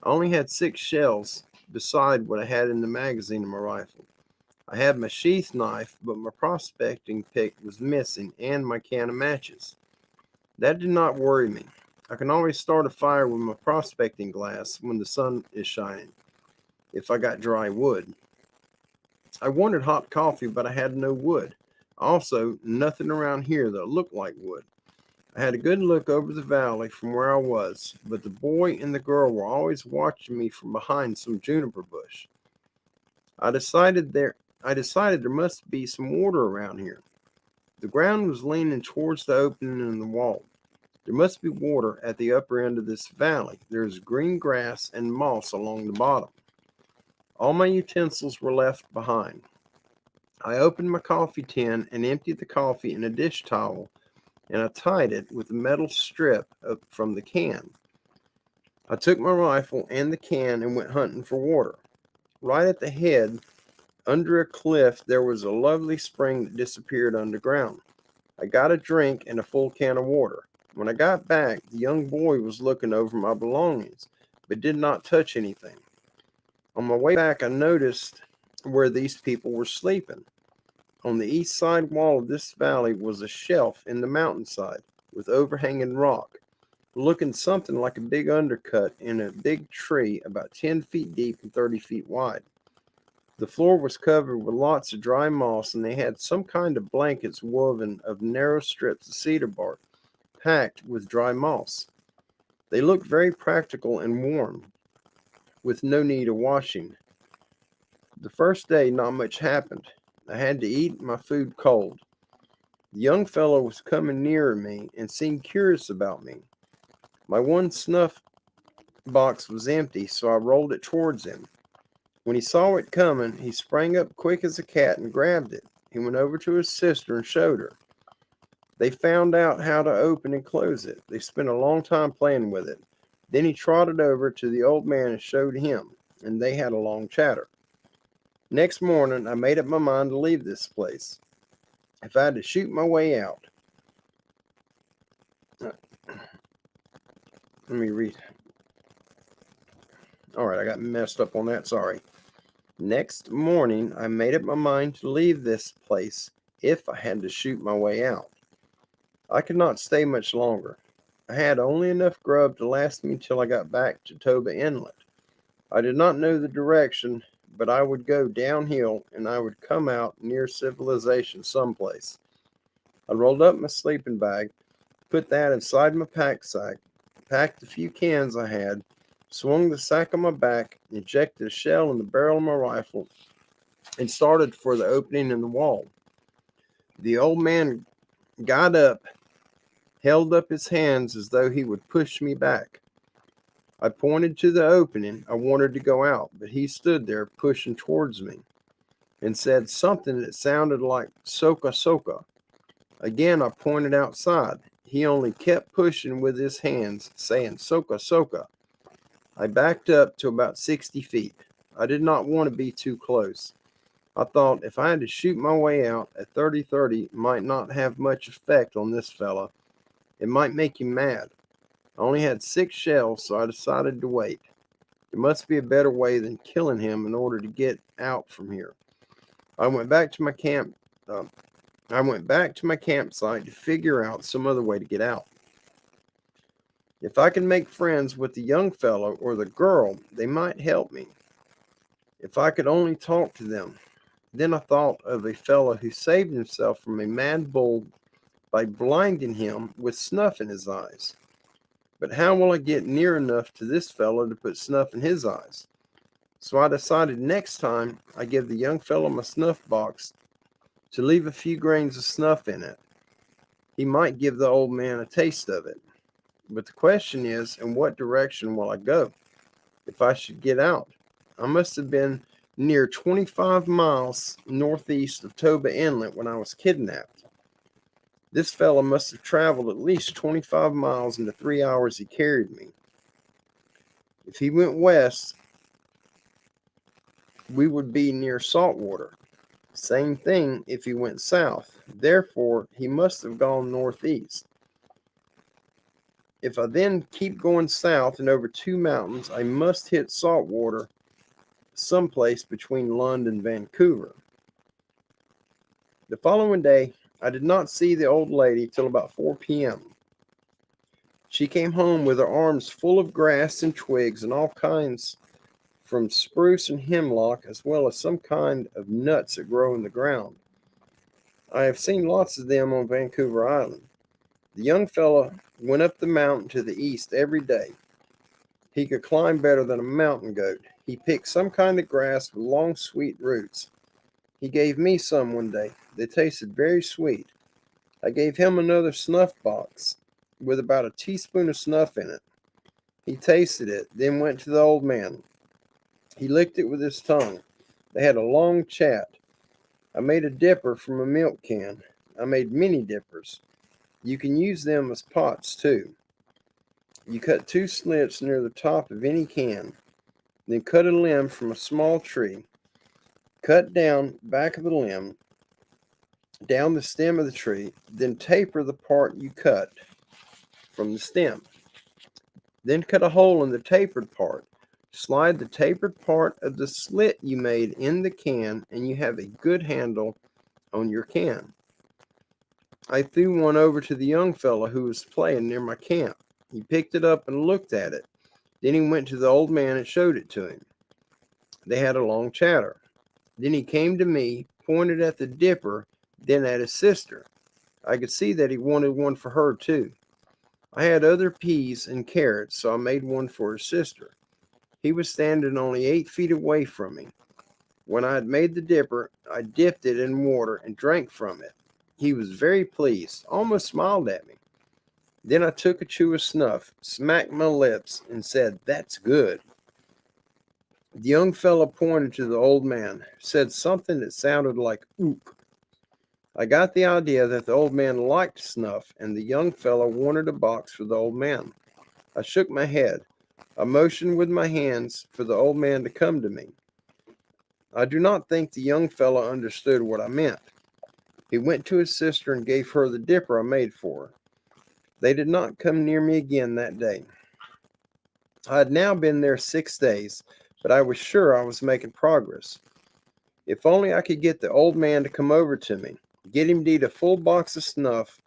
I only had 6 shells beside what I had in the magazine of my rifle. I had my sheath knife, but my prospecting pick was missing and my can of matches. That did not worry me. I can always start a fire with my prospecting glass when the sun is shining, if I got dry wood. I wanted hot coffee, but I had no wood. Also, nothing around here that looked like wood. I had a good look over the valley from where I was, but the boy and the girl were always watching me from behind some juniper bush. I decided there must be some water around here. The ground was leaning towards the opening in the wall. There must be water at the upper end of this valley. There is green grass and moss along the bottom. All my utensils were left behind. I opened my coffee tin and emptied the coffee in a dish towel, and I tied it with a metal strip from the can. I took my rifle and the can and went hunting for water. Right at the head, under a cliff, there was a lovely spring that disappeared underground. I got a drink and a full can of water. When I got back, the young boy was looking over my belongings, but did not touch anything. On my way back, I noticed where these people were sleeping. On the east side wall of this valley was a shelf in the mountainside with overhanging rock, looking something like a big undercut in a big tree about 10 feet deep and 30 feet wide. The floor was covered with lots of dry moss, and they had some kind of blankets woven of narrow strips of cedar bark, packed with dry moss. They looked very practical and warm, with no need of washing. The first day, not much happened. I had to eat my food cold. The young fellow was coming nearer me and seemed curious about me. My 1 snuff box was empty, so I rolled it towards him. When he saw it coming, he sprang up quick as a cat and grabbed it. He went over to his sister and showed her. They found out how to open and close it. They spent a long time playing with it. Then he trotted over to the old man and showed him, and they had a long chatter. Next morning, I made up my mind to leave this place. If I had to shoot my way out. Let me read. All right, I got messed up on that. Sorry. Next morning, I made up my mind to leave this place if I had to shoot my way out. I could not stay much longer. I had only enough grub to last me till I got back to Toba Inlet. I did not know the direction, but I would go downhill and I would come out near civilization someplace. I rolled up my sleeping bag, put that inside my pack sack, packed the few cans I had, swung the sack on my back, injected a shell in the barrel of my rifle, and started for the opening in the wall. The old man got up, held up his hands as though he would push me back. I pointed to the opening. I wanted to go out, but he stood there pushing towards me and said something that sounded like soka soka. Again, I pointed outside. He only kept pushing with his hands, saying soka soka. I backed up to about 60 feet. I did not want to be too close. I thought if I had to shoot my way out at 30-30, it might not have much effect on this fella. It might make him mad. I only had 6 shells, so I decided to wait. There must be a better way than killing him in order to get out from here. I went back to my campsite to figure out some other way to get out. If I could make friends with the young fellow or the girl, they might help me. If I could only talk to them. Then I thought of a fellow who saved himself from a mad bull by blinding him with snuff in his eyes. But how will I get near enough to this fellow to put snuff in his eyes? So I decided next time I give the young fellow my snuff box to leave a few grains of snuff in it. He might give the old man a taste of it. But the question is, in what direction will I go if I should get out? I must have been near 25 miles northeast of Toba Inlet when I was kidnapped. This fellow must have traveled at least 25 miles in the 3 hours he carried me. If he went west, we would be near saltwater. Same thing if he went south. Therefore, he must have gone northeast. If I then keep going south and over 2 mountains, I must hit saltwater someplace between Lund and Vancouver. The following day, I did not see the old lady till about 4 p.m. She came home with her arms full of grass and twigs and all kinds from spruce and hemlock, as well as some kind of nuts that grow in the ground. I have seen lots of them on Vancouver Island. The young fellow went up the mountain to the east every day. He could climb better than a mountain goat. He picked some kind of grass with long, sweet roots. He gave me some one day. They tasted very sweet. I gave him another snuff box with about a teaspoon of snuff in it. He tasted it, then went to the old man. He licked it with his tongue. They had a long chat. I made a dipper from a milk can. I made mini dippers. You can use them as pots too. You cut 2 slits near the top of any can. Then cut a limb from a small tree. Cut down back of the limb, down the stem of the tree, then taper the part you cut from the stem. Then cut a hole in the tapered part. Slide the tapered part of the slit you made in the can, and you have a good handle on your can. I threw one over to the young fellow who was playing near my camp. He picked it up and looked at it. Then he went to the old man and showed it to him. They had a long chatter. Then he came to me, pointed at the dipper, then at his sister. I could see that he wanted one for her too. I had other peas and carrots, so I made one for his sister. He was standing only 8 feet away from me. When I had made the dipper, I dipped it in water and drank from it. He was very pleased, almost smiled at me. Then I took a chew of snuff, smacked my lips, and said, "That's good." The young fellow pointed to the old man, said something that sounded like ook. I got the idea that the old man liked snuff, and the young fellow wanted a box for the old man. I shook my head. I motioned with my hands for the old man to come to me. I do not think the young fellow understood what I meant. He went to his sister and gave her the dipper I made for her. They did not come near me again that day. I had now been there 6 days, but I was sure I was making progress. If only I could get the old man to come over to me, get him to eat a full box of snuff,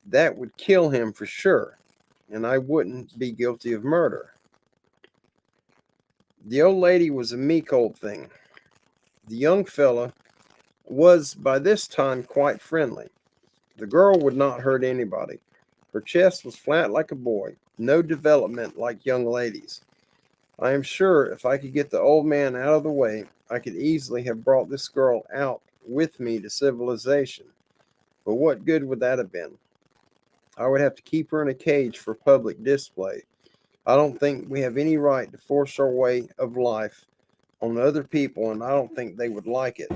that would kill him for sure, and I wouldn't be guilty of murder. The old lady was a meek old thing. The young fellow was by this time quite friendly. The girl would not hurt anybody. Her chest was flat like a boy, no development like young ladies. I am sure if I could get the old man out of the way, I could easily have brought this girl out with me to civilization. But what good would that have been? I would have to keep her in a cage for public display. I don't think we have any right to force our way of life on other people, and I don't think they would like it.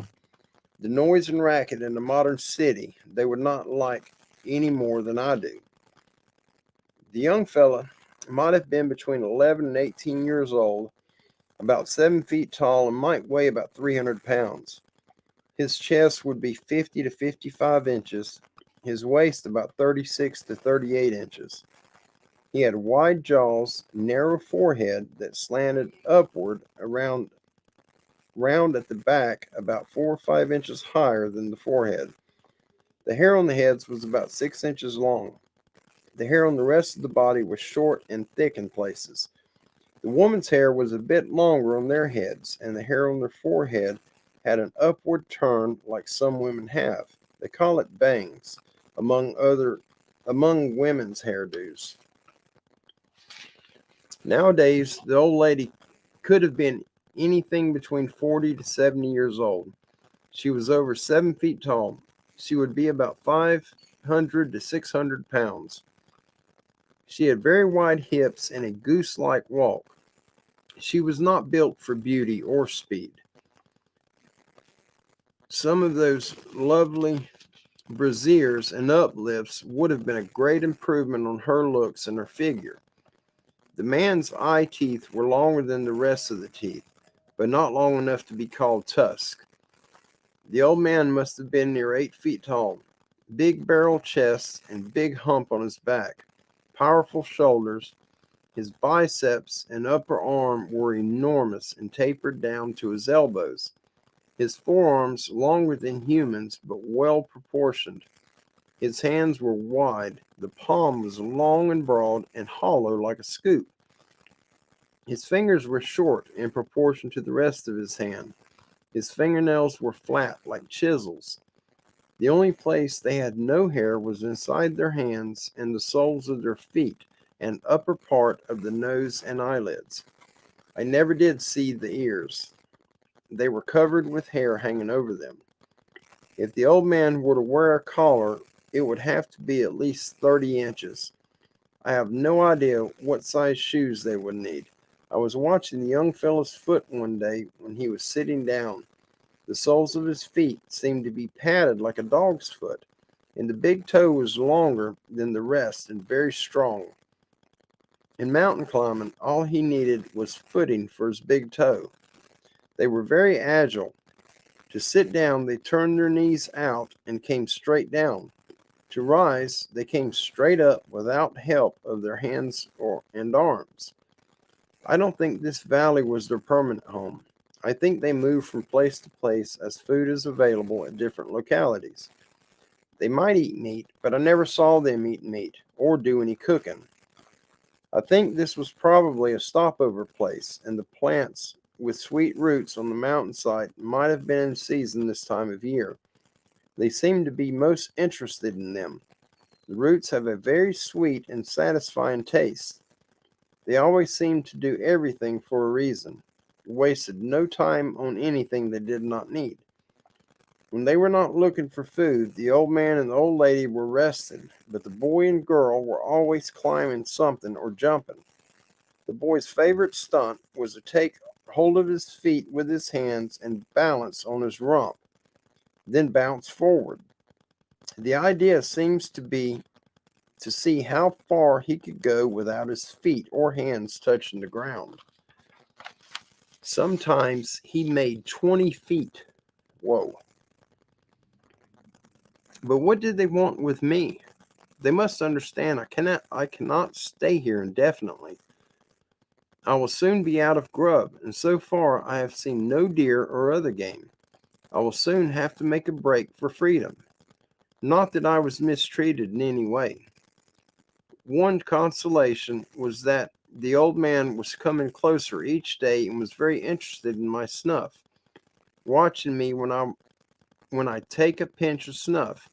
The noise and racket in the modern city, they would not like any more than I do. The young fella might have been between 11 and 18 years old, about 7 feet tall, and might weigh about 300 pounds. His chest would be 50 to 55 inches, his waist about 36 to 38 inches. He had wide jaws, narrow forehead that slanted upward round at the back, about 4 or 5 inches higher than the forehead. The hair on the heads was about 6 inches long. The hair on the rest of the body was short and thick in places. The woman's hair was a bit longer on their heads, and the hair on their forehead had an upward turn like some women have. They call it bangs, among women's hairdos. Nowadays, the old lady could have been anything between 40 to 70 years old. She was over 7 feet tall. She would be about 500 to 600 pounds. She had very wide hips and a goose-like walk. She was not built for beauty or speed. Some of those lovely brassieres and uplifts would have been a great improvement on her looks and her figure. The man's eye teeth were longer than the rest of the teeth, but not long enough to be called tusk. The old man must have been near 8 feet tall, big barrel chest and big hump on his back, powerful shoulders. His biceps and upper arm were enormous and tapered down to his elbows. His forearms longer than humans, but well proportioned. His hands were wide. The palm was long and broad and hollow like a scoop. His fingers were short in proportion to the rest of his hand. His fingernails were flat like chisels. The only place they had no hair was inside their hands and the soles of their feet and upper part of the nose and eyelids. I never did see the ears. They were covered with hair hanging over them. If the old man were to wear a collar, it would have to be at least 30 inches. I have no idea what size shoes they would need. I was watching the young fellow's foot one day when he was sitting down. The soles of his feet seemed to be padded like a dog's foot, and the big toe was longer than the rest and very strong. In mountain climbing, all he needed was footing for his big toe. They were very agile. To sit down, they turned their knees out and came straight down. To rise, they came straight up without help of their hands and arms. I don't think this valley was their permanent home. I think they moved from place to place as food is available at different localities. They might eat meat, but I never saw them eat meat or do any cooking. I think this was probably a stopover place, and the plants with sweet roots on the mountainside might have been in season this time of year. They seem to be most interested in them. The roots have a very sweet and satisfying taste. They always seemed to do everything for a reason, wasted no time on anything they did not need. When they were not looking for food, the old man and the old lady were resting, but the boy and girl were always climbing something or jumping. The boy's favorite stunt was to take hold of his feet with his hands and balance on his rump, then bounce forward. The idea seems to be to see how far he could go without his feet or hands touching the ground. Sometimes he made 20 feet. Whoa. But what did they want with me? They must understand I cannot stay here indefinitely. I will soon be out of grub, and so far I have seen no deer or other game. I will soon have to make a break for freedom. Not that I was mistreated in any way. One consolation was that the old man was coming closer each day and was very interested in my snuff, watching me when I take a pinch of snuff.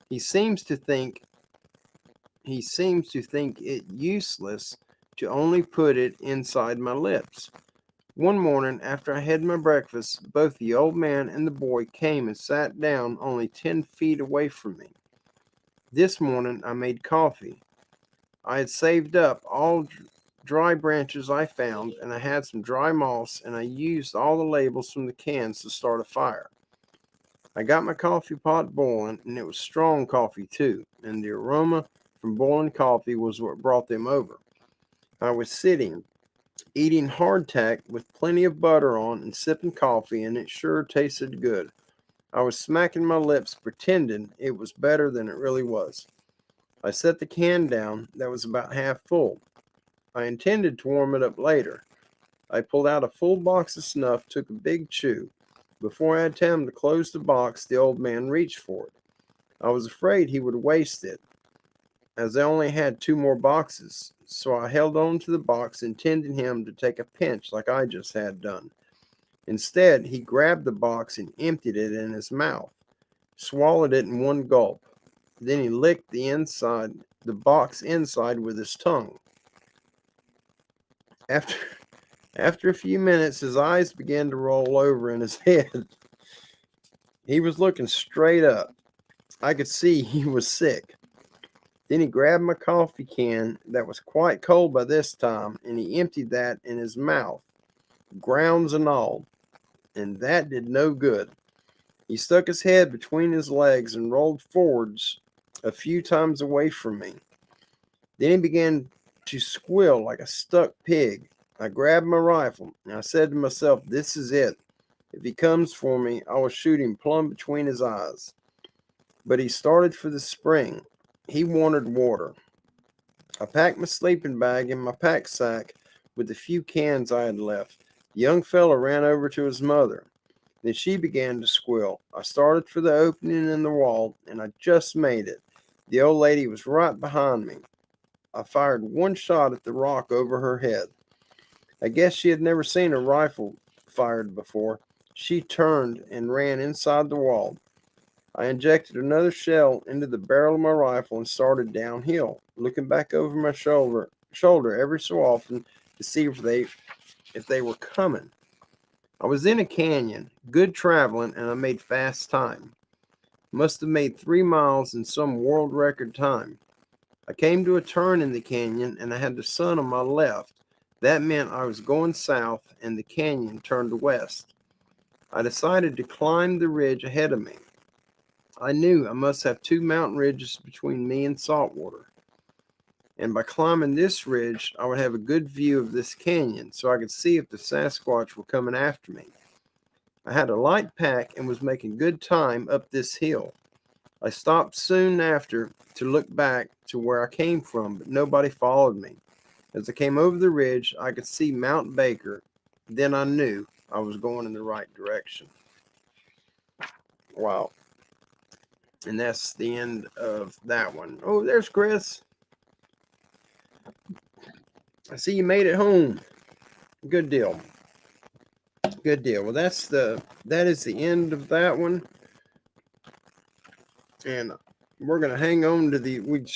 He seems to think it useless to only put it inside my lips. One morning, after I had my breakfast, both the old man and the boy came and sat down only 10 feet away from me. This morning, I made coffee. I had saved up all dry branches I found, and I had some dry moss, and I used all the labels from the cans to start a fire. I got my coffee pot boiling, and it was strong coffee too, and the aroma from boiling coffee was what brought them over. I was sitting, eating hardtack with plenty of butter on and sipping coffee, and it sure tasted good. I was smacking my lips, pretending it was better than it really was. I set the can down that was about half full. I intended to warm it up later. I pulled out a full box of snuff, took a big chew. Before I had time to close the box, the old man reached for it. I was afraid he would waste it, as I only had 2 more boxes, so I held on to the box, intending him to take a pinch like I just had done. Instead, he grabbed the box and emptied it in his mouth, swallowed it in one gulp. Then he licked the box inside with his tongue. After After a few minutes, his eyes began to roll over in his head. He was looking straight up. I could see he was sick. Then he grabbed my coffee can that was quite cold by this time, and he emptied that in his mouth, grounds and all, and that did no good. He stuck his head between his legs and rolled forwards a few times away from me. Then he began to squeal like a stuck pig. I grabbed my rifle, and I said to myself, this is it. If he comes for me, I will shoot him plumb between his eyes. But he started for the spring. He wanted water. I packed my sleeping bag in my pack sack with the few cans I had left. The young fellow ran over to his mother. Then she began to squeal. I started for the opening in the wall, and I just made it. The old lady was right behind me. I fired one shot at the rock over her head. I guess she had never seen a rifle fired before. She turned and ran inside the wall. I injected another shell into the barrel of my rifle and started downhill, looking back over my shoulder every so often to see if they were coming. I was in a canyon, good traveling, and I made fast time. Must have made 3 miles in some world record time. I came to a turn in the canyon, and I had the sun on my left. That meant I was going south, and the canyon turned west. I decided to climb the ridge ahead of me. I knew I must have 2 mountain ridges between me and saltwater. And by climbing this ridge, I would have a good view of this canyon so I could see if the Sasquatch were coming after me. I had a light pack and was making good time up this hill. I stopped soon after to look back to where I came from, but nobody followed me. As I came over the ridge, I could see Mount Baker. Then I knew I was going in the right direction. Wow. And that's the end of that one. Oh, there's Chris. I see you made it home. Good deal. Good deal. Well, that is the end of that one. And we're gonna hang on to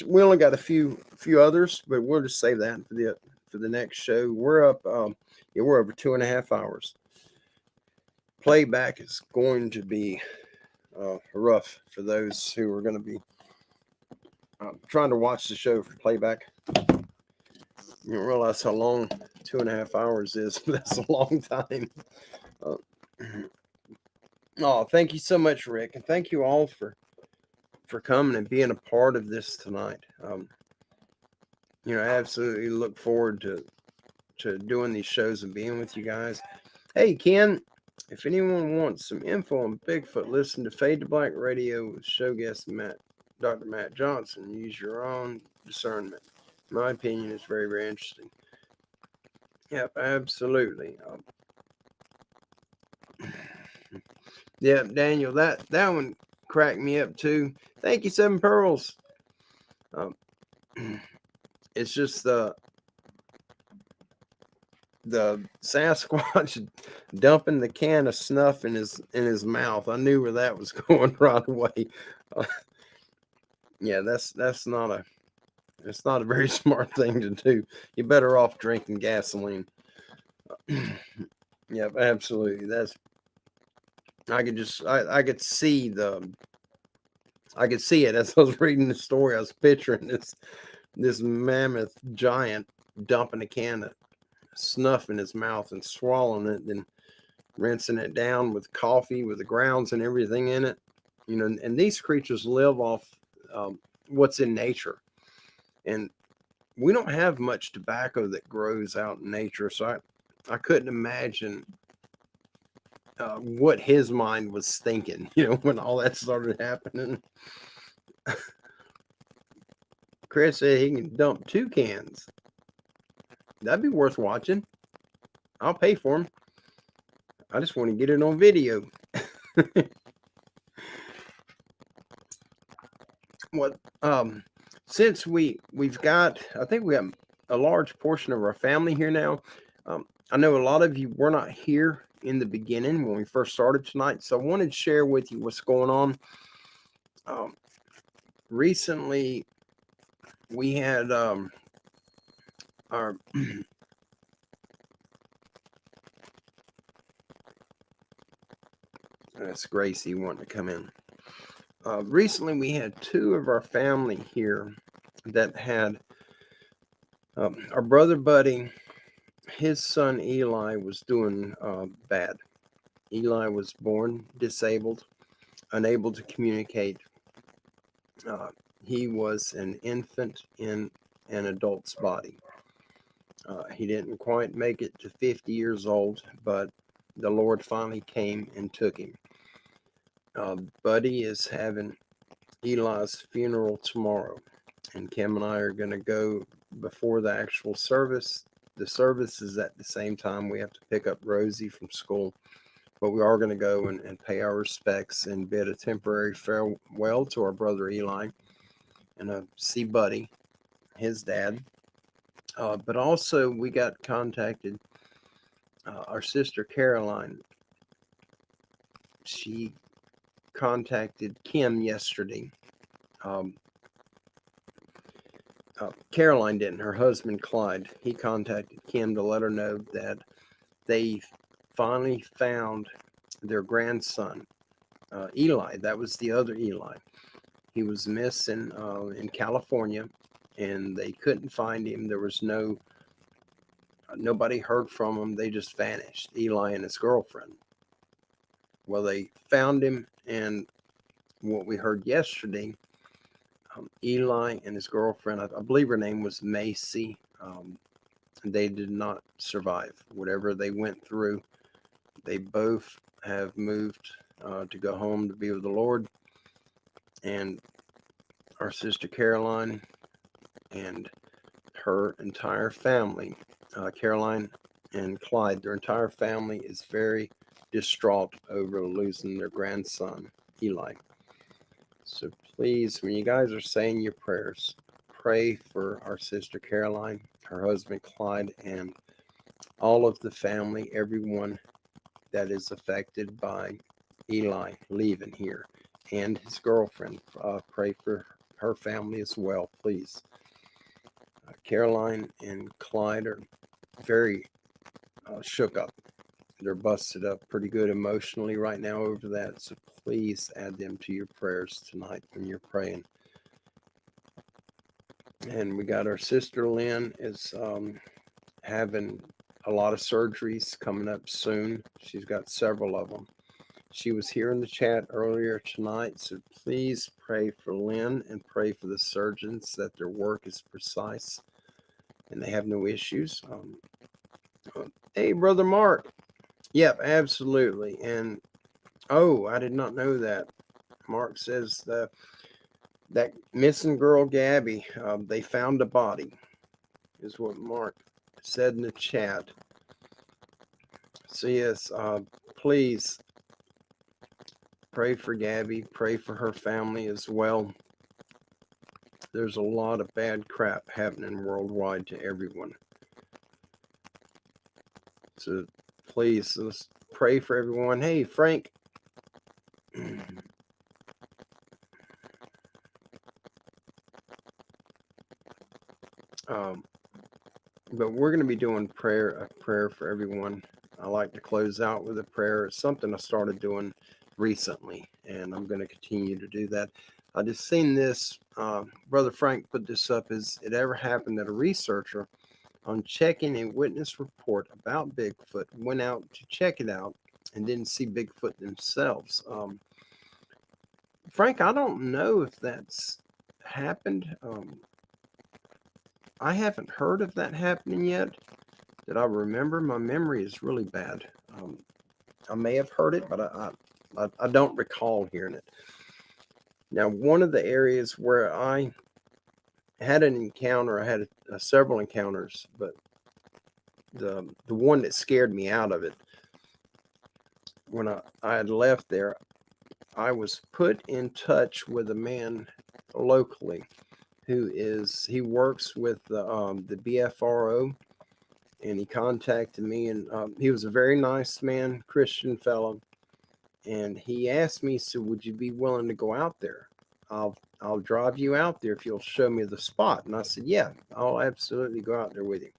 we only got a few others, but we'll just save that for the next show. We're up we're over 2.5 hours. Playback is going to be rough for those who are going to be trying to watch the show for playback. You don't realize how long 2.5 hours is, but that's a long time. Thank you so much, Rick, and thank you all for coming and being a part of this tonight. I absolutely look forward to doing these shows and being with you guys. Hey, Ken, if anyone wants some info on Bigfoot, listen to Fade to Black Radio with show guest Dr. Matt Johnson. Use your own discernment. In my opinion, it's very, very interesting. Yep, absolutely. Yep, Daniel, that one cracked me up too. Thank you, Seven Pearls. It's just the Sasquatch dumping the can of snuff in his mouth. I knew where that was going right away. Yeah, that's not a very smart thing to do. You're better off drinking gasoline. Yep, absolutely. I could see it as I was reading the story. I was picturing this mammoth giant dumping a can of snuff in his mouth and swallowing it, then rinsing it down with coffee with the grounds and everything in it. And these creatures live off what's in nature, and we don't have much tobacco that grows out in nature, so I couldn't imagine what his mind was thinking, when all that started happening. Chris said he can dump 2 cans. That'd be worth watching. I'll pay for them. I just want to get it on video. What since we've got, I think we have a large portion of our family here now. I know a lot of you were not here in the beginning when we first started tonight, so I wanted to share with you what's going on. Recently we had our that's Gracie wanting to come in. Recently we had 2 of our family here that had our brother Buddy. His son Eli was doing bad. Eli was born disabled, unable to communicate. He was an infant in an adult's body. He didn't quite make it to 50 years old, but the Lord finally came and took him. Buddy is having Eli's funeral tomorrow, and Kim and I are going to go before the actual service. The service is at the same time. We have to pick up Rosie from school, but we are going to go and pay our respects and bid a temporary farewell to our brother Eli and see Buddy, his dad. But also we got contacted, our sister Caroline. She contacted Kim yesterday. Caroline didn't. Her husband Clyde, he contacted Kim to let her know that they finally found their grandson, Eli. That was the other Eli. He was missing in California, and they couldn't find him. There was nobody heard from him. They just vanished, Eli and his girlfriend. Well, they found him, and what we heard yesterday, Eli and his girlfriend, I believe her name was Macy, they did not survive. Whatever they went through, they both have moved to go home to be with the Lord. And our sister Caroline and her entire family, Caroline and Clyde, their entire family is very distraught over losing their grandson, Eli. So please, when you guys are saying your prayers, pray for our sister Caroline, her husband Clyde, and all of the family, everyone that is affected by Eli leaving here, and his girlfriend. Pray for her family as well, please. Caroline and Clyde are very shook up. They're busted up pretty good emotionally right now over that. So please add them to your prayers tonight when you're praying. And we got our sister Lynn is having a lot of surgeries coming up soon. She's got several of them. She was here in the chat earlier tonight, so please pray for Lynn and pray for the surgeons that their work is precise and they have no issues. Hey, Brother Mark. Yep, absolutely. And, I did not know that. Mark says that missing girl, Gabby, they found a body, is what Mark said in the chat. So, yes, please pray for Gabby. Pray for her family as well. There's a lot of bad crap happening worldwide to everyone. So please, let's pray for everyone. Hey, Frank. But we're going to be doing a prayer for everyone. I like to close out with a prayer. It's something I started doing recently, and I'm going to continue to do that. I just seen this. Brother Frank put this up. Has it ever happened that a researcher, on checking a witness report about Bigfoot, went out to check it out and didn't see Bigfoot themselves? Frank, I don't know if that's happened. I haven't heard of that happening yet that I remember. My memory is really bad. I may have heard it, but I don't recall hearing it. Now, one of the areas where I had an encounter, I had several encounters, but the one that scared me out of it, when I had left there, I was put in touch with a man locally he works with the BFRO, and he contacted me, and he was a very nice man, Christian fellow, and he asked me, so would you be willing to go out there? I'll drive you out there if you'll show me the spot. And I said, yeah, I'll absolutely go out there with you.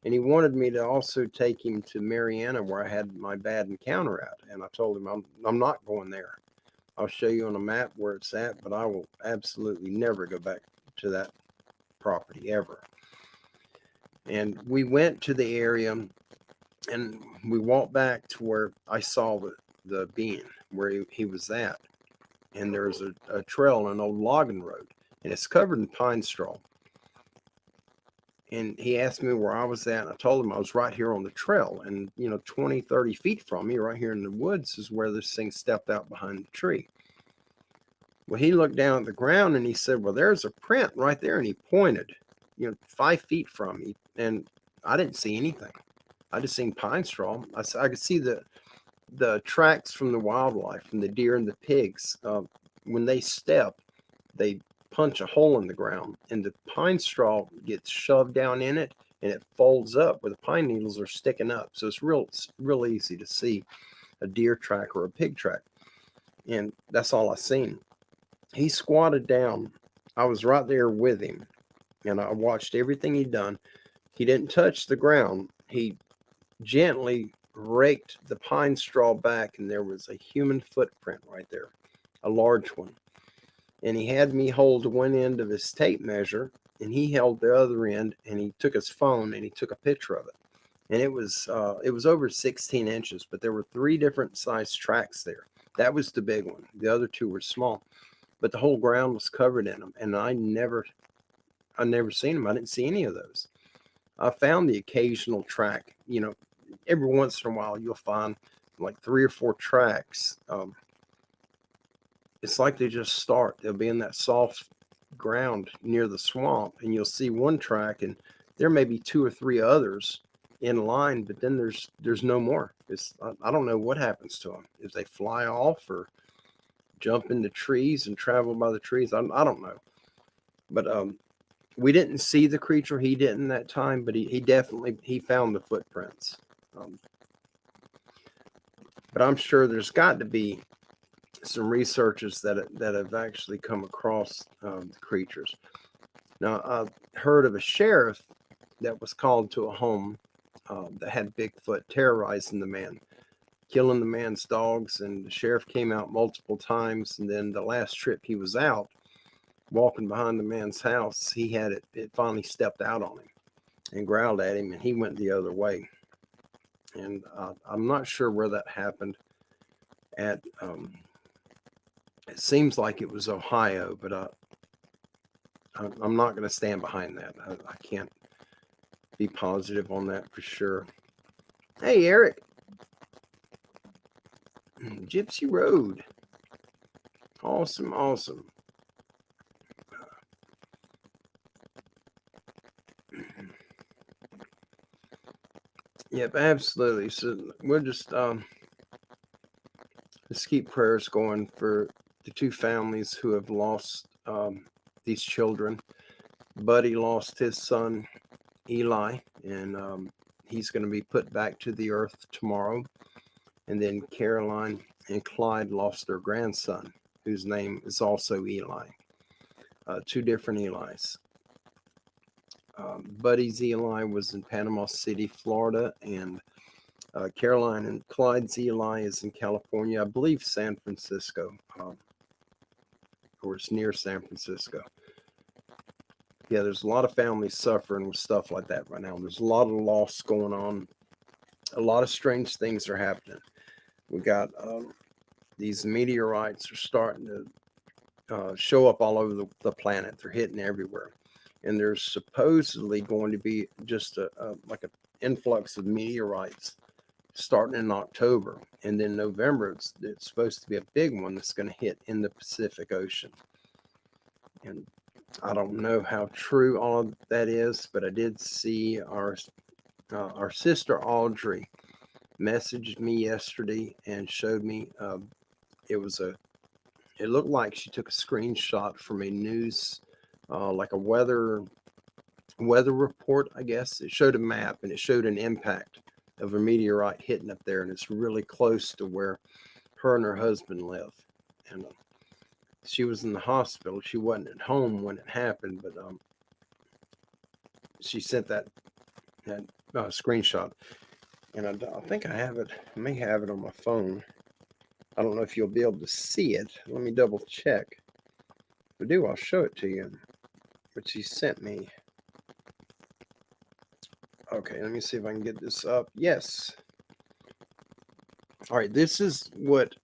And he wanted me to also take him to Mariana, where I had my bad encounter at. And I told him, I'm not going there. I'll show you on a map where it's at, but I will absolutely never go back to that property ever. And we went to the area, and we walked back to where I saw the being, where he was at. And there's a trail, an old logging road, and it's covered in pine straw. And he asked me where I was at, and I told him I was right here on the trail. And, 20, 30 feet from me, right here in the woods, is where this thing stepped out behind the tree. Well, he looked down at the ground and he said, well, there's a print right there. And he pointed, 5 feet from me. And I didn't see anything. I just seen pine straw. I could see the tracks from the wildlife, from the deer and the pigs. When they step, they punch a hole in the ground, and the pine straw gets shoved down in it, and it folds up where the pine needles are sticking up. So it's real easy to see a deer track or a pig track. And that's all I seen. He squatted down. I was right there with him, and I watched everything he'd done. He didn't touch the ground. He gently raked the pine straw back, and there was a human footprint right there, a large one. And he had me hold one end of his tape measure, and he held the other end, and he took his phone and he took a picture of it. And it was over 16 inches, but there were 3 different size tracks there. That was the big one. The other 2 were small, but the whole ground was covered in them. And I never seen them. I didn't see any of those. I found the occasional track. Every once in a while you'll find like 3 or 4 tracks. It's like they just start. They'll be in that soft ground near the swamp, and you'll see one track, and there may be 2 or 3 others in line, but then there's no more. I don't know what happens to them. If they fly off or jump into trees and travel by the trees, I don't know. But we didn't see the creature. He didn't that time, but he definitely found the footprints. But I'm sure there's got to be some researchers that have actually come across the creatures. Now, I've heard of a sheriff that was called to a home that had Bigfoot terrorizing the man, killing the man's dogs, and the sheriff came out multiple times. And then the last trip he was out, walking behind the man's house, he had it finally stepped out on him and growled at him, and he went the other way. And I'm not sure where that happened at. It seems like it was Ohio, but I'm not going to stand behind that. I can't be positive on that for sure. Hey, Eric. Gypsy Road. Awesome. Yep, absolutely. So we'll just let's keep prayers going for the 2 families who have lost these children. Buddy lost his son, Eli, and he's going to be put back to the earth tomorrow. And then Caroline and Clyde lost their grandson, whose name is also Eli. 2 different Elis. Buddy's Eli was in Panama City, Florida, and Caroline and Clyde's Eli is in California, I believe San Francisco, or it's near San Francisco. Yeah, there's a lot of families suffering with stuff like that right now. There's a lot of loss going on. A lot of strange things are happening. We got these meteorites are starting to show up all over the planet. They're hitting everywhere. and there's supposedly going to be just like an influx of meteorites starting in October, and then November it's supposed to be a big one that's going to hit in the Pacific Ocean. And I don't know how true all of that is, but I did see our sister Audrey messaged me yesterday and showed me it looked like she took a screenshot from a news like a weather report, I guess. It showed a map and it showed an impact of a meteorite hitting up there, and it's really close to where her and her husband live. And she was in the hospital. She wasn't at home when it happened, but she sent that screenshot, and I think I have it. I may have it on my phone. I don't know if you'll be able to see it. Let me double check. If I do, I'll show it to you. But she sent me. Okay, let me see if I can get this up. Yes. All right, this is what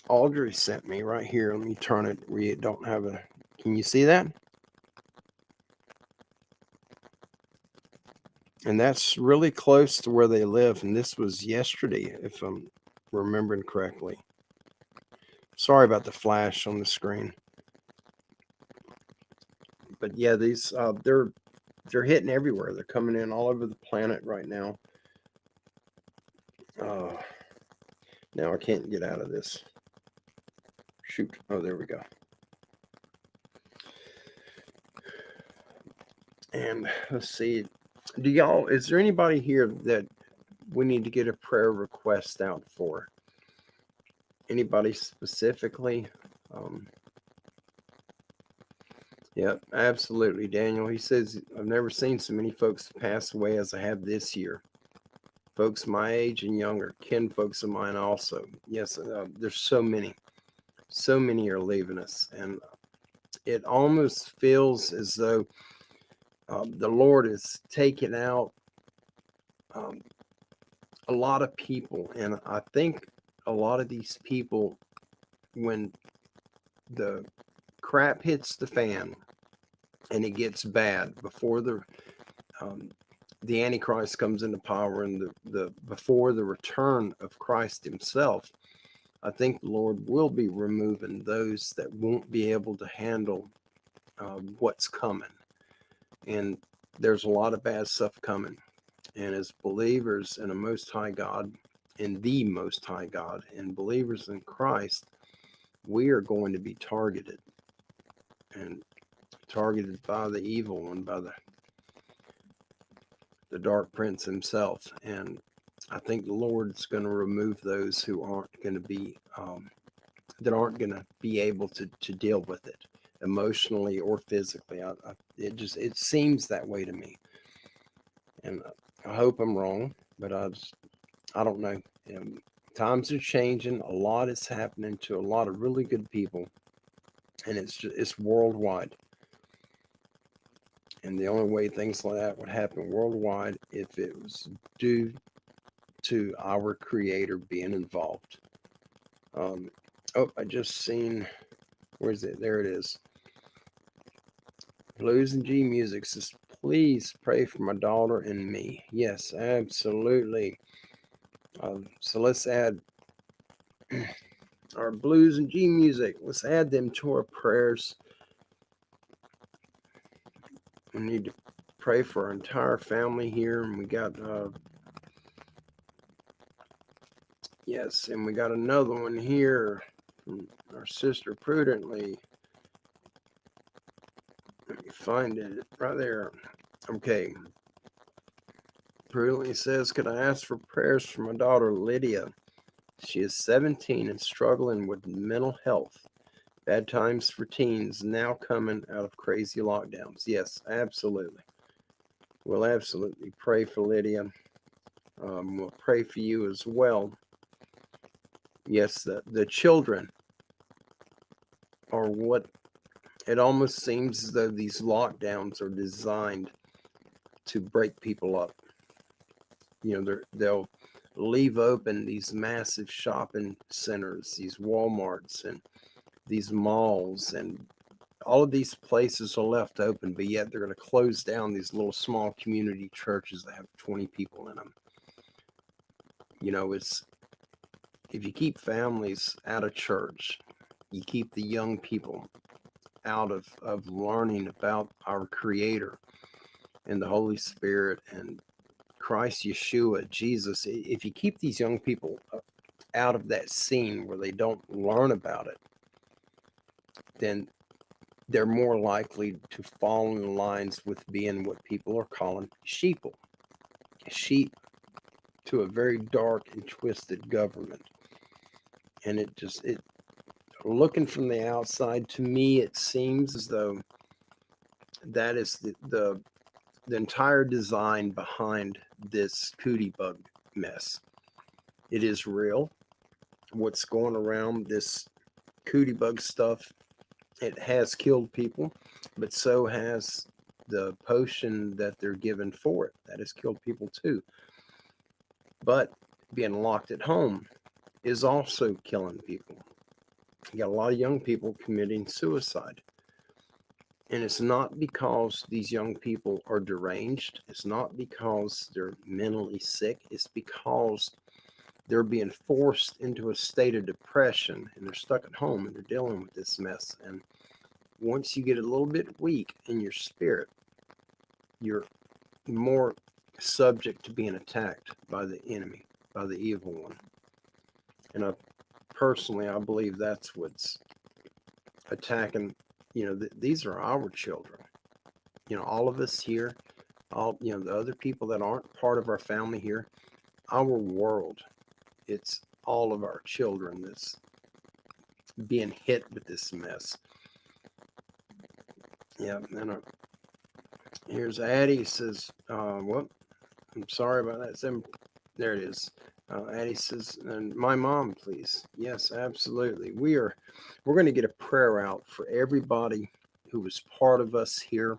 Audrey sent me right here. Let me turn it where you don't have a... Can you see that? And that's really close to where they live. And this was yesterday, if I'm remembering correctly. Sorry about the flash on the screen. But yeah, these they're hitting everywhere. They're coming in all over the planet right now. Now I can't get out of this. Shoot. Oh, there we go. And let's see. Is there anybody here that we need to get a prayer request out for? Anybody specifically? Yep, absolutely, Daniel. He says, I've never seen so many folks pass away as I have this year. Folks my age and younger, kin folks of mine also. Yes, there's so many. So many are leaving us. And it almost feels as though the Lord is taking out a lot of people. And I think a lot of these people, when the crap hits the fan and it gets bad, before the Antichrist comes into power and before the return of Christ himself, I think the Lord will be removing those that won't be able to handle what's coming. And there's a lot of bad stuff coming. And as believers in a Most High God, in the Most High God, and believers in Christ, we are going to be targeted. And targeted by the evil one, by the dark prince himself. And I think the Lord's going to remove those who aren't going to be able to deal with it emotionally or physically. It seems that way to me, and I hope I'm wrong, but I don't know. Times are changing. A lot is happening to a lot of really good people, and it's worldwide. And the only way things like that would happen worldwide if it was due to our Creator being involved. I just seen, where is it? There it is. Blues and G Music says, please pray for my daughter and me. Yes, absolutely. So let's add our Blues and G Music. Let's add them to our prayers. We need to pray for our entire family here. And we got, yes, and we got another one here from our sister Prudently. Let me find it right there. Okay. Prudently says, could I ask for prayers for my daughter Lydia? She is 17 and struggling with mental health. Bad times for teens now coming out of crazy lockdowns. Yes, absolutely. We'll absolutely pray for Lydia. We'll pray for you as well. Yes, the children are what it almost seems as though these lockdowns are designed to break people up. They'll leave open these massive shopping centers, these Walmarts and these malls and all of these places are left open, but yet they're going to close down these little small community churches that have 20 people in them. It's if you keep families out of church, you keep the young people out of learning about our Creator and the Holy Spirit and Christ Yeshua, Jesus. If you keep these young people out of that scene where they don't learn about it, then they're more likely to fall in lines with being what people are calling sheeple. Sheep to a very dark and twisted government. And it looking from the outside, to me, it seems as though that is the entire design behind this cootie bug mess. It is real. What's going around this cootie bug stuff, it has killed people, but so has the potion that they're given for it. That has killed people too. But being locked at home is also killing people. You got a lot of young people committing suicide. And it's not because these young people are deranged. It's not because they're mentally sick. It's because they're being forced into a state of depression and they're stuck at home and they're dealing with this mess. And once you get a little bit weak in your spirit, you're more subject to being attacked by the enemy, by the evil one. And I believe that's what's attacking. These are our children. All of us here, the other people that aren't part of our family here, our world, it's all of our children that's being hit with this mess. Yeah, and here's Addie says, I'm sorry about that. There it is. Addie says, and my mom, please. Yes, absolutely. We're going to get a prayer out for everybody who is part of us here,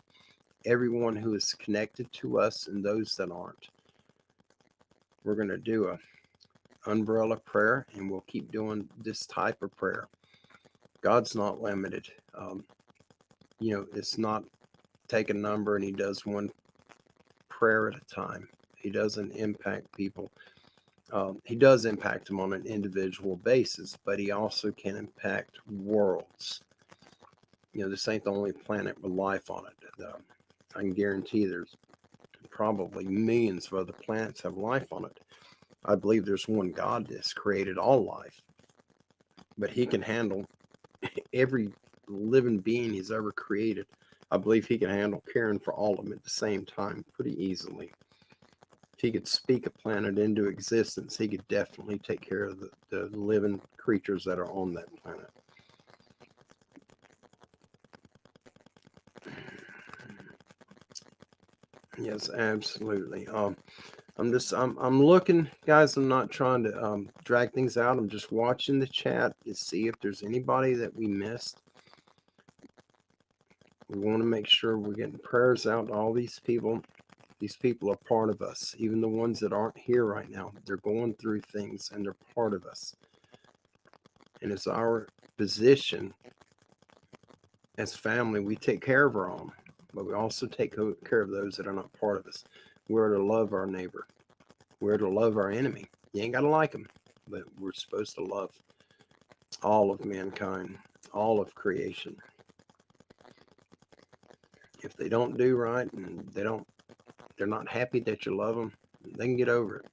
everyone who is connected to us, and those that aren't. We're going to do a umbrella prayer, and we'll keep doing this type of prayer. God's not limited. It's not take a number and he does one prayer at a time. He doesn't impact people. He does impact them on an individual basis, but he also can impact worlds. This ain't the only planet with life on it. I can guarantee there's probably millions of other planets have life on it. I believe there's one God that's created all life, but he can handle every living being he's ever created. I believe he can handle caring for all of them at the same time pretty easily. If he could speak a planet into existence, he could definitely take care of the living creatures that are on that planet. Yes, absolutely. I'm looking, guys. I'm not trying to drag things out. I'm just watching the chat to see if there's anybody that we missed. We want to make sure we're getting prayers out to all these people. These people are part of us. Even the ones that aren't here right now, they're going through things and they're part of us. And it's our position as family, we take care of our own, but we also take care of those that are not part of us. We're to love our neighbor. We're to love our enemy. You ain't got to like them, but we're supposed to love all of mankind, all of creation. If they don't do right and they're not happy that you love them, they can get over it.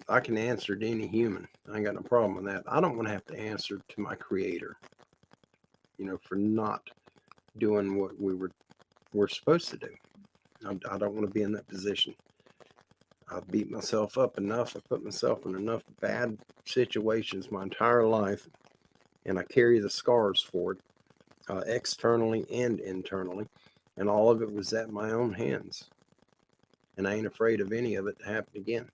I can answer to any human. I ain't got no problem with that. I don't want to have to answer to my Creator, for not doing what we're supposed to do. I don't want to be in that position. I've beat myself up enough. I put myself in enough bad situations my entire life, and I carry the scars for it, externally and internally, and all of it was at my own hands. And I ain't afraid of any of it to happen again.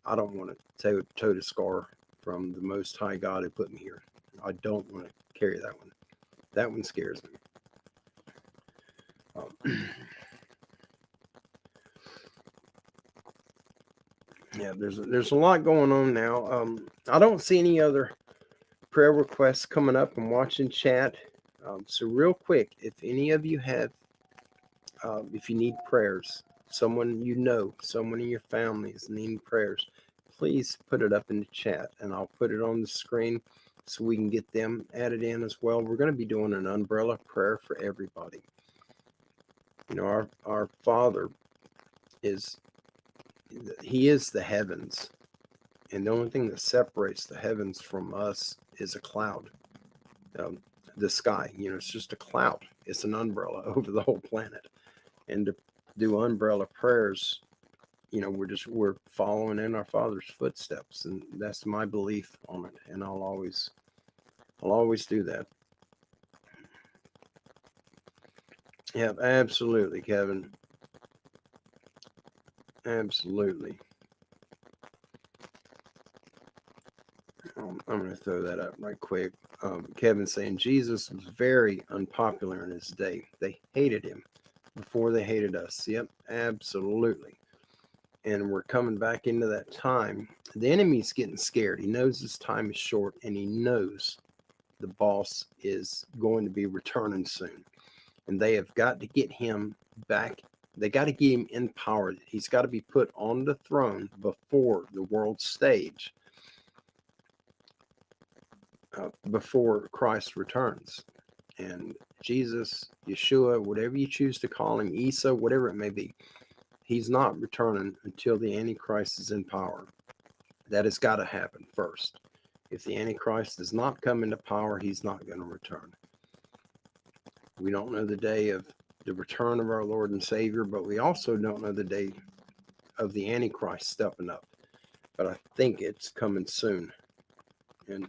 I don't want to tote a scar from the Most High God who put me here. I don't want to carry that one. That one scares me. Yeah, there's a lot going on now. I don't see any other prayer requests coming up. I'm watching chat. So real quick, if any of you have, if you need prayers, someone you know, someone in your family is needing prayers, please put it up in the chat and I'll put it on the screen so we can get them added in as well. We're going to be doing an umbrella prayer for everybody. You know, our Father he is the heavens. And the only thing that separates the heavens from us is a cloud. The sky, you know, it's just a cloud. It's an umbrella over the whole planet. And to do umbrella prayers, you know, we're following in our Father's footsteps, and that's my belief on it. And I'll always do that. Yeah, absolutely, Kevin. Absolutely. I'm going to throw that up right quick. Kevin saying Jesus was very unpopular in his day. They hated him before they hated us. Yep, absolutely. And we're coming back into that time. The enemy's getting scared. He knows his time is short, and he knows the boss is going to be returning soon. And they have got to get him back. They got to get him in power. He's got to be put on the throne before the world stage. Before Christ returns. And Jesus, Yeshua, whatever you choose to call him, Isa, whatever it may be, he's not returning until the Antichrist is in power. That has got to happen first. If the Antichrist does not come into power, he's not going to return. We don't know the day of the return of our Lord and Savior, but we also don't know the day of the Antichrist stepping up. But I think it's coming soon. And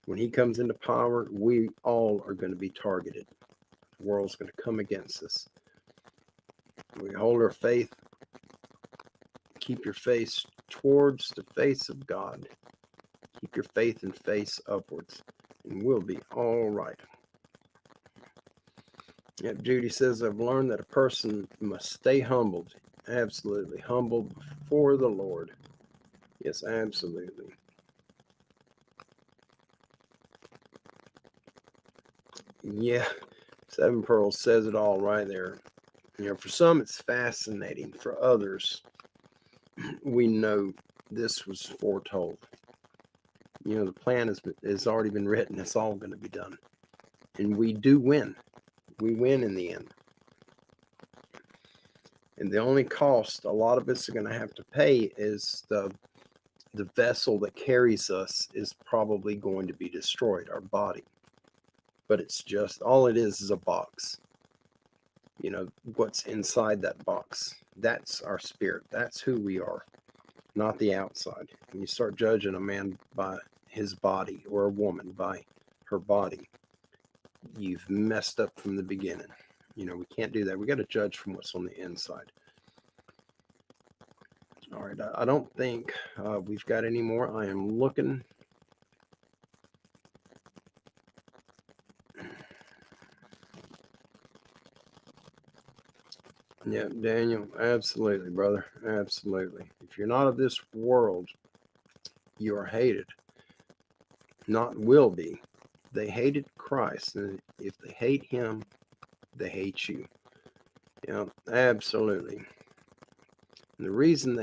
when he comes into power, we all are going to be targeted. The world's going to come against us. We hold our faith. Keep your face towards the face of God. Keep your faith and face upwards, and we'll be all right. Yep, Judy says, I've learned that a person must stay humbled. Absolutely. Humbled before the Lord. Yes, absolutely. Yeah, Seven Pearls says it all right there. You know, for some it's fascinating. For others, we know this was foretold. You know, the plan has already been written. It's all going to be done. And we do win. We win in the end. And the only cost a lot of us are going to have to pay is the vessel that carries us is probably going to be destroyed, our body. But it's just, all it is a box. You know, what's inside that box. That's our spirit. That's who we are, not the outside. When you start judging a man by his body or a woman by her body, you've messed up from the beginning. You know, we can't do that. We got to judge from what's on the inside. All right, I don't think we've got any more. I am looking. Yeah, Daniel, absolutely, brother. Absolutely. If you're not of this world, you are hated. Not will be. They hated Christ. And if they hate him, they hate you. Yeah, absolutely. And the reason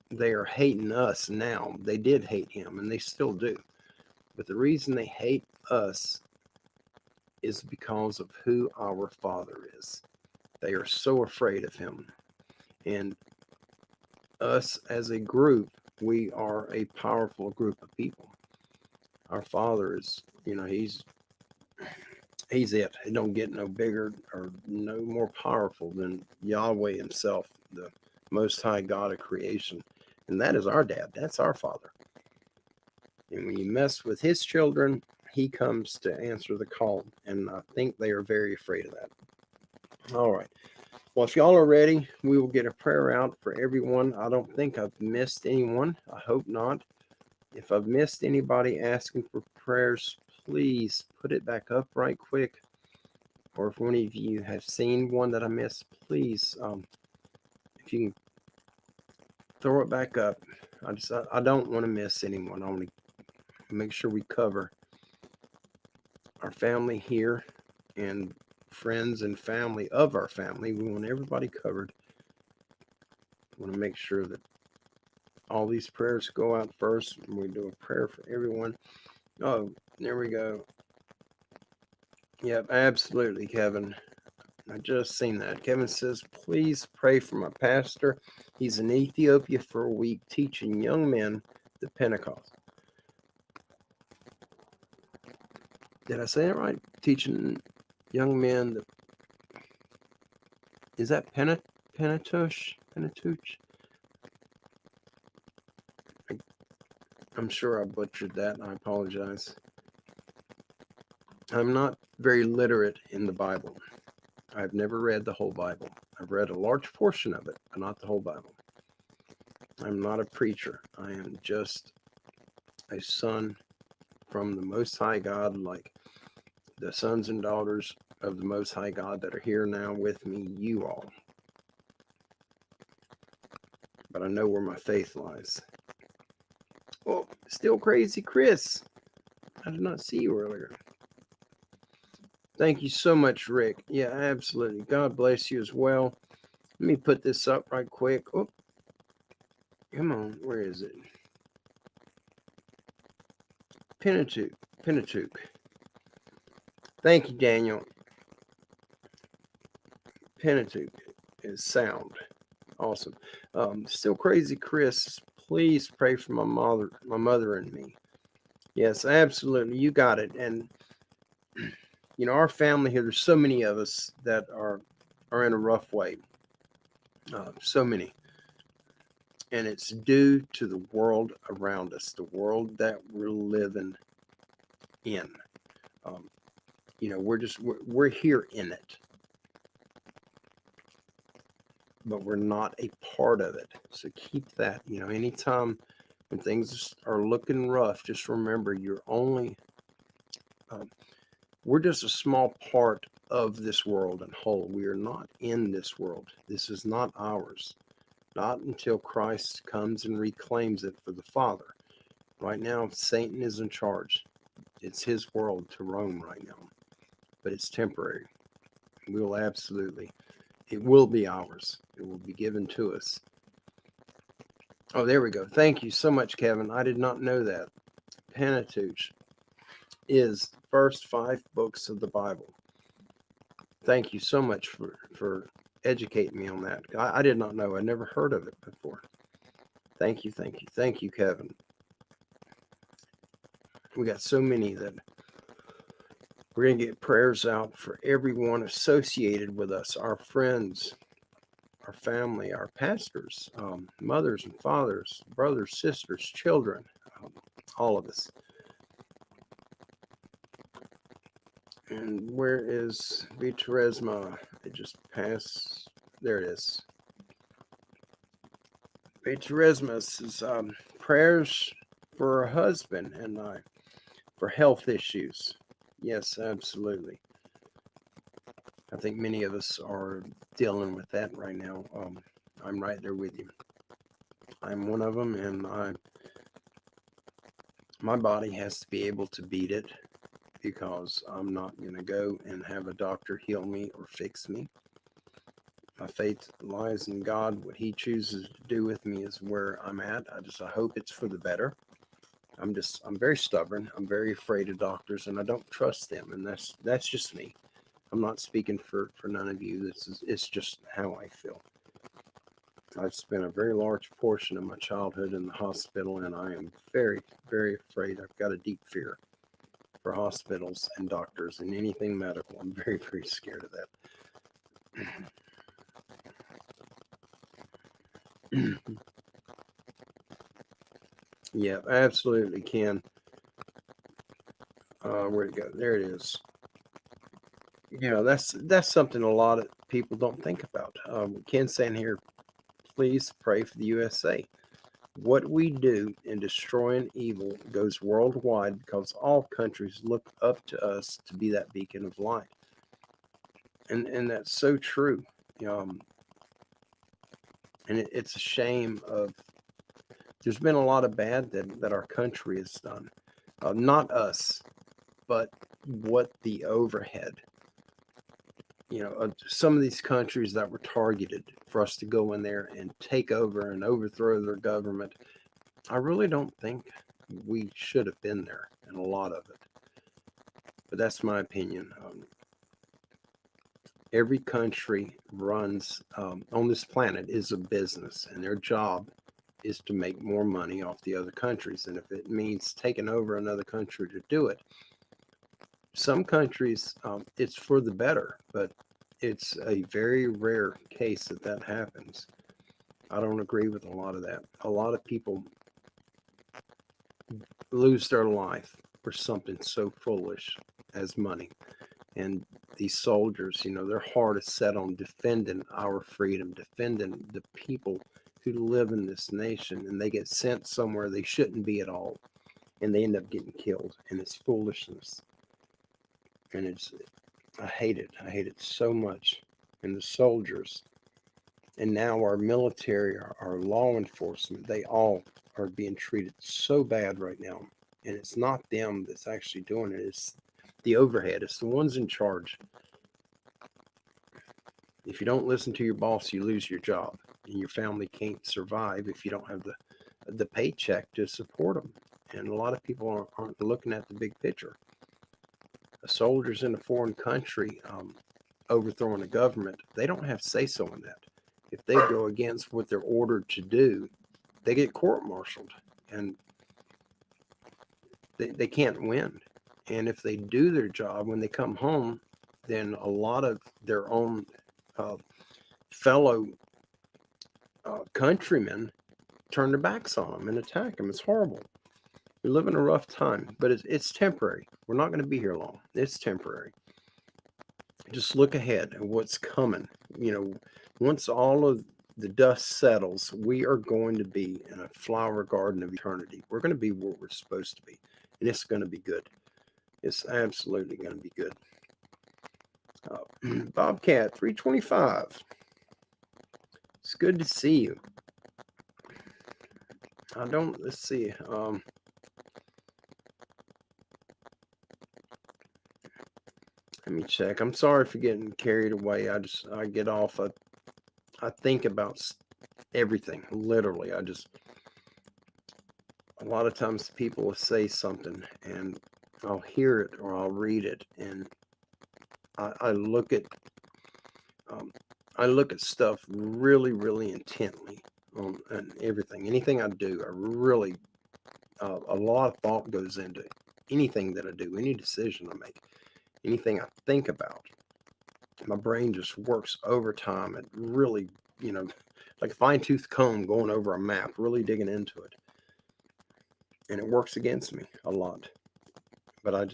they are hating us now, they did hate him and they still do. But the reason they hate us is because of who our Father is. They are so afraid of him. And us as a group, we are a powerful group of people. Our Father is, you know, he's it. It don't get no bigger or no more powerful than Yahweh himself, the most high God of creation. And that is our dad. That's our Father. And when you mess with his children, he comes to answer the call. And I think they are very afraid of that. All right. Well, if y'all are ready, we will get a prayer out for everyone. I don't think I've missed anyone. I hope not. If I've missed anybody asking for prayers, please put it back up right quick. Or if one of you have seen one that I missed, please, if you can throw it back up. I don't want to miss anyone. I want to make sure we cover our family here and friends and family of our family. We want everybody covered. We want to make sure that all these prayers go out first. And we do a prayer for everyone. Oh, there we go. Yep, absolutely, Kevin. I just seen that. Kevin says, please pray for my pastor. He's in Ethiopia for a week teaching young men the Pentecost. Did I say it right? Teaching young men the, is that Pentecost? I'm sure I butchered that. I apologize. I'm not very literate in the Bible. I've never read the whole Bible. I've read a large portion of it, but not the whole Bible. I'm not a preacher. I am just a son from the Most High God, like the sons and daughters of the Most High God that are here now with me, you all. But I know where my faith lies. Oh, still crazy, Chris. I did not see you earlier. Thank you so much, Rick. Yeah, absolutely. God bless you as well. Let me put this up right quick. Oh, come on. Where is it? Pentateuch. Thank you, Daniel. Pentateuch is sound. Awesome. Still crazy, Chris. Please pray for my mother and me. Yes, absolutely. You got it. And you know, our family here, there's so many of us that are in a rough way. So many. And it's due to the world around us, the world that we're living in. You know, we're here in it, but we're not a part of it. So keep that, you know, anytime when things are looking rough, just remember you're only, we're just a small part of this world and whole. We are not in this world. This is not ours. Not until Christ comes and reclaims it for the Father. Right now, Satan is in charge. It's his world to roam right now, but it's temporary. We will absolutely, it will be ours. It will be given to us. Oh, there we go. Thank you so much, Kevin. I did not know that. Pentateuch is the first 5 books of the Bible. Thank you so much for educating me on that. I did not know. I never heard of it before. Thank you, Kevin. We got so many that we're going to get prayers out for everyone associated with us, our friends, our family, our pastors, mothers and fathers, brothers, sisters, children, all of us. And where is Viteresma? It just passed. There it is. Viteresma says prayers for her husband and I for health issues. Yes, absolutely. I think many of us are dealing with that right now. I'm right there with you. I'm one of them, and my body has to be able to beat it because I'm not going to go and have a doctor heal me or fix me. My faith lies in God. What He chooses to do with me is where I'm at. I hope it's for the better. I'm very stubborn. I'm very afraid of doctors, and I don't trust them. And that's just me. I'm not speaking for none of you. It's just how I feel. I've spent a very large portion of my childhood in the hospital, and I am very, very afraid. I've got a deep fear for hospitals and doctors and anything medical. I'm very, very scared of that. Yeah, absolutely, Ken. Where'd it go? There it is. You know, that's something a lot of people don't think about. Ken's saying here, please pray for the USA. What we do in destroying evil goes worldwide because all countries look up to us to be that beacon of light. And that's so true. And it's a shame of, there's been a lot of bad that our country has done. Not us, but what the overhead, some of these countries that were targeted for us to go in there and take over and overthrow their government. I really don't think we should have been there in a lot of it. But that's my opinion. Every country runs on this planet is a business, and their job is to make more money off the other countries. And if it means taking over another country to do it, some countries, it's for the better, but it's a very rare case that happens. I don't agree with a lot of that. A lot of people lose their life for something so foolish as money. And these soldiers, their heart is set on defending our freedom, defending the people who live in this nation, and they get sent somewhere they shouldn't be at all, and they end up getting killed. And it's foolishness. And I hate it. I hate it so much. And the soldiers, and now our military, our law enforcement, they all are being treated so bad right now. And it's not them that's actually doing it. It's the overhead. It's the ones in charge. If you don't listen to your boss, you lose your job, and your family can't survive if you don't have the paycheck to support them. And a lot of people aren't looking at the big picture. The soldiers in a foreign country overthrowing a government, they don't have say-so in that. If they go against what they're ordered to do, they get court-martialed, and they can't win. And if they do their job, when they come home, then a lot of their own fellow countrymen turn their backs on them and attack them. It's horrible. We live in a rough time, but it's temporary. We're not going to be here long. It's temporary. Just look ahead at what's coming. Once all of the dust settles, we are going to be in a flower garden of eternity. We're going to be where we're supposed to be, and it's going to be good. It's absolutely going to be good. Bobcat 325. It's good to see you. Let's see. Let me check. I'm sorry for getting carried away. I get off. I think about everything, literally. A lot of times people will say something and I'll hear it or I'll read it, and I look at stuff really, really intently and everything. Anything I do, I really a lot of thought goes into anything that I do, any decision I make, anything I think about. My brain just works overtime and really, like a fine-tooth comb going over a map, really digging into it. And it works against me a lot. But I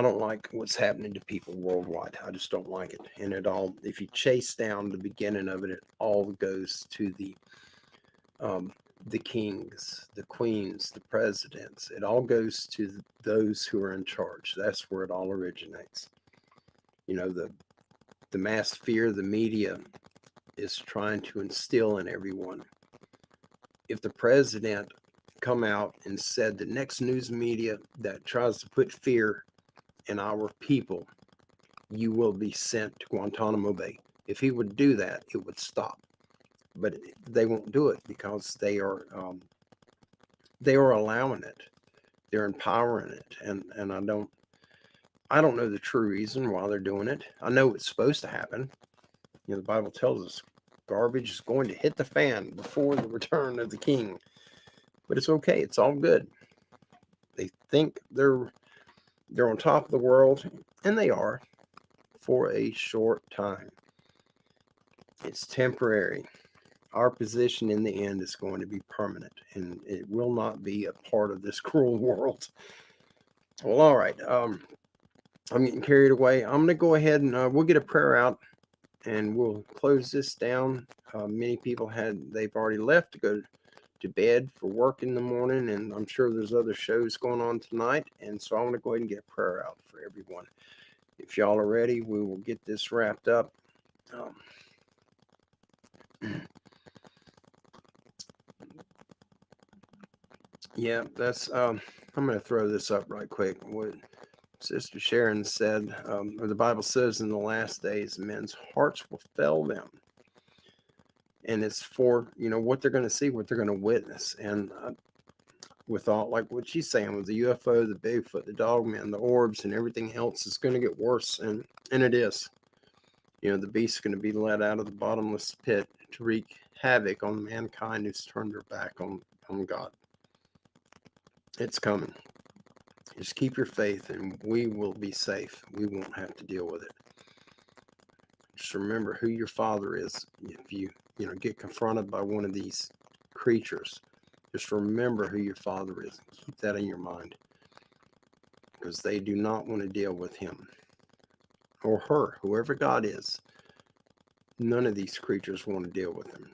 don't like what's happening to people worldwide. I just don't like it. And if you chase down the beginning of it, it all goes to the kings, the queens, the presidents. It all goes to those who are in charge. That's where it all originates. The mass fear the media is trying to instill in everyone. If the president come out and said the next news media that tries to put fear in our people, you will be sent to Guantanamo Bay. If he would do that, it would stop. But they won't do it because they are allowing it. They're empowering it, and I don't know the true reason why they're doing it. I know it's supposed to happen. The Bible tells us garbage is going to hit the fan before the return of the king. But it's okay. It's all good. They think they're on top of the world, and they are for a short time. It's temporary. Our position in the end is going to be permanent, and it will not be a part of this cruel world. Well, all right. I'm getting carried away. I'm going to go ahead and we'll get a prayer out, and we'll close this down. Many people they've already left to go to bed for work in the morning, and I'm sure there's other shows going on tonight, and so I want to go ahead and get a prayer out for everyone. If y'all are ready, we will get this wrapped up. Yeah, that's I'm going to throw this up right quick. What Sister Sharon said, or the Bible says, in the last days, men's hearts will fail them, and it's for what they're going to see, what they're going to witness, and with all like what she's saying with the UFO, the Bigfoot, the dogman, the orbs, and everything else, is going to get worse, and it is. The beast's going to be let out of the bottomless pit to wreak havoc on mankind who's turned their back on God. It's coming. Just keep your faith, and we will be safe. We won't have to deal with it. Just remember who your Father is. If you get confronted by one of these creatures, just remember who your Father is. Keep that in your mind, because they do not want to deal with him or her, whoever God is. None of these creatures want to deal with him.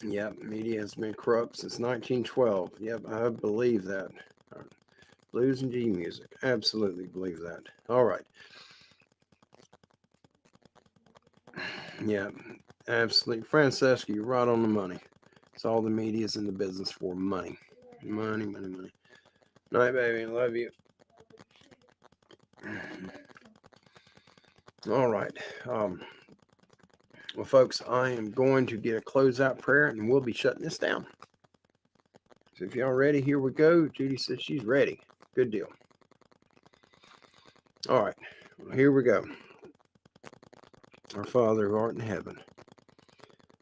Yep, media has been corrupt since 1912. Yep, I believe that. Blues and G music. Absolutely believe that. All right. Yeah, absolutely. Francesca, you're right on the money. It's all the media's in the business for money. Money, money, money. Night, baby. Love you. All right. Well, folks, I am going to get a closeout prayer and we'll be shutting this down. So if y'all ready, here we go. Judy says she's ready. Good deal. All right. Well, here we go. Our Father who art in heaven,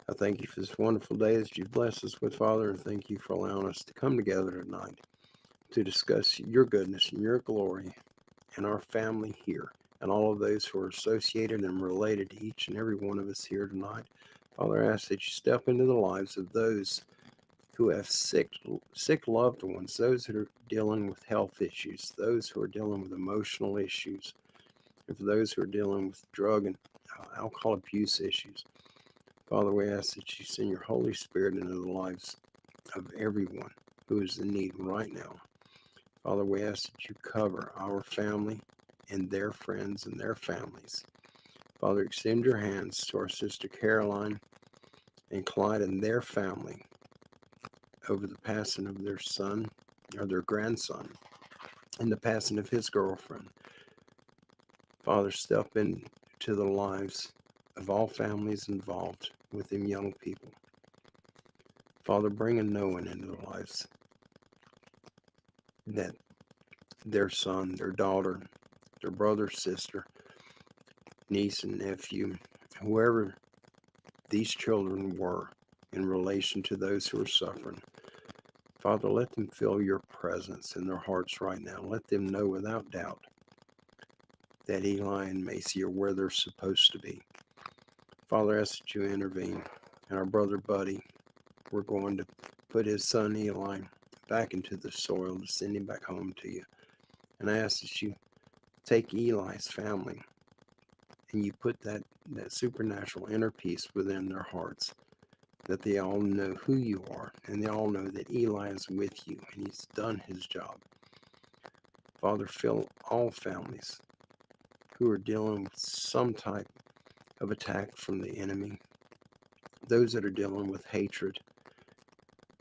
I thank you for this wonderful day that you've blessed us with, Father, and thank you for allowing us to come together tonight to discuss your goodness and your glory and our family here and all of those who are associated and related to each and every one of us here tonight. Father, I ask that you step into the lives of those who have sick loved ones, those that are dealing with health issues, those who are dealing with emotional issues, and for those who are dealing with drug and alcohol abuse issues. Father, we ask that you send your Holy Spirit into the lives of everyone who is in need right now. Father, we ask that you cover our family and their friends and their families. Father, extend your hands to our sister Caroline and Clyde and their family over the passing of their son or their grandson and the passing of his girlfriend. Father, step into the lives of all families involved with them young people. Father, bring a knowing into their lives that their son, their daughter, their brother, sister, niece, and nephew, whoever these children were in relation to those who are suffering. Father, let them feel your presence in their hearts right now. Let them know without doubt that Eli and Macy are where they're supposed to be. Father, I ask that you intervene. And our brother Buddy, we're going to put his son Eli back into the soil to send him back home to you. And I ask that you take Eli's family and you put that supernatural inner peace within their hearts, that they all know who you are and they all know that Eli is with you and he's done his job. Father, fill all families who are dealing with some type of attack from the enemy, those that are dealing with hatred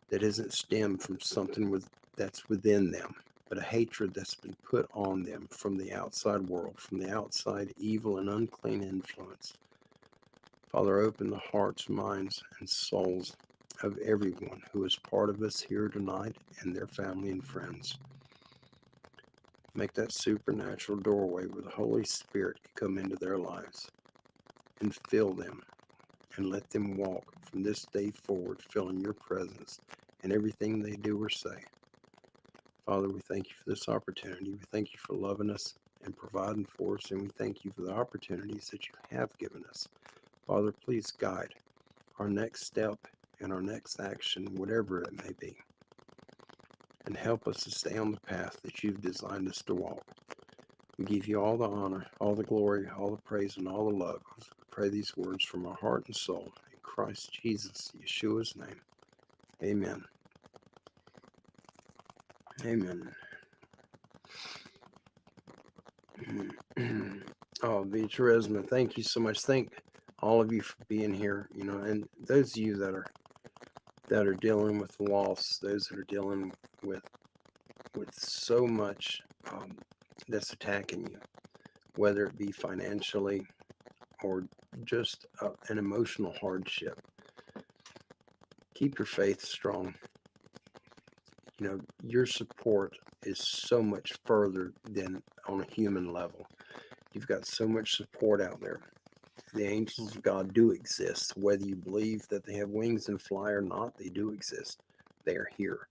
that isn't stemmed from something that's within them, but a hatred that's been put on them from the outside world, from the outside evil and unclean influence. Father, open the hearts, minds, and souls of everyone who is part of us here tonight and their family and friends. Make that supernatural doorway where the Holy Spirit can come into their lives and fill them and let them walk from this day forward, feeling your presence in everything they do or say. Father, we thank you for this opportunity. We thank you for loving us and providing for us, and we thank you for the opportunities that you have given us. Father, please guide our next step and our next action, whatever it may be, and help us to stay on the path that you've designed us to walk. We give you all the honor, all the glory, all the praise, and all the love. I pray these words from our heart and soul. In Christ Jesus, Yeshua's name. Amen. Amen. Oh, V. Charisma, thank you so much. Thank all of you for being here. And those of you that are that are dealing with loss, those that are dealing with so much that's attacking you, whether it be financially or just an emotional hardship. Keep your faith strong. You know, your support is so much further than on a human level. You've got so much support out there. The angels of God do exist. Whether you believe that they have wings and fly or not, they do exist. They are here.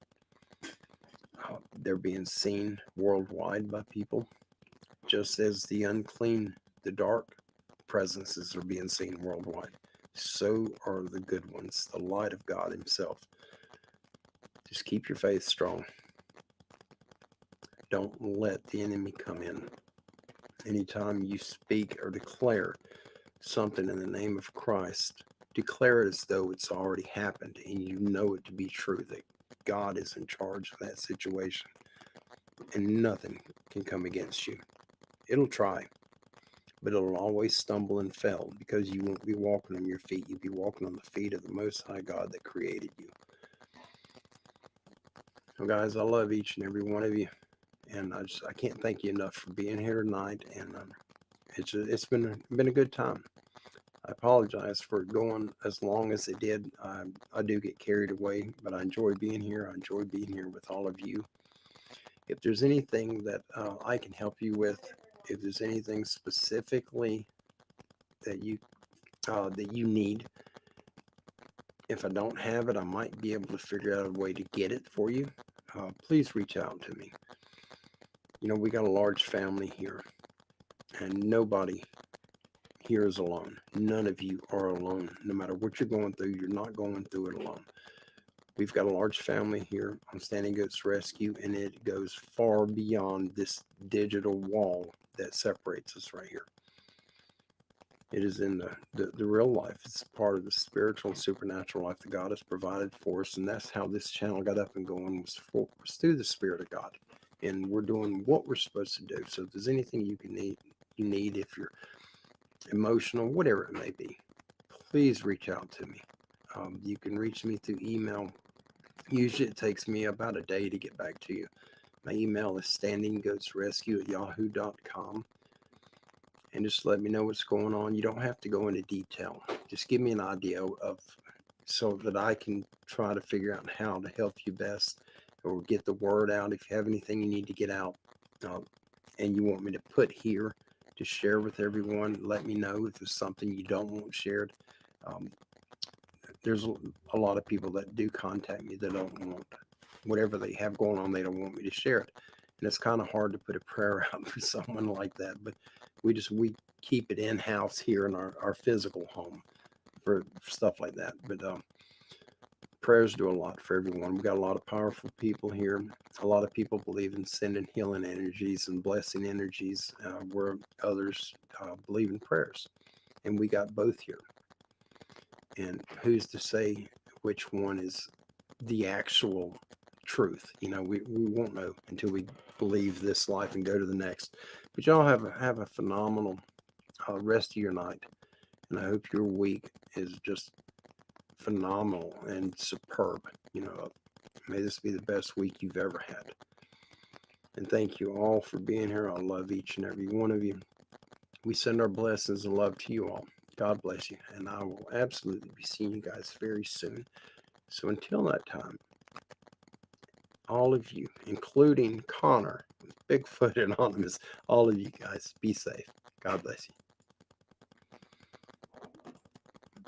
They're being seen worldwide by people, just as the unclean, the dark presences are being seen worldwide. So are the good ones, the light of God Himself. Just keep your faith strong. Don't let the enemy come in. Anytime you speak or declare something in the name of Christ, declare it as though it's already happened and you know it to be true, that God is in charge of that situation and nothing can come against you. It'll try, but it'll always stumble and fail because you won't be walking on your feet. You'll be walking on the feet of the Most High God that created you. Well, guys, I love each and every one of you, and I can't thank you enough for being here tonight. And it's been a good time. I apologize for going as long as it did. I do get carried away, but I enjoy being here. I enjoy being here with all of you. If there's anything that I can help you with, if there's anything specifically that you need, if I don't have it, I might be able to figure out a way to get it for you. Please reach out to me. You know, we got a large family here, and nobody here is alone. None of you are alone. No matter what you're going through, you're not going through it alone. We've got a large family here on Standing Goats Rescue, and it goes far beyond this digital wall that separates us right here. It is in the real life. It's part of the spiritual and supernatural life that God has provided for us, and that's how this channel got up and going, was through the Spirit of God. And we're doing what we're supposed to do. So if there's anything you need, if you're emotional, whatever it may be, please reach out to me. You can reach me through email. Usually it takes me about a day to get back to you. My email is standinggoatsrescue@yahoo.com. And just let me know what's going on. You don't have to go into detail. Just give me an idea of, so that I can try to figure out how to help you best or get the word out. If you have anything you need to get out and you want me to put here to share with everyone, let me know. If there's something you don't want shared, there's a lot of people that do contact me that don't want whatever they have going on. They don't want me to share it. And it's kind of hard to put a prayer out for someone like that, but we keep it in-house here in our physical home for stuff like that. But prayers do a lot for everyone. We got a lot of powerful people here. A lot of people believe in sending healing energies and blessing energies, where others believe in prayers. And we got both here. And who's to say which one is the actual truth? You know, we won't know until we leave this life and go to the next. But y'all have a phenomenal rest of your night, and I hope your week is just phenomenal and superb. You know, may this be the best week you've ever had. And thank you all for being here. I love each and every one of you. We send our blessings and love to you all. God bless you, and I will absolutely be seeing you guys very soon. So until that time, all of you, including Connor, Bigfoot Anonymous, all of you guys, be safe. God bless you.